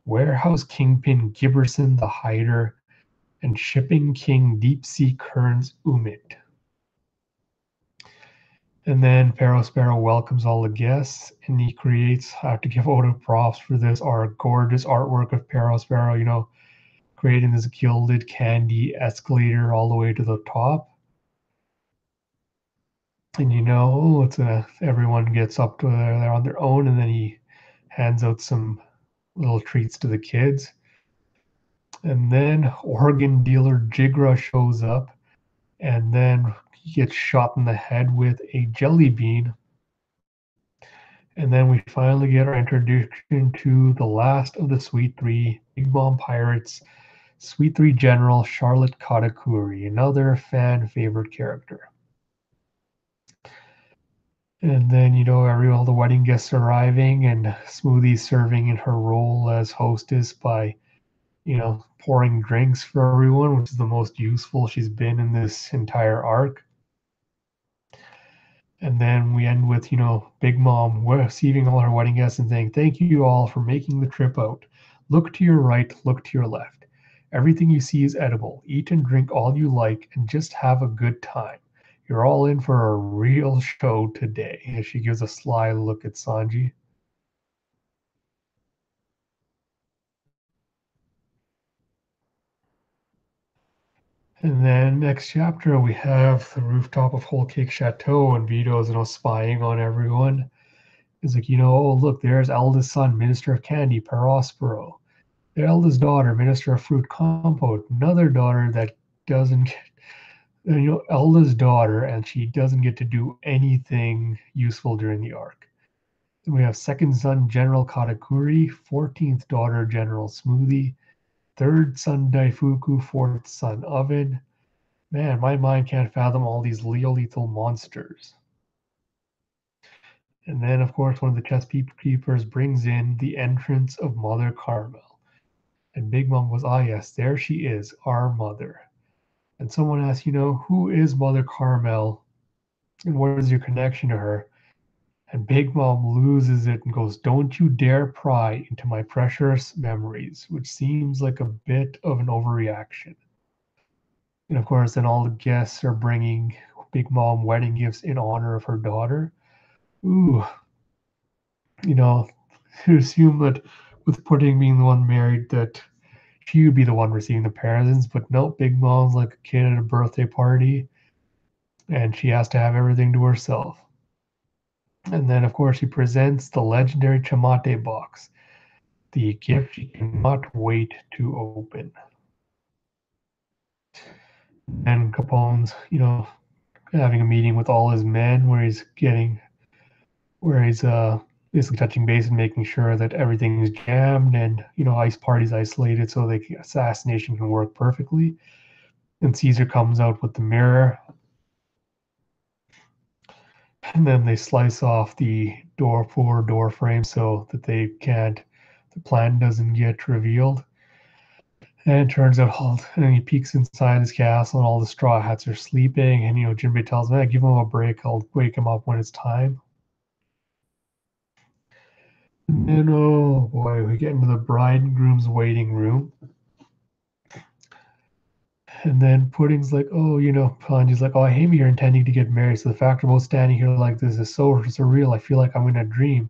Warehouse Kingpin Gibberson the Hider, and Shipping King Deep Sea Currents Umit. And then Pharaoh Sparrow welcomes all the guests, and he creates, I have to give Oda props for this, our gorgeous artwork of Pharaoh Sparrow, creating this gilded candy escalator all the way to the top. And everyone gets up to there on their own, and then he hands out some little treats to the kids. And then organ dealer Jigra shows up, and then he gets shot in the head with a jelly bean. And then we finally get our introduction to the last of the Sweet Three, Big Mom Pirates, Sweet Three General Charlotte Katakuri, another fan favorite character. And then, all the wedding guests arriving and Smoothie serving in her role as hostess by, pouring drinks for everyone, which is the most useful she's been in this entire arc. And then we end with, Big Mom receiving all her wedding guests and saying, "Thank you all for making the trip out. Look to your right, look to your left. Everything you see is edible. Eat and drink all you like and just have a good time. You're all in for a real show today." And she gives a sly look at Sanji. And then next chapter, we have the rooftop of Whole Cake Chateau, and Vito's, spying on everyone. He's like, "Oh, look, there's eldest son, Minister of Candy, Perospero. Their eldest daughter, Minister of Fruit Compote. Another daughter that doesn't get, eldest daughter, and she doesn't get to do anything useful during the arc." Then we have second son, General Katakuri, 14th daughter, General Smoothie, third son, Daifuku, fourth son, Oven. Man, my mind can't fathom all these lethal monsters. And then, of course, one of the chess keepers brings in the entrance of Mother Carmel. And Big Mom goes, "Ah, yes, there she is, our mother." And someone asks, "Who is Mother Carmel? And what is your connection to her?" And Big Mom loses it and goes, "Don't you dare pry into my precious memories," which seems like a bit of an overreaction. And of course, then all the guests are bringing Big Mom wedding gifts in honor of her daughter. Ooh, to assume that with Pudding being the one married, that she would be the one receiving the presents, but no, Big Mom's like a kid at a birthday party, and she has to have everything to herself. And then, of course, she presents the legendary Chamate box, the gift she cannot wait to open. And Capone's, having a meeting with all his men where he's basically touching base and making sure that everything is jammed and, Ice Party's isolated so the assassination can work perfectly. And Caesar comes out with the mirror, and then they slice off the door frame so that the plan doesn't get revealed. And it turns out, and he peeks inside his castle, and all the Straw Hats are sleeping. And Jinbei tells him, "Give him a break. I'll wake him up when it's time." And then, oh boy, we get into the bride and groom's waiting room, And then Pudding's like, oh, Sanji's like, oh, I hate me. You're intending to get married. So the fact of both standing here like this is so surreal. I feel like I'm in a dream.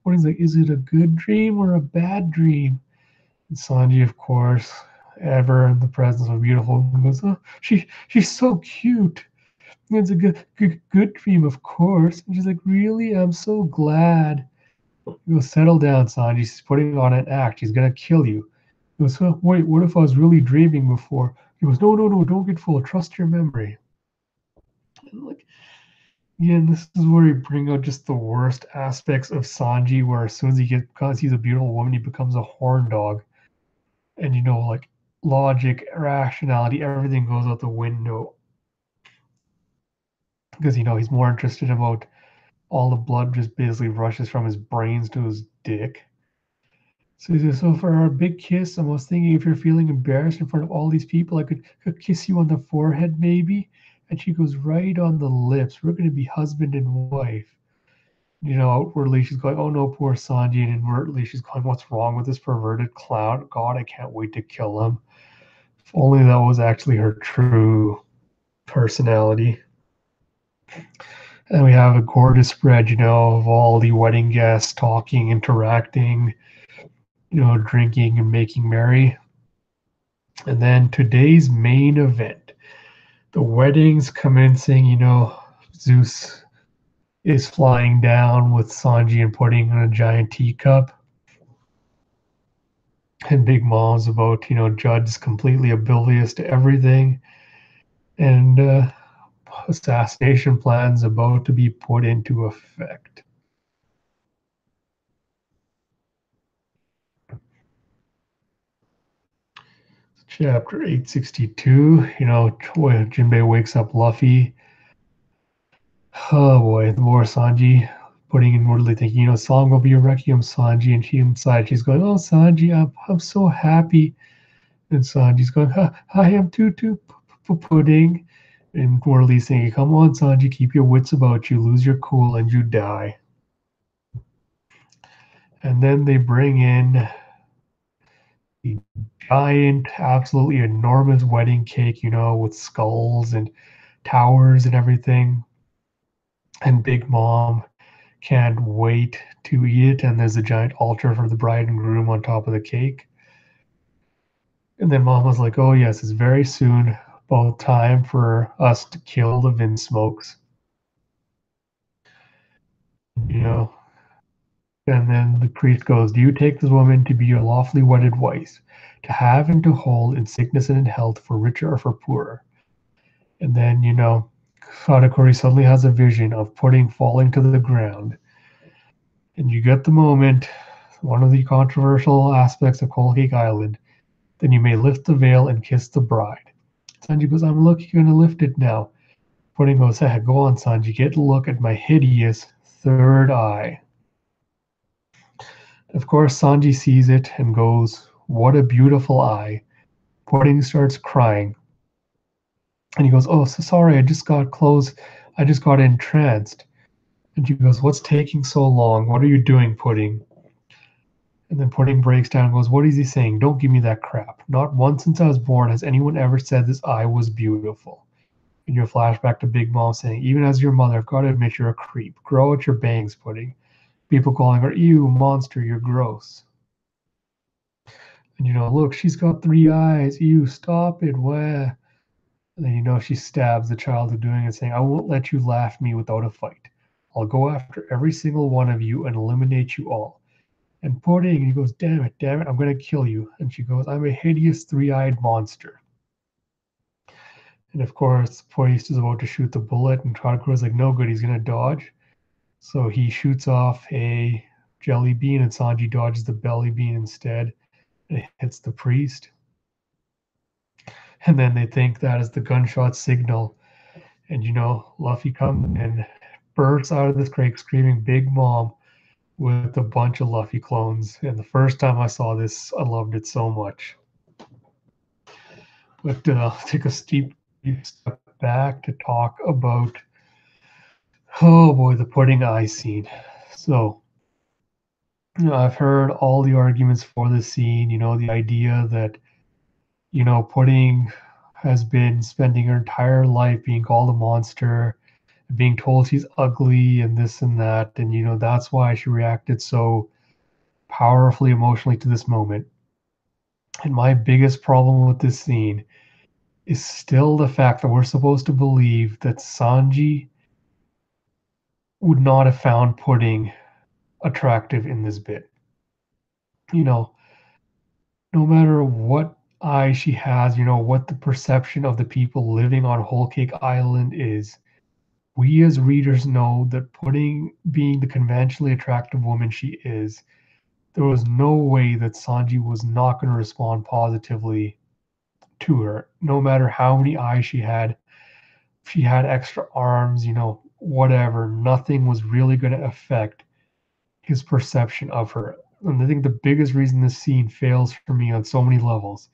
Pudding's like, is it a good dream or a bad dream? And Sanji, of course, ever in the presence of a beautiful woman, goes, oh, she's so cute. It's a good dream, of course. And she's like, really? I'm so glad. He goes, settle down, Sanji. She's putting on an act. She's gonna kill you. He goes, oh, wait, what if I was really dreaming before? He goes, no, don't get fooled. Trust your memory. And like, yeah, and this is where he bring out just the worst aspects of Sanji, where as soon as because he's a beautiful woman, he becomes a horn dog. And like logic, rationality, everything goes out the window. Because he's more interested about all the blood just basically rushes from his brains to his dick. So he says, so for our big kiss, I was thinking if you're feeling embarrassed in front of all these people, I could kiss you on the forehead maybe. And she goes, right on the lips. We're going to be husband and wife. Outwardly she's going, oh no, poor Sanji. And inwardly she's going, what's wrong with this perverted clown? God, I can't wait to kill him. If only that was actually her true personality. And we have a gorgeous spread, of all the wedding guests talking, interacting, drinking and making merry. And then today's main event, the wedding's commencing. Zeus is flying down with Sanji and putting in a giant teacup. And Big Mom's about, Judd's completely oblivious to everything. And assassination plans about to be put into effect. Chapter 862, Jinbei wakes up Luffy. Oh boy, the more Sanji putting inwardly thinking, Song will be a requiem, Sanji. And she inside, she's going, oh, Sanji, I'm so happy. And Sanji's going, I am too, Pudding. And Inwardly saying, come on, Sanji, keep your wits about you, lose your cool, and you die. And then they bring in the giant, absolutely enormous wedding cake, with skulls and towers and everything. And Big Mom can't wait to eat it. And there's a giant altar for the bride and groom on top of the cake. And then Mom was like, oh, yes, it's very soon about time for us to kill the Vinsmokes. You know, And then the priest goes, do you take this woman to be your lawfully wedded wife, to have and to hold in sickness and in health, for richer or for poorer? And then, Sadakuri suddenly has a vision of Pudding falling to the ground. And you get the moment, one of the controversial aspects of Cold Cake Island, then you may lift the veil and kiss the bride. Sanji goes, I'm going to lift it now. Pudding goes, go on, Sanji, get a look at my hideous third eye. Of course, Sanji sees it and goes, what a beautiful eye. Pudding starts crying. And he goes, oh, so sorry, I just got entranced. And she goes, what's taking so long? What are you doing, Pudding? And then Pudding breaks down and goes, what is he saying? Don't give me that crap. Not once since I was born has anyone ever said this eye was beautiful. And you flashback to Big Mom saying, even as your mother, I've got to admit you're a creep. Grow out your bangs, Pudding. People calling her, ew, monster, you're gross. And look, she's got 3 eyes. Ew, stop it. Wah. And then she stabs the child of doing it, saying, I won't let you laugh me without a fight. I'll go after every single one of you and eliminate you all. And Pudding, he goes, damn it, I'm gonna kill you. And she goes, I'm a hideous 3-eyed monster. And of course, the priest is about to shoot the bullet, and Todoroki's like, no good, he's gonna dodge. So he shoots off a jelly bean, and Sanji dodges the belly bean instead. It hits the priest. And then they think that is the gunshot signal. And Luffy comes and bursts out of this crate screaming Big Mom with a bunch of Luffy clones. And the first time I saw this, I loved it so much. But I'll take a steep step back to talk about, oh boy, the pudding eye scene. So I've heard all the arguments for this scene, the idea that, Pudding has been spending her entire life being called a monster, being told she's ugly and this and that, and that's why she reacted so powerfully emotionally to this moment. And my biggest problem with this scene is still the fact that we're supposed to believe that Sanji would not have found Pudding attractive in this bit. You know, no matter what eye she has, what the perception of the people living on Whole Cake Island is, we as readers know that Pudding, being the conventionally attractive woman she is, there was no way that Sanji was not going to respond positively to her, no matter how many eyes she had. If she had extra arms, whatever, nothing was really going to affect his perception of her. And I think the biggest reason this scene fails for me on so many levels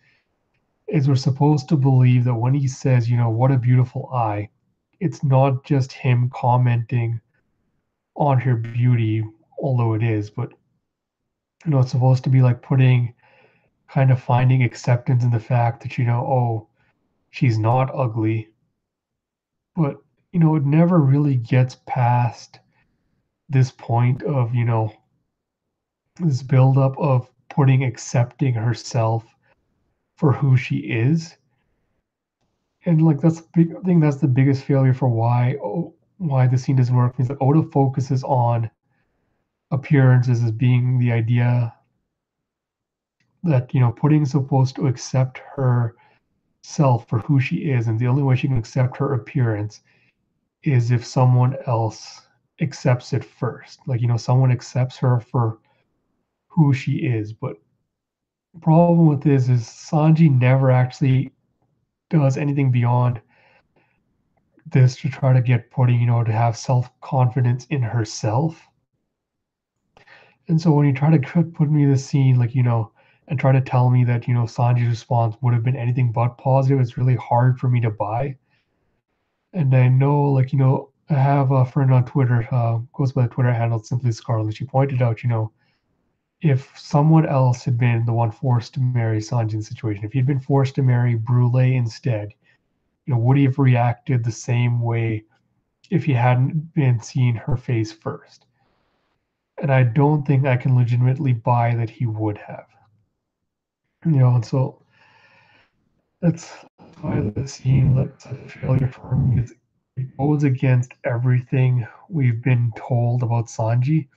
is we're supposed to believe that when he says, what a beautiful eye, it's not just him commenting on her beauty, although it is, but it's supposed to be like putting kind of finding acceptance in the fact that, oh, she's not ugly. But, it never really gets past this point of, this buildup of putting accepting herself for who she is. And like that's the big I think that's the biggest failure for why the scene doesn't work is that Oda focuses on appearances as being the idea that Pudding's supposed to accept herself for who she is, and the only way she can accept her appearance is if someone else accepts it first. Like someone accepts her for who she is. But the problem with this is Sanji never actually does anything beyond this to try to get Pudding, to have self-confidence in herself. And so when you try to put me in the scene, like, and try to tell me that, Sanji's response would have been anything but positive, it's really hard for me to buy. And I know, like, I have a friend on Twitter, goes by the Twitter handle Simply Scarlet. She pointed out, if someone else had been the one forced to marry Sanji in the situation, if he'd been forced to marry Brule instead, would he have reacted the same way if he hadn't been seeing her face first? And I don't think I can legitimately buy that he would have. And so that's why the scene looks like a failure for me. It goes against everything we've been told about Sanji.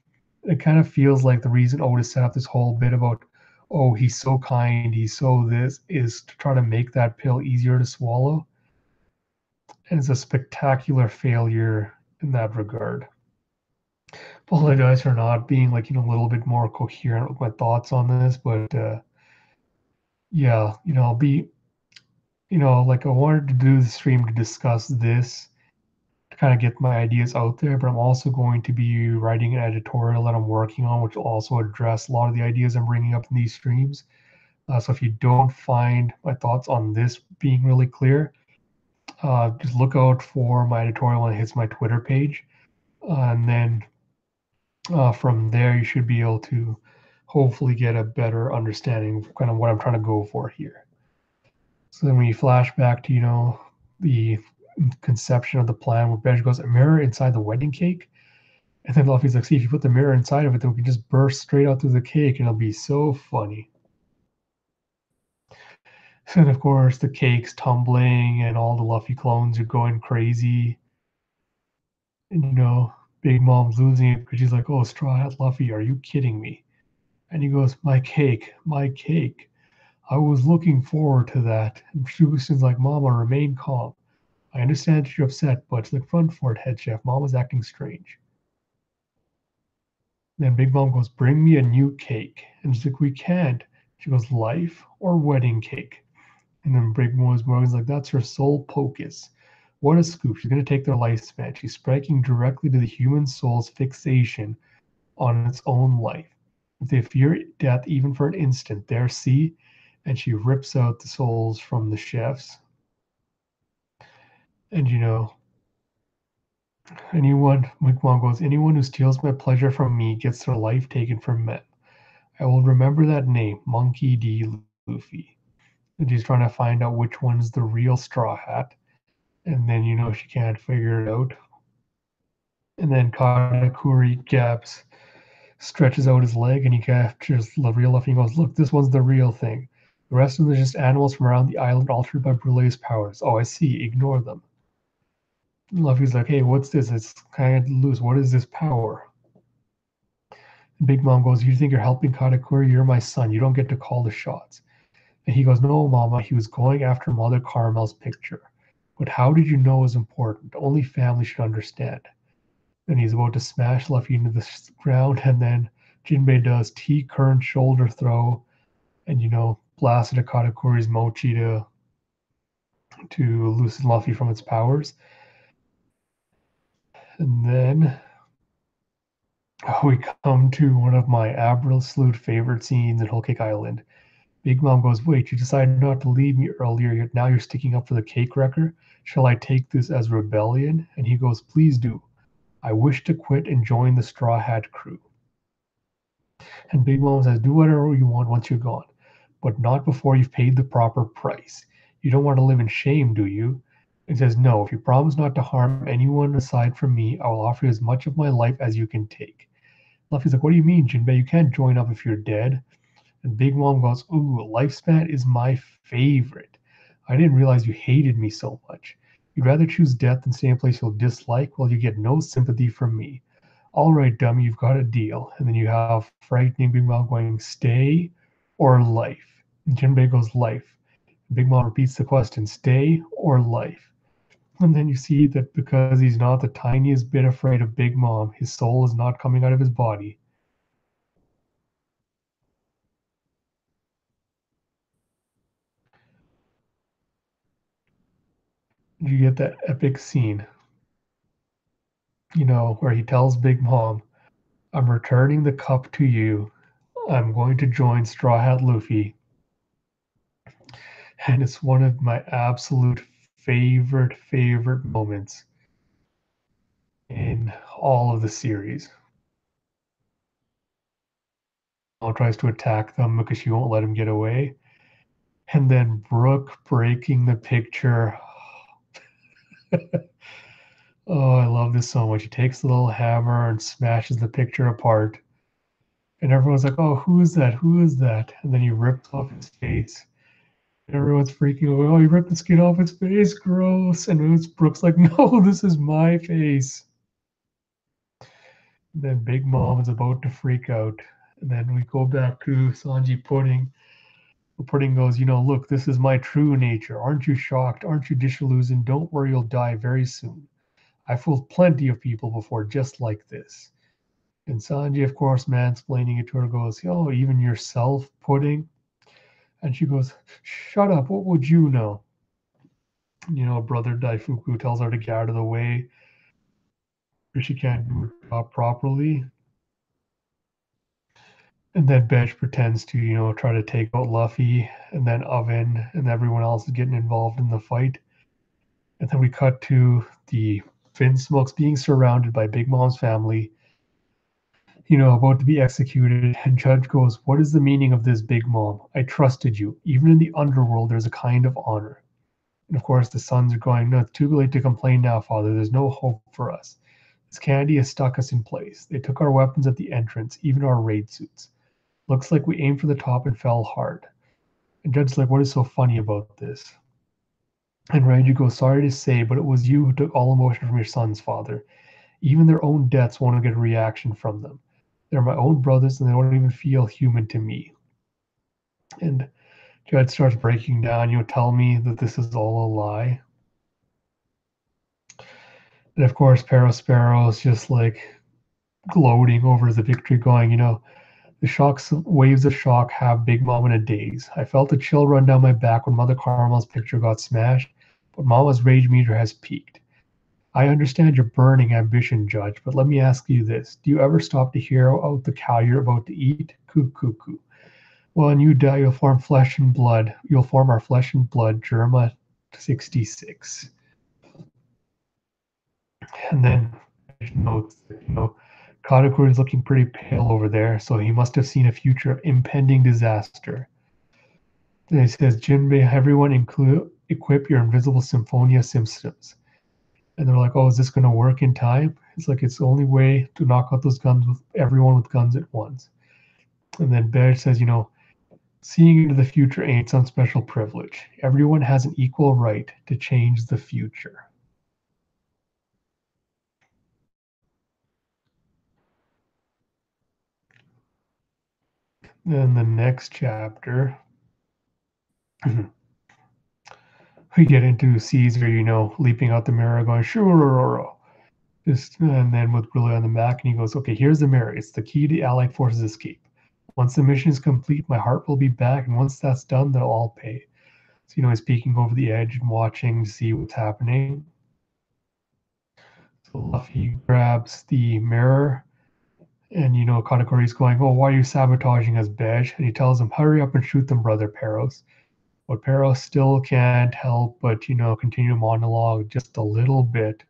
It kind of feels like the reason Oda set up this whole bit about, oh, he's so kind, he's so this, is to try to make that pill easier to swallow. And it's a spectacular failure in that regard. Apologize for not being like a little bit more coherent with my thoughts on this, but yeah, I'll be like I wanted to do the stream to discuss this to kind of get my ideas out there, but I'm also going to be writing an editorial that I'm working on, which will also address a lot of the ideas I'm bringing up in these streams. So if you don't find my thoughts on this being really clear, just look out for my editorial when it hits my Twitter page. And then from there, you should be able to hopefully get a better understanding of kind of what I'm trying to go for here. So then when you flash back to, the conception of the plan where Benj goes, a mirror inside the wedding cake. And then Luffy's like, see, if you put the mirror inside of it, then we can just burst straight out through the cake and it'll be so funny. And of course, the cake's tumbling and all the Luffy clones are going crazy. And, Big Mom's losing it because she's like, oh, Straw Hat Luffy, are you kidding me? And he goes, my cake, my cake. I was looking forward to that. And Shugen's like, Mama, remain calm. I understand you're upset, but look front for it, head chef. Mama's acting strange. Then Big Mom goes, bring me a new cake. And she's like, we can't. She goes, life or wedding cake? And then Big Mom's like, that's her sole pocus. What a scoop. She's going to take their lifespan. She's striking directly to the human soul's fixation on its own life. If they fear death even for an instant, there see, and she rips out the souls from the chefs. And Mom goes, anyone who steals my pleasure from me gets their life taken from men. I will remember that name, Monkey D. Luffy. And she's trying to find out which one's the real Straw Hat. And then, she can't figure it out. And then Katakuri gaps stretches out his leg and he captures the real Luffy and goes, "Look, this one's the real thing. The rest of them are just animals from around the island altered by Brulee's powers. Oh, I see. Ignore them." And Luffy's like, "Hey, what's this? It's kind of loose. What is this power?" And Big Mom goes, "You think you're helping Katakuri? You're my son. You don't get to call the shots." And he goes, "No, Mama. He was going after Mother Caramel's picture. But how did you know it was important? Only family should understand." And he's about to smash Luffy into the ground, and then Jinbei does T-current shoulder throw, and blasted a Katakuri's mochi to loosen Luffy from its powers. And then we come to one of my absolute favorite scenes in Whole Cake Island. Big Mom goes, "Wait, you decided not to leave me earlier, yet now you're sticking up for the cake wrecker? Shall I take this as rebellion?" And he goes, "Please do. I wish to quit and join the Straw Hat crew." And Big Mom says, "Do whatever you want once you're gone, but not before you've paid the proper price. You don't want to live in shame, do you?" He says, "No, if you promise not to harm anyone aside from me, I will offer you as much of my life as you can take." Luffy's like, "What do you mean, Jinbei? You can't join up if you're dead." And Big Mom goes, "Ooh, lifespan is my favorite. I didn't realize you hated me so much. You'd rather choose death than stay in a place you'll dislike? Well, you get no sympathy from me. All right, dummy, you've got a deal." And then you have frightening Big Mom going, "Stay or life?" And Jinbei goes, "Life." Big Mom repeats the question, "Stay or life?" And then you see that because he's not the tiniest bit afraid of Big Mom, his soul is not coming out of his body. You get that epic scene, where he tells Big Mom, "I'm returning the cup to you. I'm going to join Straw Hat Luffy." And it's one of my absolute favorite moments in all of the series. Paul tries to attack them because she won't let him get away. And then Brooke breaking the picture. Oh, I love this so much. He takes the little hammer and smashes the picture apart. And everyone's like, "Oh, who is that? Who is that?" And then he rips off his face. And everyone's freaking out. "Oh, he ripped the skin off his face. Gross." And it's Brooke's like, "No, this is my face." And then Big Mom is about to freak out. And then we go back to Sanji Pudding. Pudding goes, "Look, this is my true nature. Aren't you shocked? Aren't you disillusioned? Don't worry, you'll die very soon. I fooled plenty of people before just like this." And Sanji, of course, mansplaining it to her, goes, "Oh, even yourself, Pudding?" And she goes, "Shut up, what would you know?" Brother Daifuku tells her to get out of the way, or she can't do her job properly. And then Bench pretends to, try to take out Luffy, and then Oven and everyone else is getting involved in the fight. And then we cut to the Smokes being surrounded by Big Mom's family, about to be executed. And Judge goes, "What is the meaning of this, Big Mom? I trusted you. Even in the underworld, there's a kind of honor." And of course, the sons are going, "No, it's too late to complain now, Father. There's no hope for us. This candy has stuck us in place. They took our weapons at the entrance, even our raid suits. Looks like we aimed for the top and fell hard." And Judge's like, "What is so funny about this?" And Ranji goes, "Sorry to say, but it was you who took all emotion from your sons, Father. Even their own deaths won't get a reaction from them. They're my own brothers, and they don't even feel human to me." And Judge starts breaking down, "Tell me that this is all a lie." And of course, Sparrow is just like gloating over the victory, going, "The shocks, waves of shock have Big Mom in a daze. I felt a chill run down my back when Mother Caramel's picture got smashed, but Mama's rage meter has peaked. I understand your burning ambition, Judge, but let me ask you this. Do you ever stop to hear out the cow you're about to eat? Coo, coo, coo. Well, when you die, you'll form flesh and blood. You'll form our flesh and blood, Germa 66. And then notes that, Kadokuri is looking pretty pale over there, so he must have seen a future of impending disaster. And he says, Jinbei, everyone equip your invisible Symphonia systems. And they're like, oh, is this going to work in time? It's like, it's the only way to knock out those guns with everyone with guns at once. And then Bear says, seeing into the future ain't some special privilege. Everyone has an equal right to change the future. Then the next chapter, we get into Caesar, leaping out the mirror, going, sure. Just, and then with Brillo on the back, and he goes, okay, here's the mirror. It's the key to Allied forces escape. Once the mission is complete, my heart will be back, and once that's done, they'll all pay. So, he's peeking over the edge and watching to see what's happening. So Luffy grabs the mirror, and, Katakuri's going, oh, why are you sabotaging us, Bej? And he tells him, hurry up and shoot them, brother Peros. But Peros still can't help but, continue to monologue just a little bit.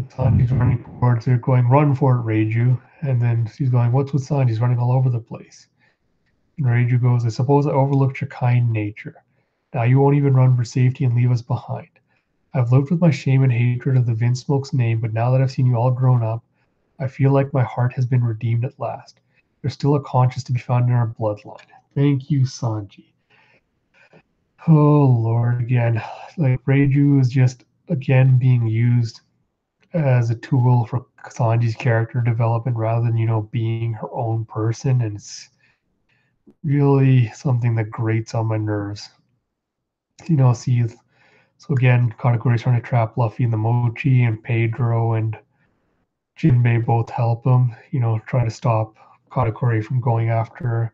Sanji's running towards her, going, run for it, Reiju. And then she's going, what's with Sanji? He's running all over the place. And Reiju goes, I suppose I overlooked your kind nature. Now you won't even run for safety and leave us behind. I've lived with my shame and hatred of the Vinsmoke's name, but now that I've seen you all grown up, I feel like my heart has been redeemed at last. There's still a conscience to be found in our bloodline. Thank you, Sanji. Oh, Lord, again. Like, Reiju is just, again, being used as a tool for Sanji's character development rather than, being her own person. And it's really something that grates on my nerves. See, so again, Katakuri's trying to trap Luffy in the mochi, and Pedro and Jinbei both help him, try to stop Katakuri from going after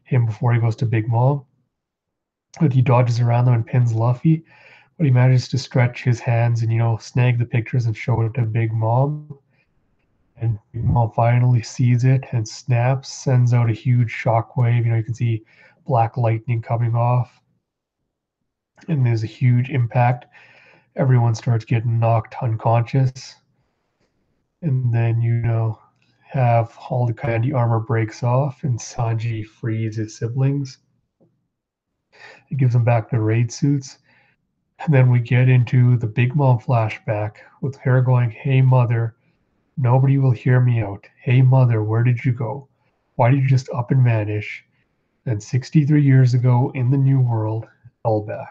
him before he goes to Big Mom. But he dodges around them and pins Luffy, but he manages to stretch his hands and, snag the pictures and show it to Big Mom. And Big Mom finally sees it and snaps, sends out a huge shockwave. You can see black lightning coming off. And there's a huge impact. Everyone starts getting knocked unconscious. And then, have all the candy armor breaks off, and Sanji frees his siblings. It gives them back their raid suits. And then we get into the Big Mom flashback with her going, hey, mother, nobody will hear me out. Hey, mother, where did you go? Why did you just up and vanish? And 63 years ago in the New World, Elbaf.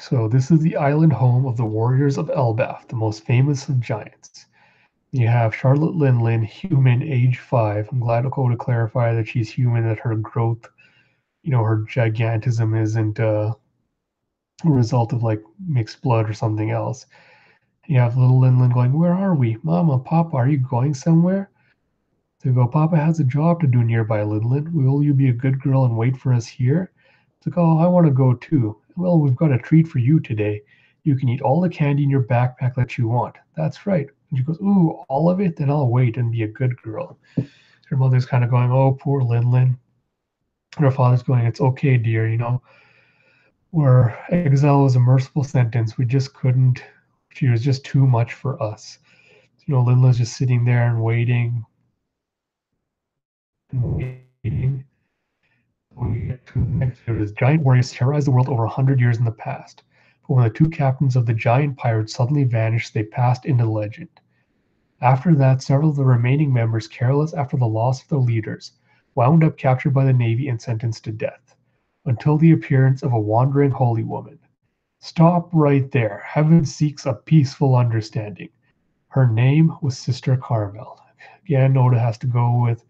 So this is the island home of the warriors of Elbaf, the most famous of giants. You have Charlotte Linlin, human, age 5. I'm glad to clarify that she's human, that her growth, her gigantism isn't a result of like mixed blood or something else. You have little Linlin going, where are we? Mama, Papa, are you going somewhere? They go, Papa has a job to do nearby, Linlin. Will you be a good girl and wait for us here? It's like, oh, I want to go too. Well, we've got a treat for you today. You can eat all the candy in your backpack that you want. That's right. And she goes, ooh, all of it? Then I'll wait and be a good girl. Her mother's kind of going, oh, poor Linlin. And her father's going, it's okay, dear, where exile was a merciful sentence. We just couldn't, she was just too much for us. Linlin's just sitting there and waiting and waiting. We get to the next series. Giant warriors terrorized the world over 100 years in the past. But when the two captains of the giant pirates suddenly vanished, they passed into legend. After that, several of the remaining members, careless after the loss of their leaders, wound up captured by the Navy and sentenced to death, until the appearance of a wandering holy woman. Stop right there. Heaven seeks a peaceful understanding. Her name was Sister Carmel. Again, Oda has to go with,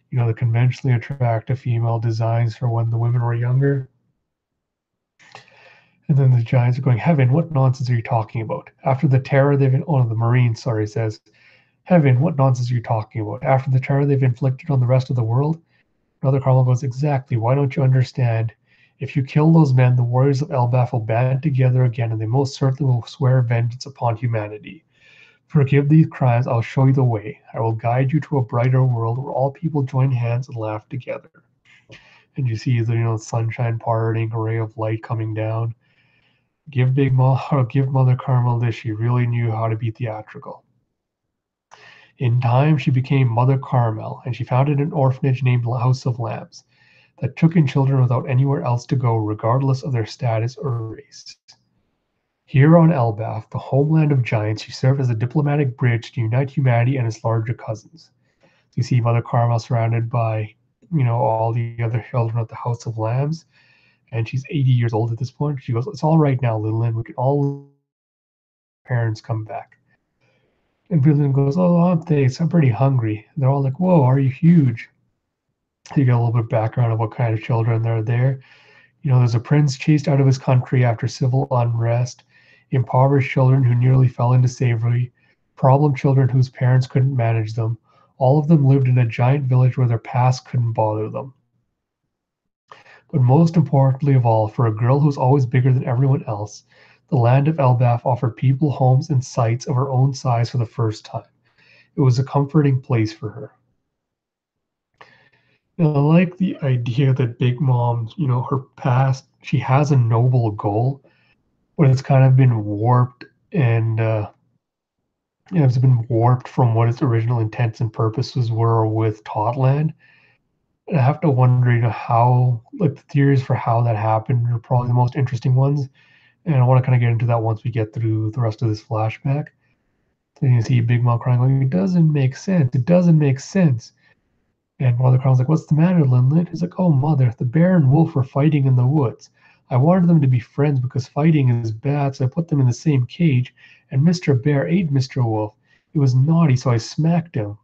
the conventionally attractive female designs for when the women were younger. And then the giants are going, Heaven, what nonsense are you talking about? After the terror they've been, the Marine, says, Heaven, what nonsense are you talking about? After the terror they've inflicted on the rest of the world? Brother Carmel goes, exactly. Why don't you understand? If you kill those men, the warriors of Elbaf will band together again, and they most certainly will swear vengeance upon humanity. Forgive these crimes, I'll show you the way. I will guide you to a brighter world where all people join hands and laugh together. And you see the sunshine parting, a ray of light coming down. Give Mother Carmel this. She really knew how to be theatrical. In time, she became Mother Carmel, and she founded an orphanage named House of Lambs that took in children without anywhere else to go, regardless of their status or race. Here on Elbaf, the homeland of giants, she served as a diplomatic bridge to unite humanity and its larger cousins. You see Mother Carmel surrounded by, all the other children of the House of Lambs, and she's 80 years old at this point. She goes, "It's all right now, Lillian. We can all parents come back." And Lillian goes, "Oh, thanks. I'm pretty hungry." And they're all like, "Whoa, are you huge?" You get a little bit of background of what kind of children are there. There's a prince chased out of his country after civil unrest, impoverished children who nearly fell into slavery, problem children whose parents couldn't manage them. All of them lived in a giant village where their past couldn't bother them. But most importantly of all, for a girl who's always bigger than everyone else, the land of Elbaf offered people homes and sites of her own size for the first time. It was a comforting place for her. And I like the idea that Big Mom, her past, she has a noble goal, but it's kind of been warped and it's been warped from what its original intents and purposes were with Totland. And I have to wonder, how, like, the theories for how that happened are probably the most interesting ones. And I want to kind of get into that once we get through the rest of this flashback. And you see Big Mom crying, going, "It doesn't make sense. It doesn't make sense." And Mother Carmel's like, "What's the matter, Linlin?" He's like, "Oh, Mother, the bear and wolf were fighting in the woods. I wanted them to be friends because fighting is bad, so I put them in the same cage, and Mr. Bear ate Mr. Wolf. It was naughty, so I smacked him."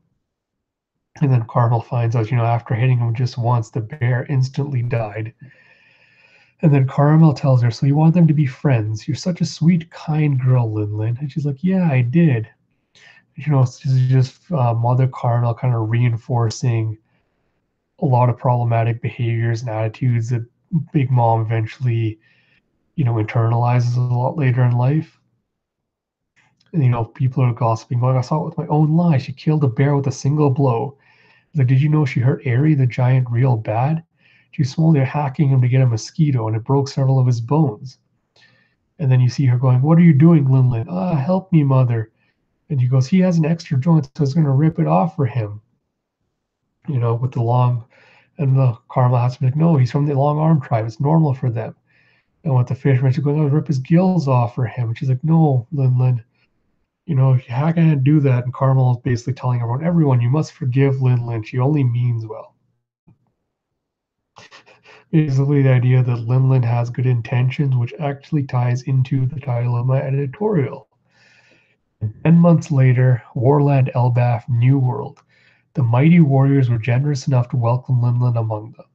And then Carmel finds out, after hitting him just once, the bear instantly died. And then Carmel tells her, "So you want them to be friends? You're such a sweet, kind girl, Linlin." And she's like, "Yeah, I did." This is just Mother Carmel kind of reinforcing a lot of problematic behaviors and attitudes that Big Mom eventually, internalizes a lot later in life. And, people are gossiping, going, "I saw it with my own eyes. She killed a bear with a single blow." Like, "Did you know she hurt Airy the giant real bad? She was slowly hacking him to get a mosquito, and it broke several of his bones." And then you see her going, "What are you doing, Linlin?" "Ah, help me, Mother." And she goes, "He has an extra joint, so I was going to rip it off for him." With the long, and the Carmel has to be like, "No, he's from the long arm tribe. It's normal for them." And with the fisherman, she's going, "I'll rip his gills off for him." And she's like, "No, Linlin, how can I do that?" And Carmel is basically telling everyone, you must forgive Linlin. She only means well. Basically, the idea that Linlin has good intentions, which actually ties into the title of my editorial. 10 months later, Warland Elbaf, New World. The mighty warriors were generous enough to welcome Linlin among them.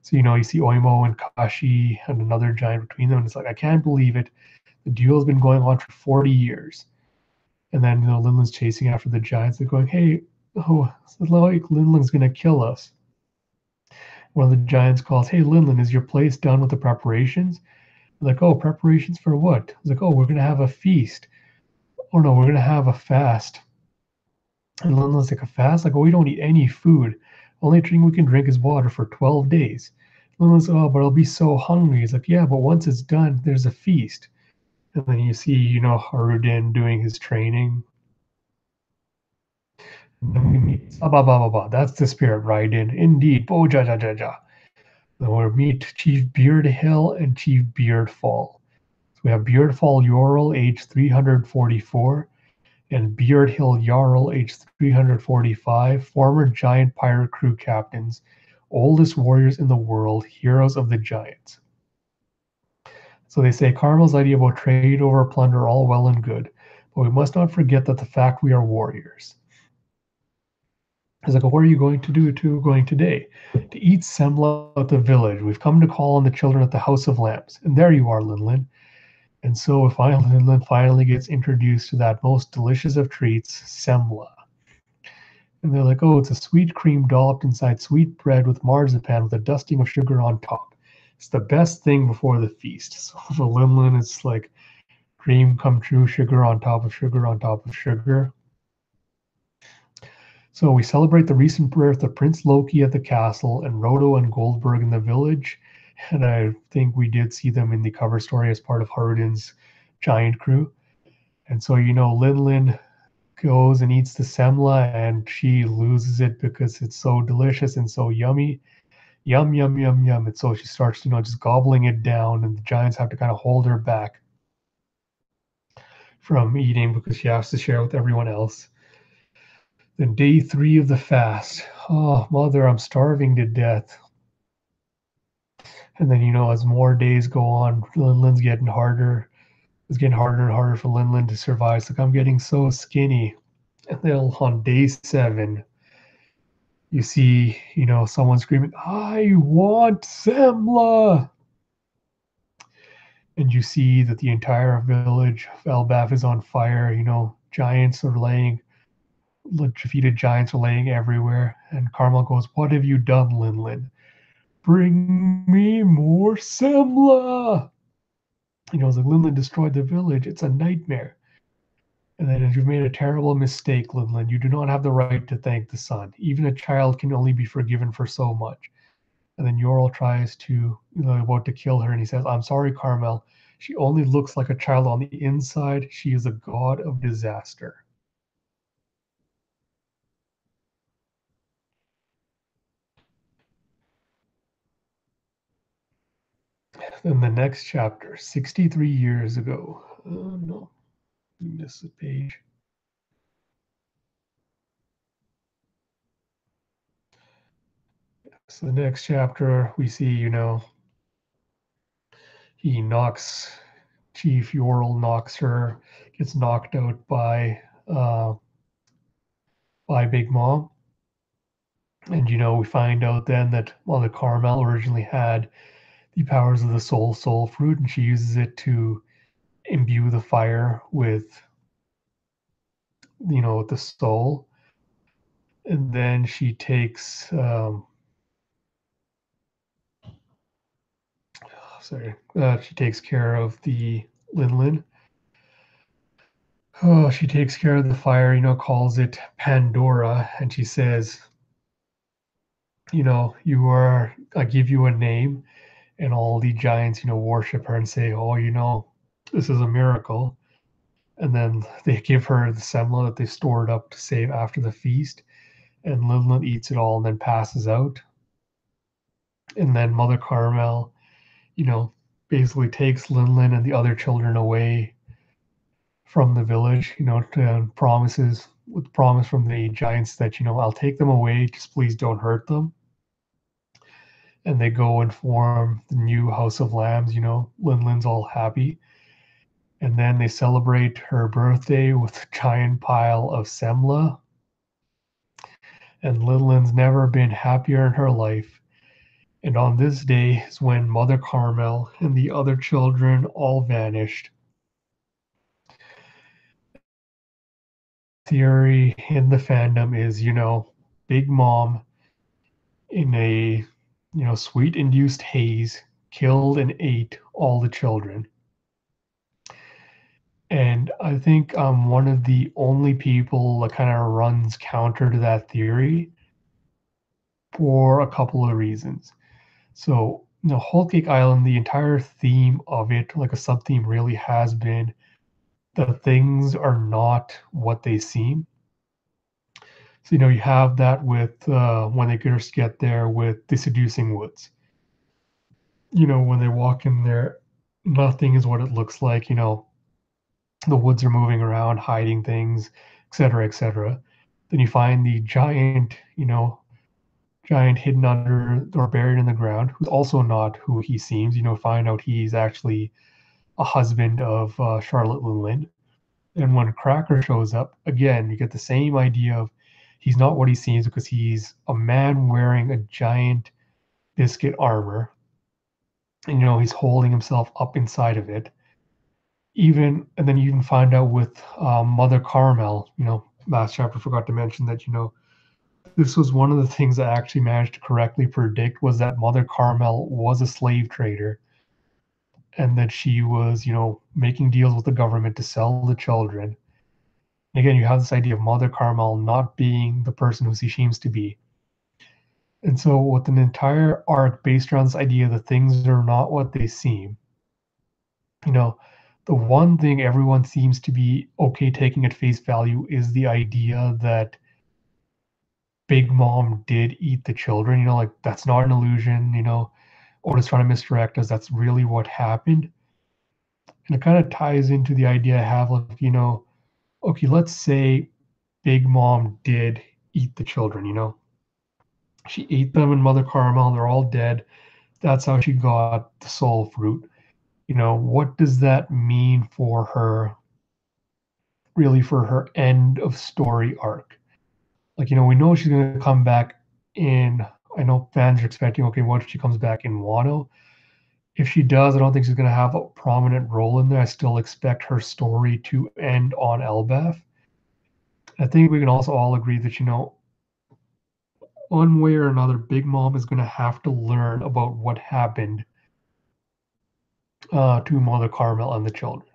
So, you see Oimo and Kashi and another giant between them. And it's like, I can't believe it. The duel has been going on for 40 years. And then, Linlin's chasing after the giants. They're going, "Hey, oh, like Linlin's going to kill us." One of the giants calls, "Hey, Linlin, is your place done with the preparations?" They're like, "Oh, preparations for what?" It's like, "Oh, we're going to have a feast." "Oh, no, we're going to have a fast." And Linlin's like, "A fast?" Like, "Oh, we don't eat any food. Only thing we can drink is water for 12 days. Linlin's like, "Oh, but I'll be so hungry." He's like, "Yeah, but once it's done, there's a feast." And then you see, Haruden doing his training. And then we meet, ba ba ba ba. That's the spirit, Raiden. Indeed. Bo ja ja ja ja. Then we meet Chief Beardhill and Chief Beardfall. So we have Beardfall Yorl, age 344, and Beardhill Jarl, age 345, former giant pirate crew captains, oldest warriors in the world, heroes of the giants. So they say Carmel's idea about trade over plunder are all well and good, but we must not forget that the fact we are warriors. He's like, "Well, what are you going today?" "To eat semla at the village. We've come to call on the children at the House of Lamps." And there you are, Linlin. And so finally, Linlin finally gets introduced to that most delicious of treats, semla. And they're like, "Oh, it's a sweet cream dolloped inside sweet bread with marzipan with a dusting of sugar on top. It's the best thing before the feast." So for Linlin, it's like dream come true, sugar on top of sugar on top of sugar. So we celebrate the recent birth of Prince Loki at the castle and Roto and Goldberg in the village. And I think we did see them in the cover story as part of Harden's giant crew. And so, Linlin goes and eats the semla and she loses it because it's so delicious and so yummy. Yum, yum, yum, yum. And so she starts, just gobbling it down, and the giants have to kind of hold her back from eating because she has to share with everyone else. Then day 3 of the fast. Oh, mother, I'm starving to death. And then, as more days go on, Linlin's getting harder. It's getting harder and harder for Linlin to survive. It's like, I'm getting so skinny. And then on day 7, you see, someone screaming, I want Semla. And you see that the entire village of Elbaf is on fire. Giants are laying, defeated giants are laying everywhere. And Carmel goes, what have you done, Linlin? Bring me more Semla. It's like, Linlin destroyed the village. It's a nightmare. And then you've made a terrible mistake, Linlin. You do not have the right to thank the sun. Even a child can only be forgiven for so much. And then Yorl tries to, about to kill her, and he says, I'm sorry, Carmel. She only looks like a child on the inside. She is a god of disaster. Then the next chapter, 63 years ago. Oh, no. You missed a page. So the next chapter, we see, he knocks, Chief Yorl knocks her, gets knocked out by Big Mom. And we find out then that Mother Carmel originally had the powers of the soul fruit, and she uses it to imbue the fire with the soul. And then she takes she takes care of the Linlin. Oh, she takes care of the fire, calls it Pandora, and she says, I give you a name. And all the giants, worship her and say, oh, this is a miracle. And then they give her the semla that they stored up to save after the feast. And Linlin eats it all and then passes out. And then Mother Carmel, you know, basically takes Linlin and the other children away from the village, to promises with promise from the giants that, I'll take them away, just please don't hurt them. And they go and form the new House of Lambs, Linlin's all happy. And then they celebrate her birthday with a giant pile of semla. And Linlin's never been happier in her life. And on this day is when Mother Carmel and the other children all vanished. Theory in the fandom is, Big Mom in a, sweet induced haze killed and ate all the children. And I think I'm one of the only people that kind of runs counter to that theory for a couple of reasons. So, Whole Cake Island, the entire theme of it, like a sub theme, really has been that things are not what they seem. So, you have that with when they first get there with the seducing woods. When they walk in there, nothing is what it looks like. The woods are moving around, hiding things, etc., etc. Then you find the giant hidden under or buried in the ground, who's also not who he seems. Find out he's actually a husband of Charlotte Linlin. And when Cracker shows up, again, you get the same idea of he's not what he seems because he's a man wearing a giant biscuit armor. And, he's holding himself up inside of it. And then you even find out with Mother Carmel, last chapter forgot to mention that, this was one of the things I actually managed to correctly predict was that Mother Carmel was a slave trader and that she was, making deals with the government to sell the children. And again, you have this idea of Mother Carmel not being the person who she seems to be. And so with an entire arc based around this idea that things are not what they seem, you know, the one thing everyone seems to be okay taking at face value is the idea that Big Mom did eat the children, like that's not an illusion, Otis trying to misdirect us, that's really what happened. And it kind of ties into the idea I have of, okay, let's say Big Mom did eat the children. She ate them in Mother Carmel, they're all dead. That's how she got the soul fruit. What does that mean for her, really, for her end of story arc? Like, we know she's going to come back in. I know fans are expecting, okay, what if she comes back in Wano? If she does, I don't think she's going to have a prominent role in there. I still expect her story to end on Elbaf. I think we can also all agree that, one way or another, Big Mom is going to have to learn about what happened to Mother Carmel and the children.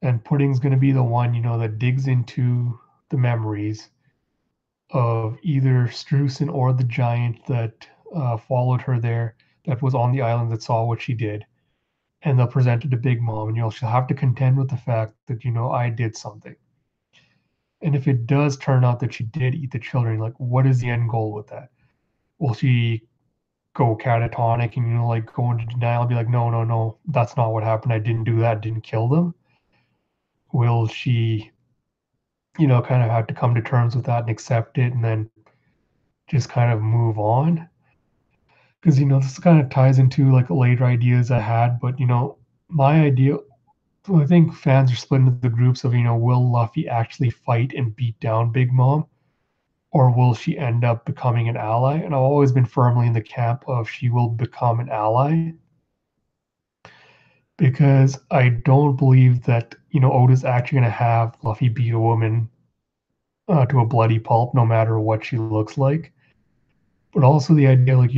And Pudding's going to be the one, that digs into the memories of either Streusen or the giant that followed her there, that was on the island that saw what she did. And they'll present it to Big Mom, and she'll have to contend with the fact that, I did something. And if it does turn out that she did eat the children, like, what is the end goal with that? Will she go catatonic and, like, go into denial and be like, no, no, no, that's not what happened. I didn't do that. Didn't kill them. Will she, kind of have to come to terms with that and accept it and then just kind of move on? Because, this kind of ties into like later ideas I had, but, my idea, I think fans are split into the groups of, will Luffy actually fight and beat down Big Mom? Or will she end up becoming an ally? And I've always been firmly in the camp of she will become an ally, because I don't believe that, Oda's actually going to have Luffy beat a woman to a bloody pulp, no matter what she looks like. But also the idea, like,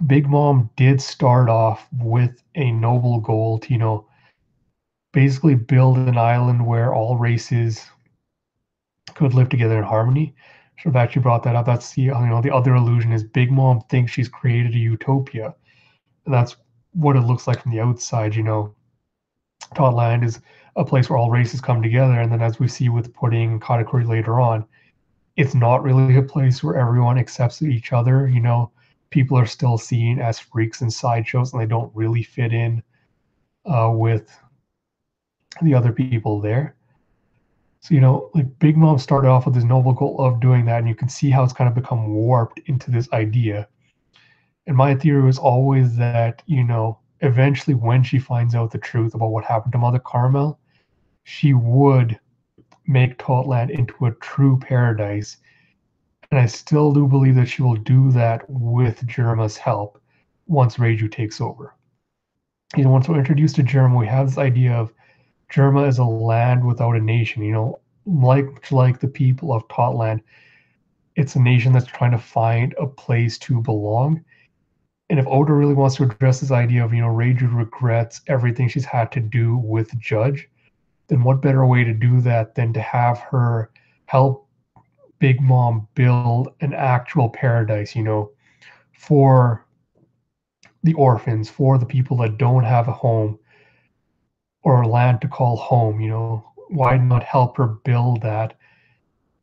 Big Mom did start off with a noble goal to, basically build an island where all races could live together in harmony. Should have actually brought that up. That's the other illusion is Big Mom thinks she's created a utopia, and that's what it looks like from the outside. Totland is a place where all races come together, and then as we see with Pudding and Katakuri later on, it's not really a place where everyone accepts each other. People are still seen as freaks and sideshows, and they don't really fit in with the other people there. So, like Big Mom started off with this noble goal of doing that, and you can see how it's kind of become warped into this idea. And my theory was always that, eventually when she finds out the truth about what happened to Mother Carmel, she would make Totland into a true paradise. And I still do believe that she will do that with Germa's help once Reiju takes over. Once we're introduced to Germa, we have this idea of Germa as a land without a nation. Like the people of Totland, it's a nation that's trying to find a place to belong. And if Oda really wants to address this idea of, Reiju regrets everything she's had to do with Judge, then what better way to do that than to have her help Big Mom build an actual paradise, for the orphans, for the people that don't have a home or land to call home. Why not help her build that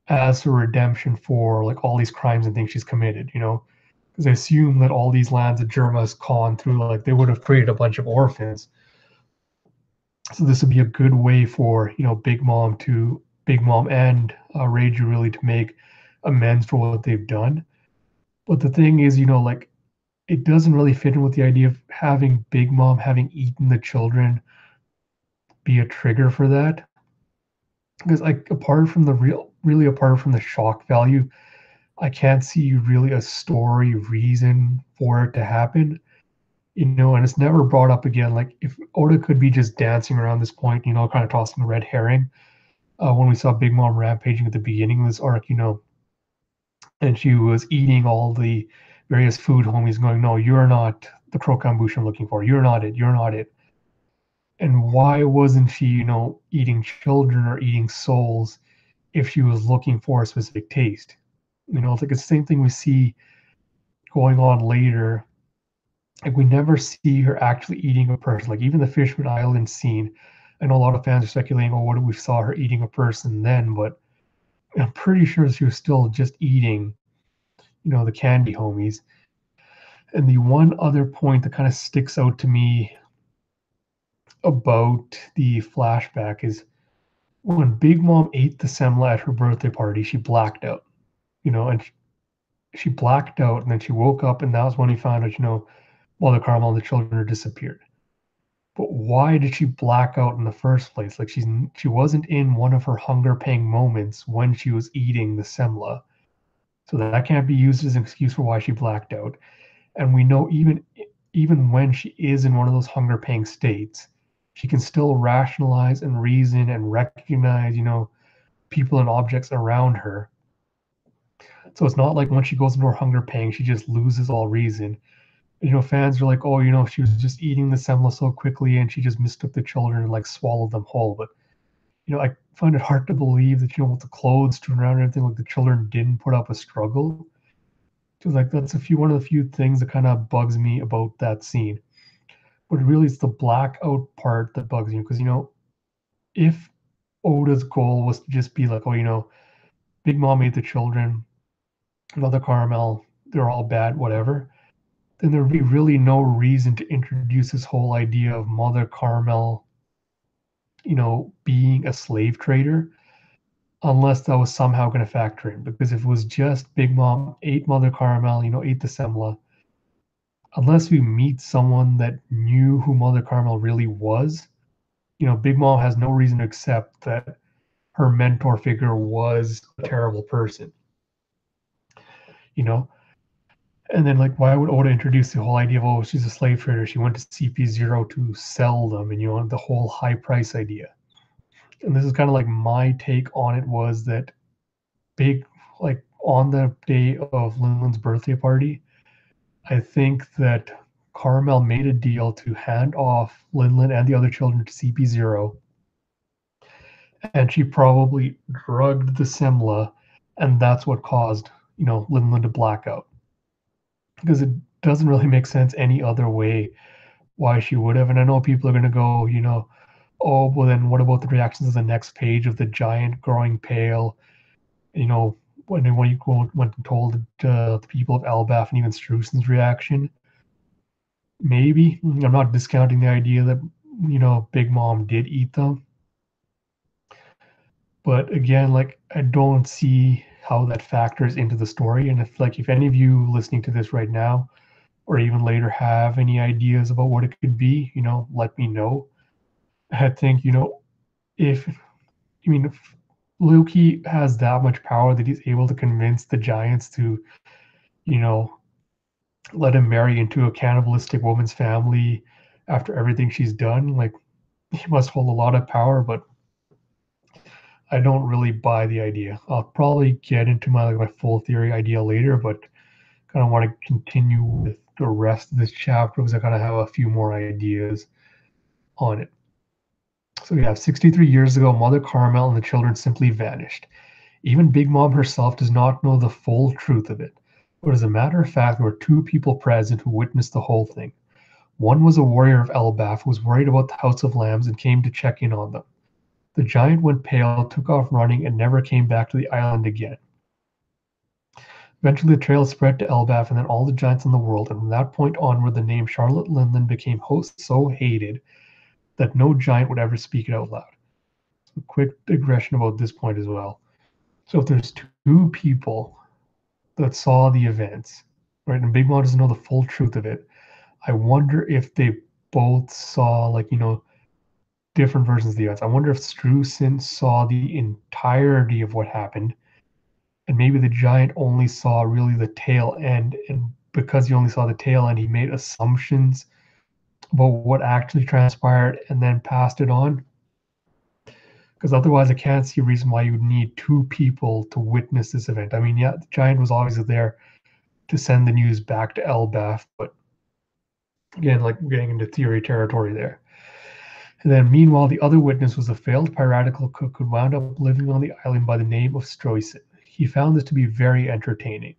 as a redemption for like all these crimes and things she's committed? Because I assume that all these lands that Germa has gone through, like they would have created a bunch of orphans. So this would be a good way for Big Mom and Reiju really to make amends for what they've done. But the thing is, like it doesn't really fit in with the idea of having Big Mom having eaten the children be a trigger for that. Because like apart from the shock value, I can't see really a story reason for it to happen. And it's never brought up again. Like if Oda could be just dancing around this point, kind of tossing a red herring. When we saw Big Mom rampaging at the beginning of this arc, and she was eating all the various food homies, going, "No, you're not the Crokambush I'm looking for. You're not it. You're not it." And why wasn't she, eating children or eating souls if she was looking for a specific taste? It's like the same thing we see going on later. Like we never see her actually eating a person. Like even the Fishman Island scene, I know a lot of fans are speculating, oh, what if we saw her eating a person then? But I'm pretty sure she was still just eating, the candy homies. And the one other point that kind of sticks out to me about the flashback is when Big Mom ate the semla at her birthday party, she blacked out, and she blacked out, and then she woke up, and that was when he found out, Mother Carmel and the children had disappeared. But why did she black out in the first place? Like she wasn't in one of her hunger pang moments when she was eating the semla, so that can't be used as an excuse for why she blacked out. And we know even when she is in one of those hunger pang states, she can still rationalize and reason and recognize, people and objects around her. So it's not like when she goes into her hunger pang, she just loses all reason. Fans are like, oh, she was just eating the semla so quickly and she just mistook the children and like swallowed them whole. But, I find it hard to believe that, with the clothes strewn around and everything, like the children didn't put up a struggle. So like that's one of the few things that kind of bugs me about that scene. But really it's the blackout part that bugs me because, if Oda's goal was to just be like, oh, Big Mom ate the children, Mother Carmel, they're all bad, whatever, then there'd be really no reason to introduce this whole idea of Mother Carmel, being a slave trader, unless that was somehow going to factor in. Because if it was just Big Mom ate Mother Carmel, ate the semla, unless we meet someone that knew who Mother Carmel really was, Big Mom has no reason to accept that her mentor figure was a terrible person, you know? And then, like, why would Oda introduce the whole idea of, oh, she's a slave trader? She went to CP0 to sell them, and, the whole high price idea. And this is kind of like my take on it was that like, on the day of Linlin's birthday party, I think that Carmel made a deal to hand off Linlin and the other children to CP0, and she probably drugged the Semla, and that's what caused, Linlin to black out. Because it doesn't really make sense any other way why she would have. And I know people are going to go, oh, well, then what about the reactions of the next page of the giant growing pale? When you went and told the people of Elbaf and even Strussen's reaction, maybe. I'm not discounting the idea that, Big Mom did eat them. But again, like, I don't see how that factors into the story. And if any of you listening to this right now, or even later have any ideas about what it could be, let me know. I think, if Loki has that much power that he's able to convince the giants to, you know, let him marry into a cannibalistic woman's family after everything she's done, like, he must hold a lot of power, but I don't really buy the idea. I'll probably get into my full theory idea later, but kind of want to continue with the rest of this chapter because I kind of have a few more ideas on it. So yeah, 63 years ago, Mother Carmel and the children simply vanished. Even Big Mom herself does not know the full truth of it. But as a matter of fact, there were two people present who witnessed the whole thing. One was a warrior of Elbaf who was worried about the House of Lambs and came to check in on them. The giant went pale, took off running, and never came back to the island again. Eventually, the trail spread to Elbaf and then all the giants in the world, and from that point onward, the name Charlotte Linlin became so hated that no giant would ever speak it out loud. A quick digression about this point as well. So if there's two people that saw the events, right, and Big Mom doesn't know the full truth of it, I wonder if they both saw, different versions of the events. I wonder if Strusen saw the entirety of what happened, and maybe the giant only saw really the tail end, and because he only saw the tail end, he made assumptions about what actually transpired and then passed it on. Because otherwise, I can't see a reason why you would need two people to witness this event. I mean, yeah, the giant was obviously there to send the news back to Elbaf, but again, like, getting into theory territory there. And then meanwhile, the other witness was a failed piratical cook who wound up living on the island by the name of Stroyson. He found this to be very entertaining.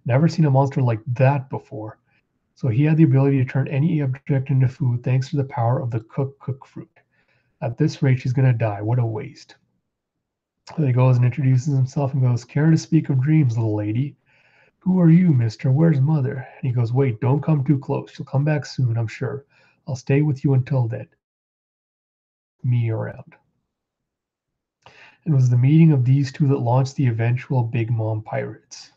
Never seen a monster like that before. So he had the ability to turn any object into food thanks to the power of the cook fruit. At this rate, she's going to die. What a waste. So he goes and introduces himself and goes, Care to speak of dreams, little lady? Who are you, mister? Where's mother? And he goes, Wait, don't come too close. She'll come back soon, I'm sure. I'll stay with you until then. Me around. It was the meeting of these two that launched the eventual Big Mom Pirates.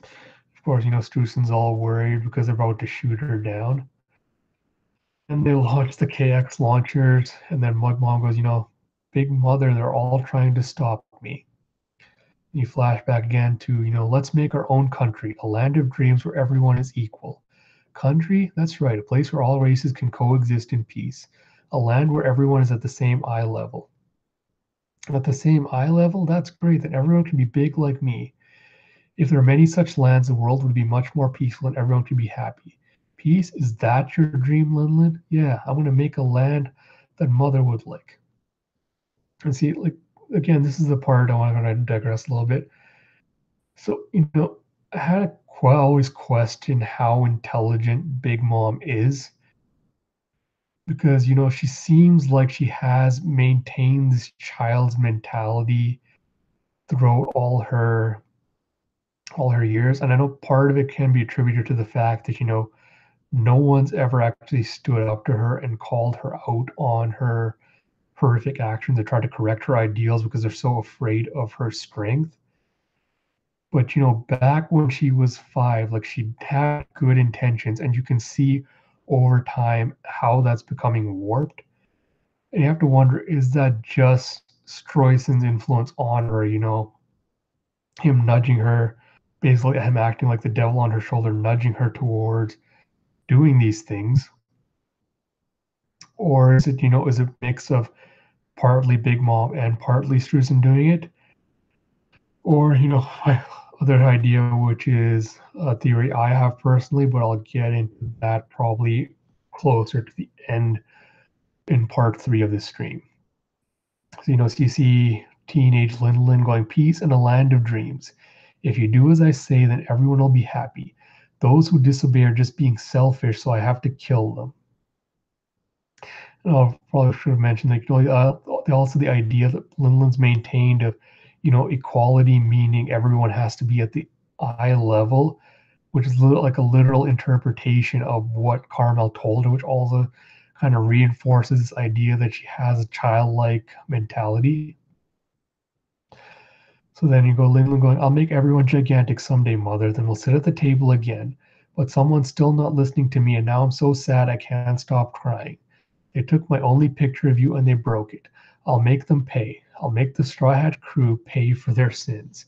Of course, Strussen's all worried because they're about to shoot her down. And they launch the KX launchers, and then Mud Mom goes, Big Mother, they're all trying to stop me. You flash back again to, let's make our own country, a land of dreams where everyone is equal. Country? That's right, a place where all races can coexist in peace. A land where everyone is at the same eye level. At the same eye level? That's great, then everyone can be big like me. If there are many such lands, the world would be much more peaceful and everyone could be happy. Peace? Is that your dream, Linlin? Yeah, I'm going to make a land that Mother would like. And see, again, this is the part I want to digress a little bit. So, I had always question how intelligent Big Mom is because, she seems like she has maintained this child's mentality throughout all her years. And I know part of it can be attributed to the fact that, no one's ever actually stood up to her and called her out on her horrific actions or tried to correct her ideals because they're so afraid of her strength. But back when she was 5, like she had good intentions, and you can see over time how that's becoming warped. And you have to wonder, is that just Stroysen's influence on her? Him nudging her, basically him acting like the devil on her shoulder, nudging her towards doing these things, or is it a mix of partly Big Mom and partly Strusen doing it? Or, my other idea, which is a theory I have personally, but I'll get into that probably closer to the end in part 3 of this stream. So, you see teenage Lin going, Peace in a land of dreams. If you do as I say, then everyone will be happy. Those who disobey are just being selfish, so I have to kill them. I probably should have mentioned, also the idea that Linlin's maintained of, equality, meaning everyone has to be at the eye level, which is like a literal interpretation of what Carmel told her, which also kind of reinforces this idea that she has a childlike mentality. So then you go Linlin going, I'll make everyone gigantic someday, Mother, then we'll sit at the table again. But someone's still not listening to me, and now I'm so sad I can't stop crying. They took my only picture of you and they broke it. I'll make them pay. I'll make the Straw Hat crew pay for their sins.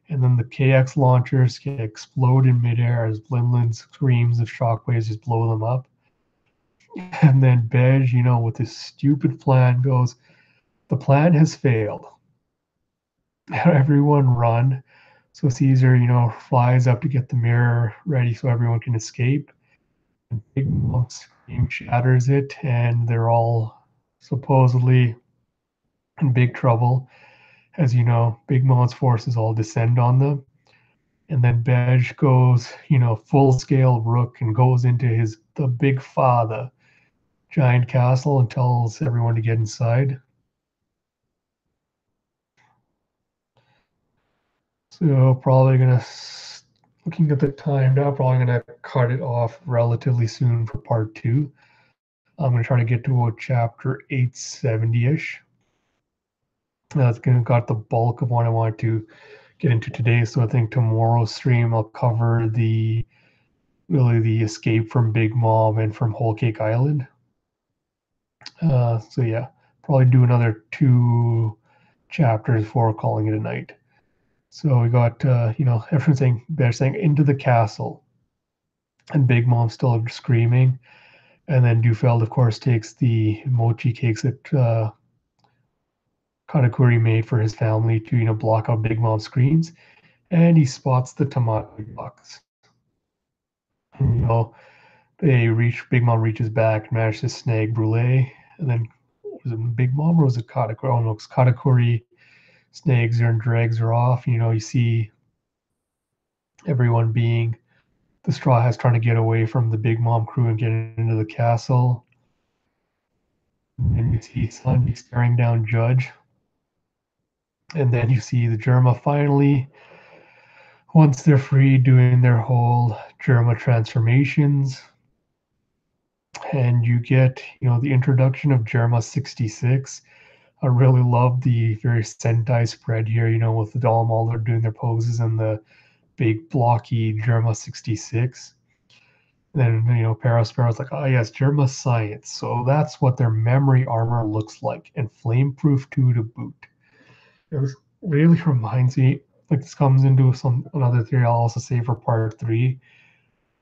And then the KX launchers explode in midair as Linlin screams of shockwaves just blow them up. And then Bej, with his stupid plan goes, the plan has failed. Everyone run. So Caesar, flies up to get the mirror ready so everyone can escape. And Big Mom scream shatters it, and they're all supposedly in big trouble. As Big Mom's forces all descend on them. And then Bej goes, full scale Rook and goes into the big father giant castle and tells everyone to get inside. So probably looking at the time now, probably gonna cut it off relatively soon for part 2. I'm gonna try to get to about chapter 870-ish. That's got the bulk of what I wanted to get into today. So I think tomorrow's stream I'll cover the escape from Big Mom and from Whole Cake Island. So yeah, probably do another 2 chapters before calling it a night. So we got everyone saying they're saying into the castle, and Big Mom still screaming, and then Dufeld of course takes the mochi cakes that Katakuri made for his family to block out Big Mom's screams, and he spots the tomato box. Big Mom reaches back, manages to snag Brulee, and then was it Big Mom or was it Katakuri? Oh no, it's Katakuri snags her and drags her off. You see everyone being the Straw Hats trying to get away from the Big Mom crew and get into the castle. And you see Sanji staring down Judge. And then you see the Germa finally, once they're free, doing their whole Germa transformations. And you get, the introduction of Germa 66. I really love the very Sentai spread here, with the Doll Mauler doing their poses and the big blocky Germa 66. Then, Parasparrow's like, oh yes, Germa science. So that's what their memory armor looks like, and flameproof too to boot. It really reminds me, like this comes into another theory I'll also say for part 3,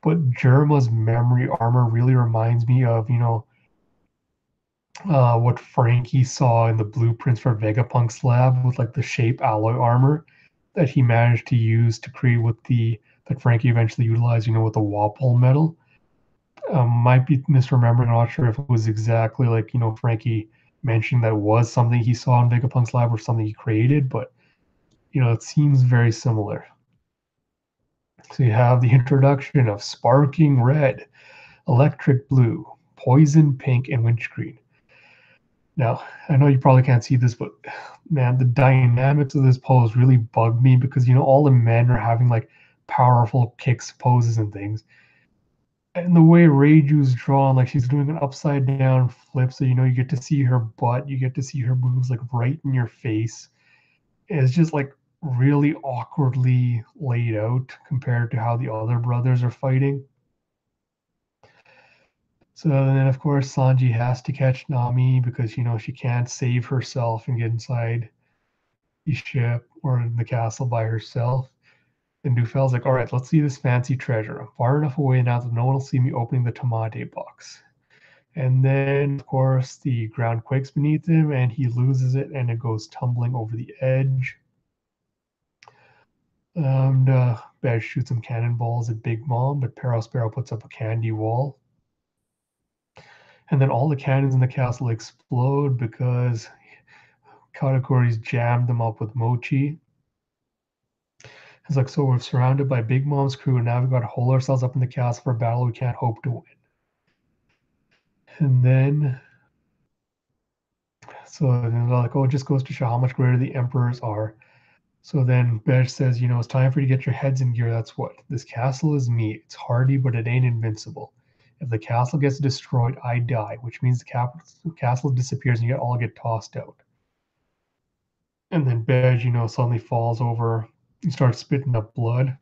but Germa's memory armor really reminds me of, what Frankie saw in the blueprints for Vegapunk's lab with like the shape alloy armor that he managed to use to create that Frankie eventually utilized, with the Wapol metal. Might be misremembering. I'm not sure if it was exactly like, Frankie mentioned that it was something he saw in Vegapunk's lab or something he created, but, it seems very similar. So you have the introduction of sparking red, electric blue, poison pink, and windscreen. Now, I know you probably can't see this, but man, the dynamics of this pose really bug me because, all the men are having like powerful kicks, poses, and things. And the way Reiju's drawn, like she's doing an upside down flip, so you get to see her butt, you get to see her boobs like right in your face. It's just like really awkwardly laid out compared to how the other brothers are fighting. So then, of course, Sanji has to catch Nami because she can't save herself and get inside the ship or in the castle by herself. And Dufel's like, all right, let's see this fancy treasure. I'm far enough away now that no one will see me opening the Tamate box. And then, of course, the ground quakes beneath him and he loses it and it goes tumbling over the edge. And Bez shoots some cannonballs at Big Mom, but Sparrow puts up a candy wall. And then all the cannons in the castle explode because Katakuri's jammed them up with mochi. It's like, so we're surrounded by Big Mom's crew, and now we've got to hole ourselves up in the castle for a battle we can't hope to win. And then, they're like, oh, it just goes to show how much greater the emperors are. So then Besh says, it's time for you to get your heads in gear. That's what. This castle is me. It's hardy, but it ain't invincible. If the castle gets destroyed, I die, which means the castle disappears and you all get tossed out. And then Besh, suddenly falls over. He starts spitting up blood.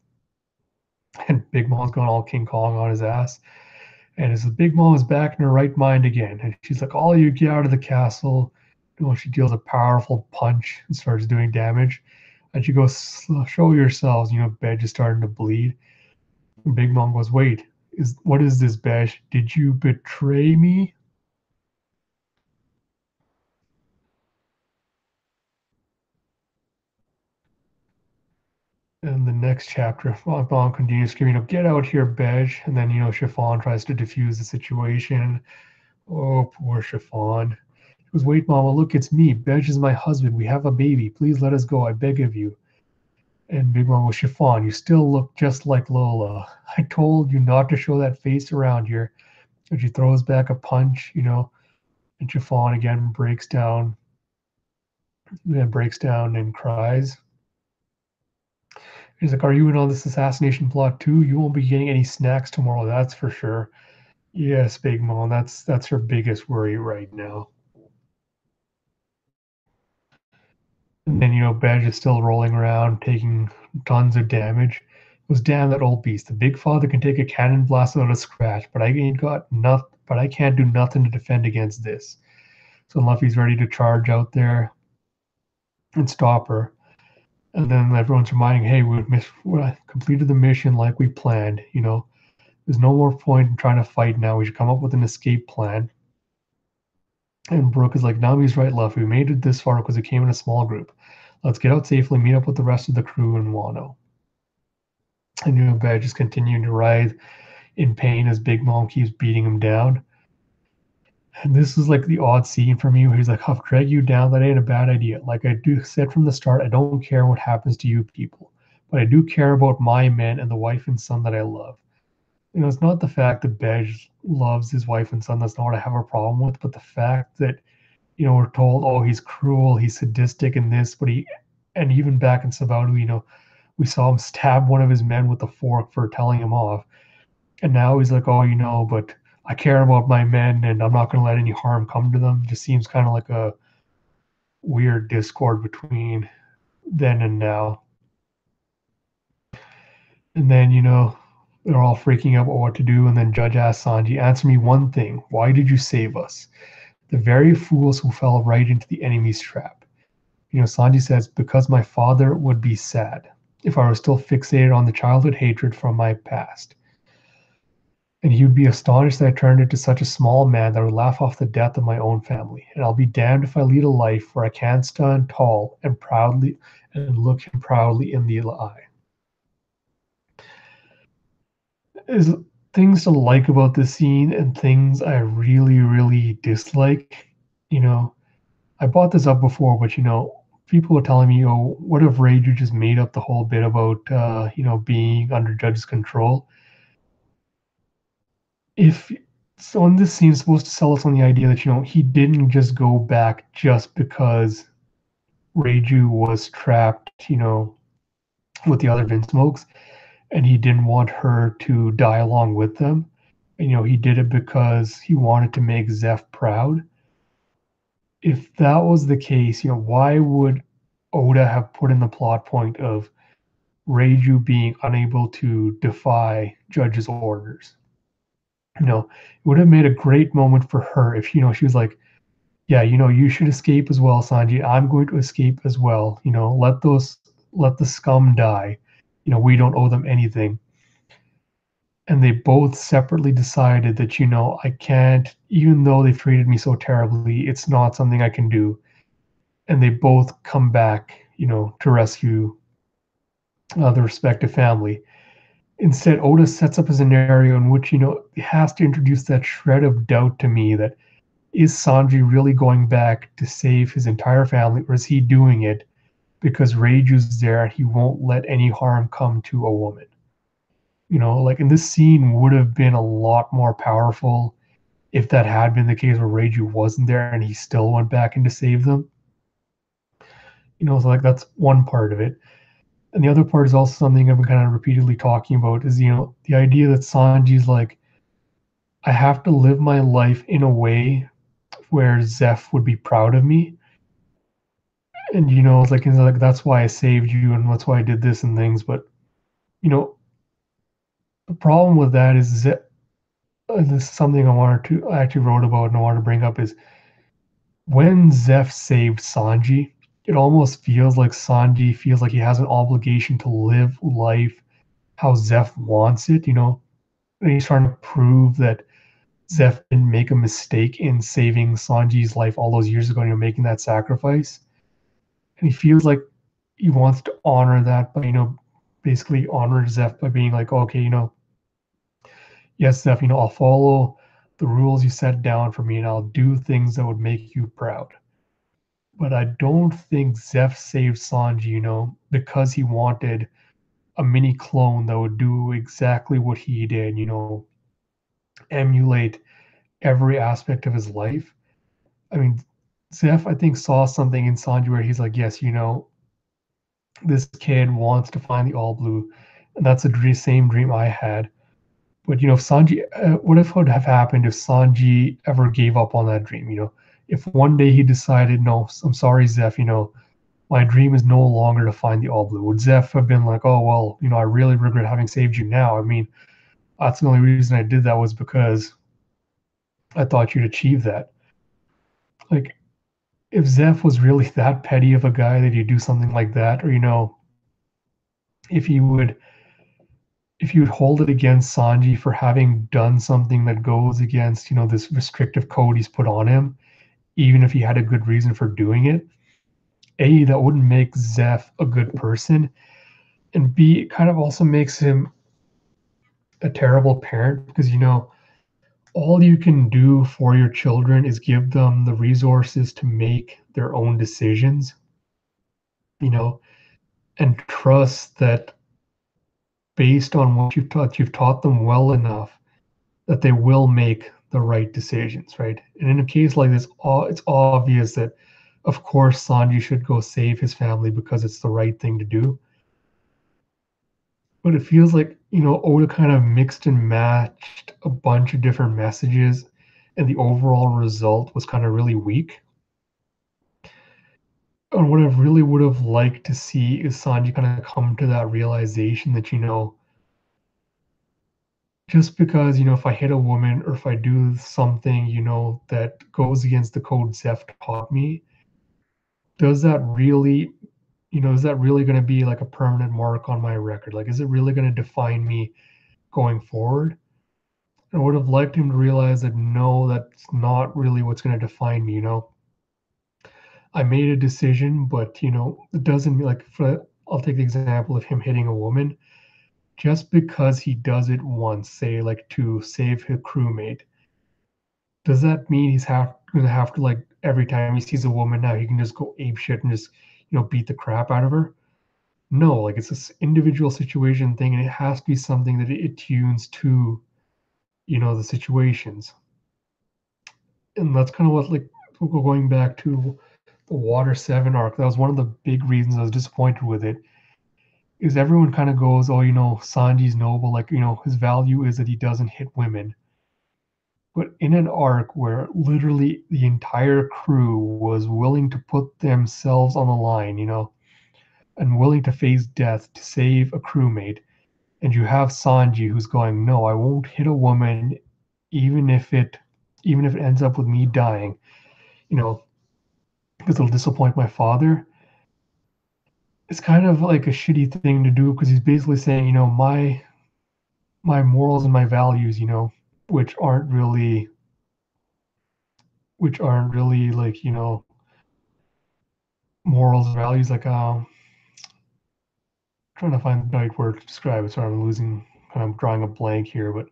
And Big Mom's going all King Kong on his ass. And as the Big Mom is back in her right mind again, and she's like, all you get out of the castle. She deals a powerful punch and starts doing damage. And she goes, show yourselves. Bedge is starting to bleed. And Big Mom goes, wait, what is this, Bedge? Did you betray me? And the next chapter, Mom continues screaming, get out here, Bedge. And then, Chiffon tries to defuse the situation. Oh, poor Chiffon. He goes, wait, Mama, look, it's me. Bedge is my husband. We have a baby. Please let us go. I beg of you. And Big Mom goes, Chiffon, you still look just like Lola. I told you not to show that face around here. And she throws back a punch, and Chiffon again breaks down and cries. He's like, are you in on this assassination plot too? You won't be getting any snacks tomorrow, that's for sure. Yes, Big Mom, that's her biggest worry right now. And then, Badge is still rolling around, taking tons of damage. It was damn that old beast. The Big Father can take a cannon blast without a scratch, but I can't do nothing to defend against this. So Luffy's ready to charge out there and stop her. And then everyone's reminding, hey, we completed the mission like we planned. There's no more point in trying to fight now. We should come up with an escape plan. And Brooke is like, Nami's right, Luffy. We made it this far because we came in a small group. Let's get out safely, meet up with the rest of the crew in Wano. And Badge is continuing to writhe in pain as Big Mom keeps beating him down. And this was like the odd scene for me where he's like, I'll drag you down. That ain't a bad idea. Like I do said from the start, I don't care what happens to you people, but I do care about my men and the wife and son that I love. It's not the fact that Bej loves his wife and son. That's not what I have a problem with, but the fact that, we're told, oh, he's cruel, he's sadistic and this, and even back in Sabalu, we saw him stab one of his men with a fork for telling him off. And now he's like, oh, but I care about my men and I'm not going to let any harm come to them. It just seems kind of like a weird discord between then and now. And then, they're all freaking out about what to do. And then Judge asks Sanji, answer me one thing. Why did you save us? The very fools who fell right into the enemy's trap. Sanji says, because my father would be sad if I were still fixated on the childhood hatred from my past. And he would be astonished that I turned into such a small man that I would laugh off the death of my own family. And I'll be damned if I lead a life where I can't stand tall and proudly and look him proudly in the eye. There's things to like about this scene and things I really, really dislike. I brought this up before, but people were telling me, oh, what if Reiju just made up the whole bit about being under Judge's control? If so, in this scene is supposed to sell us on the idea that he didn't just go back just because Reiju was trapped, with the other Vinsmokes, and he didn't want her to die along with them. And, he did it because he wanted to make Zeph proud. If that was the case, why would Oda have put in the plot point of Reiju being unable to defy Judge's orders? It would have made a great moment for her if, she was like, yeah, you should escape as well, Sanji. I'm going to escape as well. Let the scum die. We don't owe them anything. And they both separately decided that, I can't, even though they've treated me so terribly, it's not something I can do. And they both come back, to rescue the respective family. Instead, Oda sets up a scenario in which, he has to introduce that shred of doubt to me that is Sanji really going back to save his entire family, or is he doing it because Reiju's there and he won't let any harm come to a woman? Like in this scene would have been a lot more powerful if that had been the case where Reiju wasn't there and he still went back in to save them. So like that's one part of it. And the other part is also something I've been kind of repeatedly talking about is, the idea that Sanji's like, I have to live my life in a way where Zeph would be proud of me. And, it's like that's why I saved you and that's why I did this and things. But, the problem with that is that this is something I actually wrote about and I wanted to bring up is when Zeph saved Sanji, it almost feels like Sanji feels like he has an obligation to live life how Zeph wants it, and he's trying to prove that Zeph didn't make a mistake in saving Sanji's life all those years ago, making that sacrifice. And he feels like he wants to honor that by, basically honor Zeph by being like, okay, yes, Zeph, I'll follow the rules you set down for me and I'll do things that would make you proud. But I don't think Zeph saved Sanji, because he wanted a mini clone that would do exactly what he did, emulate every aspect of his life. I mean, Zeph, I think, saw something in Sanji where he's like, yes, this kid wants to find the All Blue, and that's the same dream I had. But if Sanji, what if would have happened if Sanji ever gave up on that dream? If one day he decided, no, I'm sorry, Zeph, my dream is no longer to find the All Blue. Would Zeph have been like, oh well, I really regret having saved you now? I mean, that's the only reason I did that was because I thought you'd achieve that. Like, if Zeph was really that petty of a guy that he'd do something like that, or if he would if you would hold it against Sanji for having done something that goes against, this restrictive code he's put on him, even if he had a good reason for doing it, A, that wouldn't make Zeph a good person, and B, it kind of also makes him a terrible parent because, all you can do for your children is give them the resources to make their own decisions, you know, and trust that based on what you've taught them well enough that they will make the right decisions, right? And in a case like this, it's obvious that, of course, Sanji should go save his family because it's the right thing to do. But it feels like, Oda kind of mixed and matched a bunch of different messages, and the overall result was kind of really weak. And what I really would have liked to see is Sanji kind of come to that realization that, just because, if I hit a woman or if I do something, that goes against the code Zeph taught me, does that really, is that really going to be like a permanent mark on my record? Like, is it really going to define me going forward? I would have liked him to realize that no, that's not really what's going to define me. I made a decision, but it doesn't like. I'll take the example of him hitting a woman. Just because he does it once, say like to save his crewmate, does that mean gonna have to like every time he sees a woman now he can just go ape shit and just beat the crap out of her? No, like it's this individual situation thing, and it has to be something that it tunes to the situations. And that's kind of what, like, going back to the Water 7 arc, that was one of the big reasons I was disappointed with it, is everyone kind of goes, oh, Sanji's noble, like, his value is that he doesn't hit women. But in an arc where literally the entire crew was willing to put themselves on the line, and willing to face death to save a crewmate, and you have Sanji who's going, no, I won't hit a woman, even if it ends up with me dying, you know, because it'll disappoint my father. It's kind of like a shitty thing to do because he's basically saying, my morals and my values, which aren't really like, morals and values, like trying to find the right word to describe it. Sorry, I'm losing, kind of drawing a blank here, but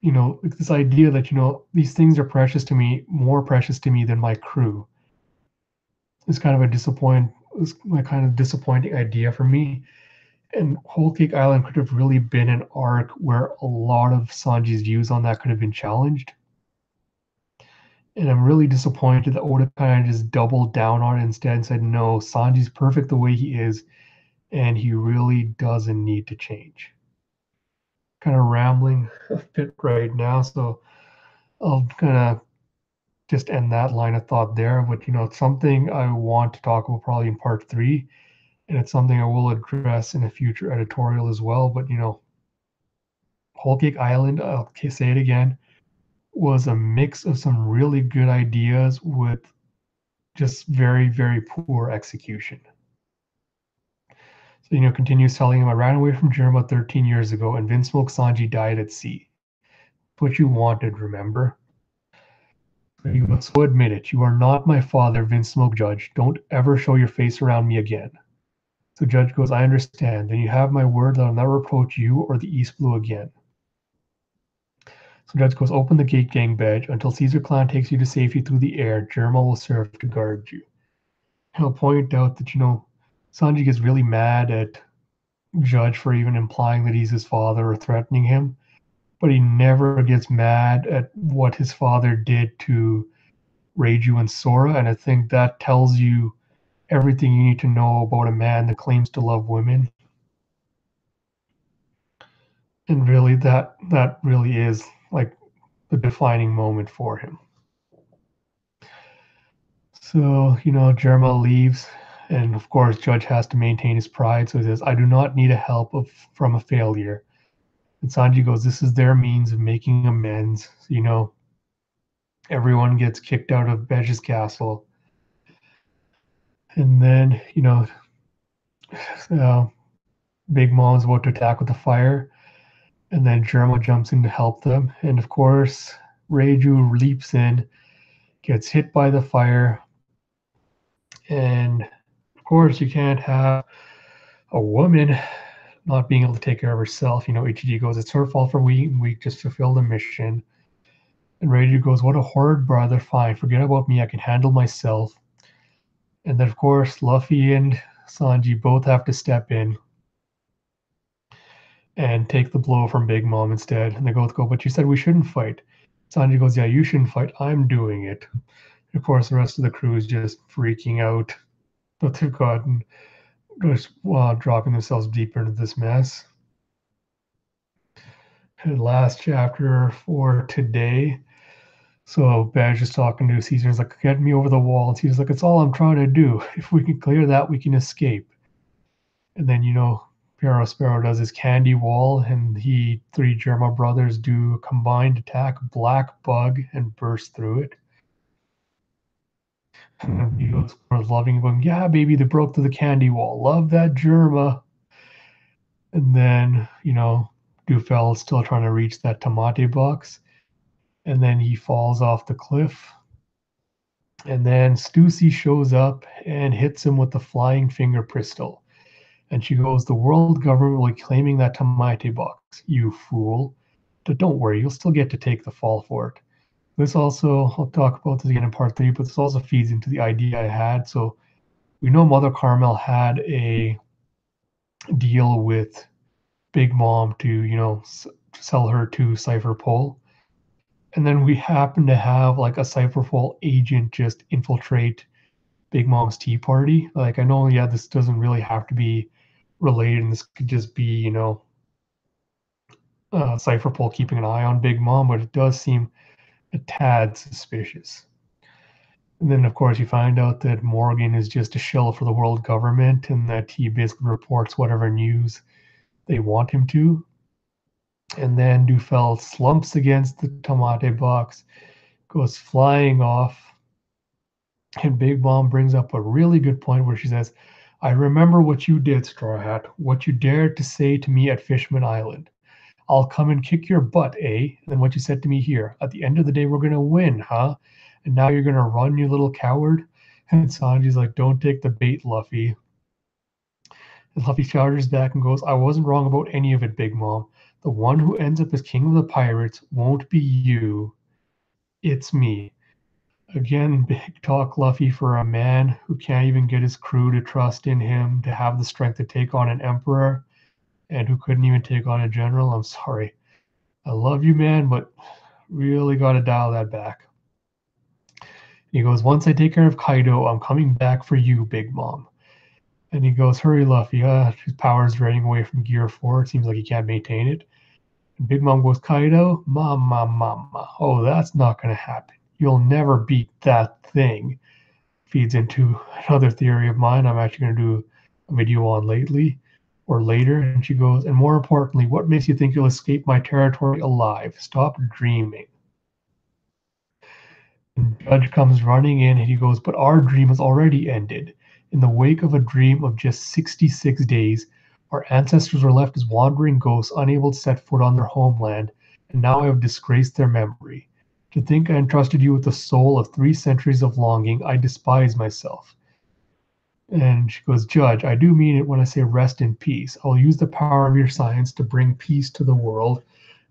like this idea that these things are precious to me, more precious to me than my crew, is kind of a kind of disappointing idea for me. And Whole Cake Island could have really been an arc where a lot of Sanji's views on that could have been challenged. And I'm really disappointed that Oda kind of just doubled down on it instead and said, no, Sanji's perfect the way he is, and he really doesn't need to change. Kind of rambling a bit right now, so I'll kind of just end that line of thought there. But it's something I want to talk about probably in part 3, and it's something I will address in a future editorial as well. But Whole Cake Island, I'll say it again, was a mix of some really good ideas with just very, very poor execution. So, continues telling him, I ran away from Germa 13 years ago, and Vinsmoke Sanji died at sea. What you wanted, remember? So admit it, you are not my father, Vinsmoke Judge. Don't ever show your face around me again. So Judge goes, I understand. Then you have my word that I'll never approach you or the East Blue again. So Judge goes, open the gate, gang badge. Until Caesar Clan takes you to safety through the air, Germa will serve to guard you. And I'll point out that, Sanji gets really mad at Judge for even implying that he's his father or threatening him, but he never gets mad at what his father did to Reiju and Sora, and I think that tells you everything you need to know about a man that claims to love women. And really, that really is like the defining moment for him. So, Germa leaves, and of course, Judge has to maintain his pride. So he says, I do not need a help from a failure. And Sanji goes, this is their means of making amends. Everyone gets kicked out of Bej's castle. And then, Big Mom's about to attack with the fire. And then Germa jumps in to help them. And of course, Reiju leaps in, gets hit by the fire. And of course, you can't have a woman not being able to take care of herself. Ichiji goes, it's her fault for we just fulfilled a mission. And Radiant goes, "What a horrid brother! Fine, forget about me. I can handle myself." And then, of course, Luffy and Sanji both have to step in and take the blow from Big Mom instead. And they both go, "But you said we shouldn't fight." Sanji goes, "Yeah, you shouldn't fight. I'm doing it." And of course, the rest of the crew is just freaking out that they've gotten just dropping themselves deeper into this mess. And last chapter for today. So Badge is talking to Caesar. He's like, "Get me over the wall." And Caesar's like, "It's all I'm trying to do. If we can clear that, we can escape." And then, Pharaoh Sparrow does his candy wall, and three Germa brothers do a combined attack, Black Bug, and burst through it. And he goes, loving going, "Yeah, baby, they broke through the candy wall. Love that Germa." And then, Dufel is still trying to reach that Tamate box. And then he falls off the cliff. And then Stussy shows up and hits him with the flying finger pistol. And she goes, "The world government will be claiming that Tamate box, you fool. But don't worry, you'll still get to take the fall for it." This also, I'll talk about this again in part 3, but this also feeds into the idea I had. So we know Mother Carmel had a deal with Big Mom to, sell her to Cypher Pole. And then we happen to have like a Cypher Pole agent just infiltrate Big Mom's tea party. Like, I know, yeah, this doesn't really have to be related, and this could just be, Cypher Pole keeping an eye on Big Mom, but it does seem a tad suspicious. And then, of course, you find out that Morgan is just a shell for the world government and that he basically reports whatever news they want him to. And then Dufel slumps against the Tamate box, goes flying off, and Big Mom brings up a really good point where she says, "I remember what you did, Straw Hat, what you dared to say to me at Fishman Island. I'll come and kick your butt, eh? And then what you said to me here. At the end of the day, we're going to win, huh? And now you're going to run, you little coward?" And Sanji's like, "Don't take the bait, Luffy." And Luffy shoulders back and goes, "I wasn't wrong about any of it, Big Mom. The one who ends up as king of the pirates won't be you. It's me." Again, big talk, Luffy, for a man who can't even get his crew to trust in him, to have the strength to take on an emperor, and who couldn't even take on a general. I'm sorry. I love you, man, but really got to dial that back. He goes, "Once I take care of Kaido, I'm coming back for you, Big Mom." And he goes, "Hurry, Luffy. His power's draining away from Gear 4. It seems like he can't maintain it." And Big Mom goes, "Kaido, mama. Oh, that's not going to happen. You'll never beat that thing." Feeds into another theory of mine I'm actually going to do a video on later. And she goes, "And more importantly, what makes you think you'll escape my territory alive? Stop dreaming." And Judge comes running in and he goes, "But our dream has already ended. In the wake of a dream of just 66 days, our ancestors were left as wandering ghosts, unable to set foot on their homeland, and now I have disgraced their memory. To think I entrusted you with the soul of 3 centuries of longing, I despise myself." And she goes, "Judge, I do mean it when I say rest in peace. I'll use the power of your science to bring peace to the world."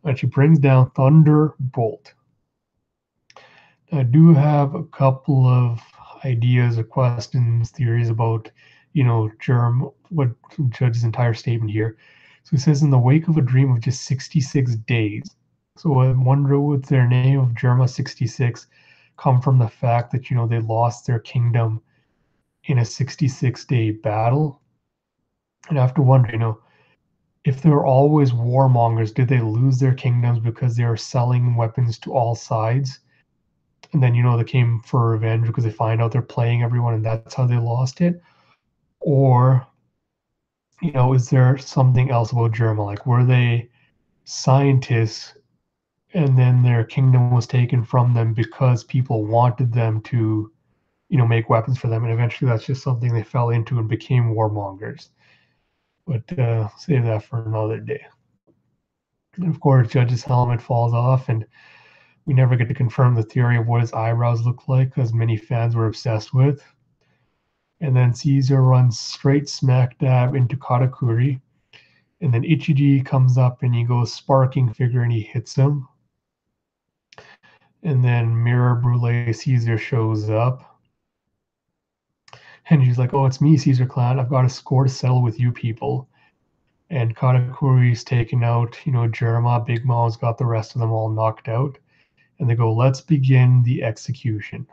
And she brings down Thunderbolt. I do have a couple of ideas or questions, theories about, what Judge's entire statement here. So he says, "In the wake of a dream of just 66 days." So I wonder, would their name of Germa 66 come from the fact that, they lost their kingdom in a 66-day battle? And I have to wonder, if they were always warmongers, did they lose their kingdoms because they were selling weapons to all sides? And then, they came for revenge because they find out they're playing everyone and that's how they lost it? Or, is there something else about Germa? Like, were they scientists and then their kingdom was taken from them because people wanted them to, make weapons for them? And eventually that's just something they fell into and became warmongers. But save that for another day. And of course, Judge's helmet falls off, and we never get to confirm the theory of what his eyebrows look like, as many fans were obsessed with. And then Caesar runs straight smack dab into Katakuri. And then Ichiji comes up and he goes sparking figure and he hits him. And then Mirror Brule Caesar shows up. And she's like, oh, it's me, Caesar Clan. I've got a score to settle with you people. And Katakuri's taken out, Jerma, Big Mom's got the rest of them all knocked out. And they go, let's begin the execution.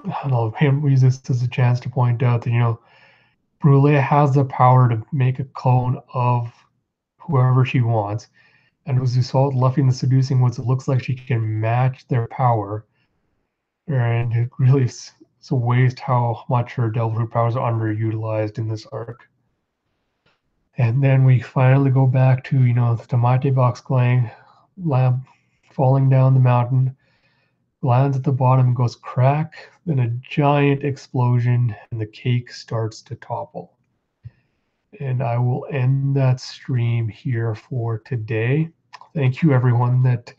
And I'll use this as a chance to point out that, Brule has the power to make a clone of whoever she wants. And with Usolt, Luffy, and the Seducing Woods, it looks like she can match their power. And it really is a waste how much her Devil Fruit powers are underutilized in this arc. And then we finally go back to, the Tamate Box Clang lab falling down the mountain, lands at the bottom, goes crack, then a giant explosion, and the cake starts to topple. And I will end that stream here for today. Thank you, everyone that,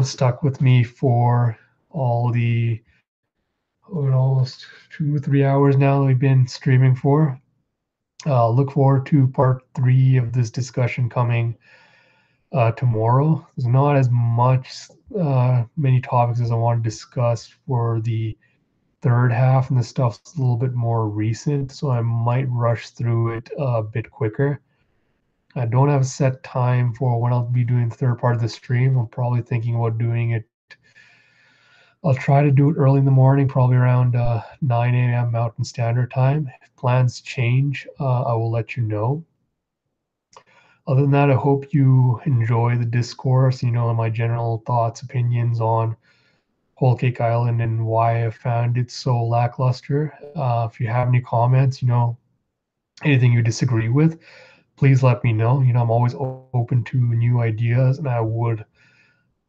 stuck with me for all the almost 2 or 3 hours now that we've been streaming for. Look forward to part 3 of this discussion coming tomorrow. There's not as many topics as I want to discuss for the third half, and the stuff's a little bit more recent, so I might rush through it a bit quicker. I don't have a set time for when I'll be doing the third part of the stream. I'm probably thinking about doing it. I'll try to do it early in the morning, probably around 9 a.m. Mountain Standard Time. If plans change, I will let you know. Other than that, I hope you enjoy the discourse, my general thoughts, opinions on Whole Cake Island and why I found it so lackluster. If you have any comments, anything you disagree with, please let me know. I'm always open to new ideas, and I would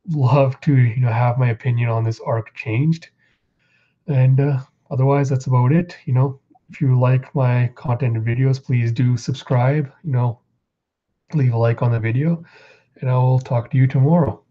love to, have my opinion on this arc changed. And otherwise, that's about it. If you like my content and videos, please do subscribe. Leave a like on the video, and I will talk to you tomorrow.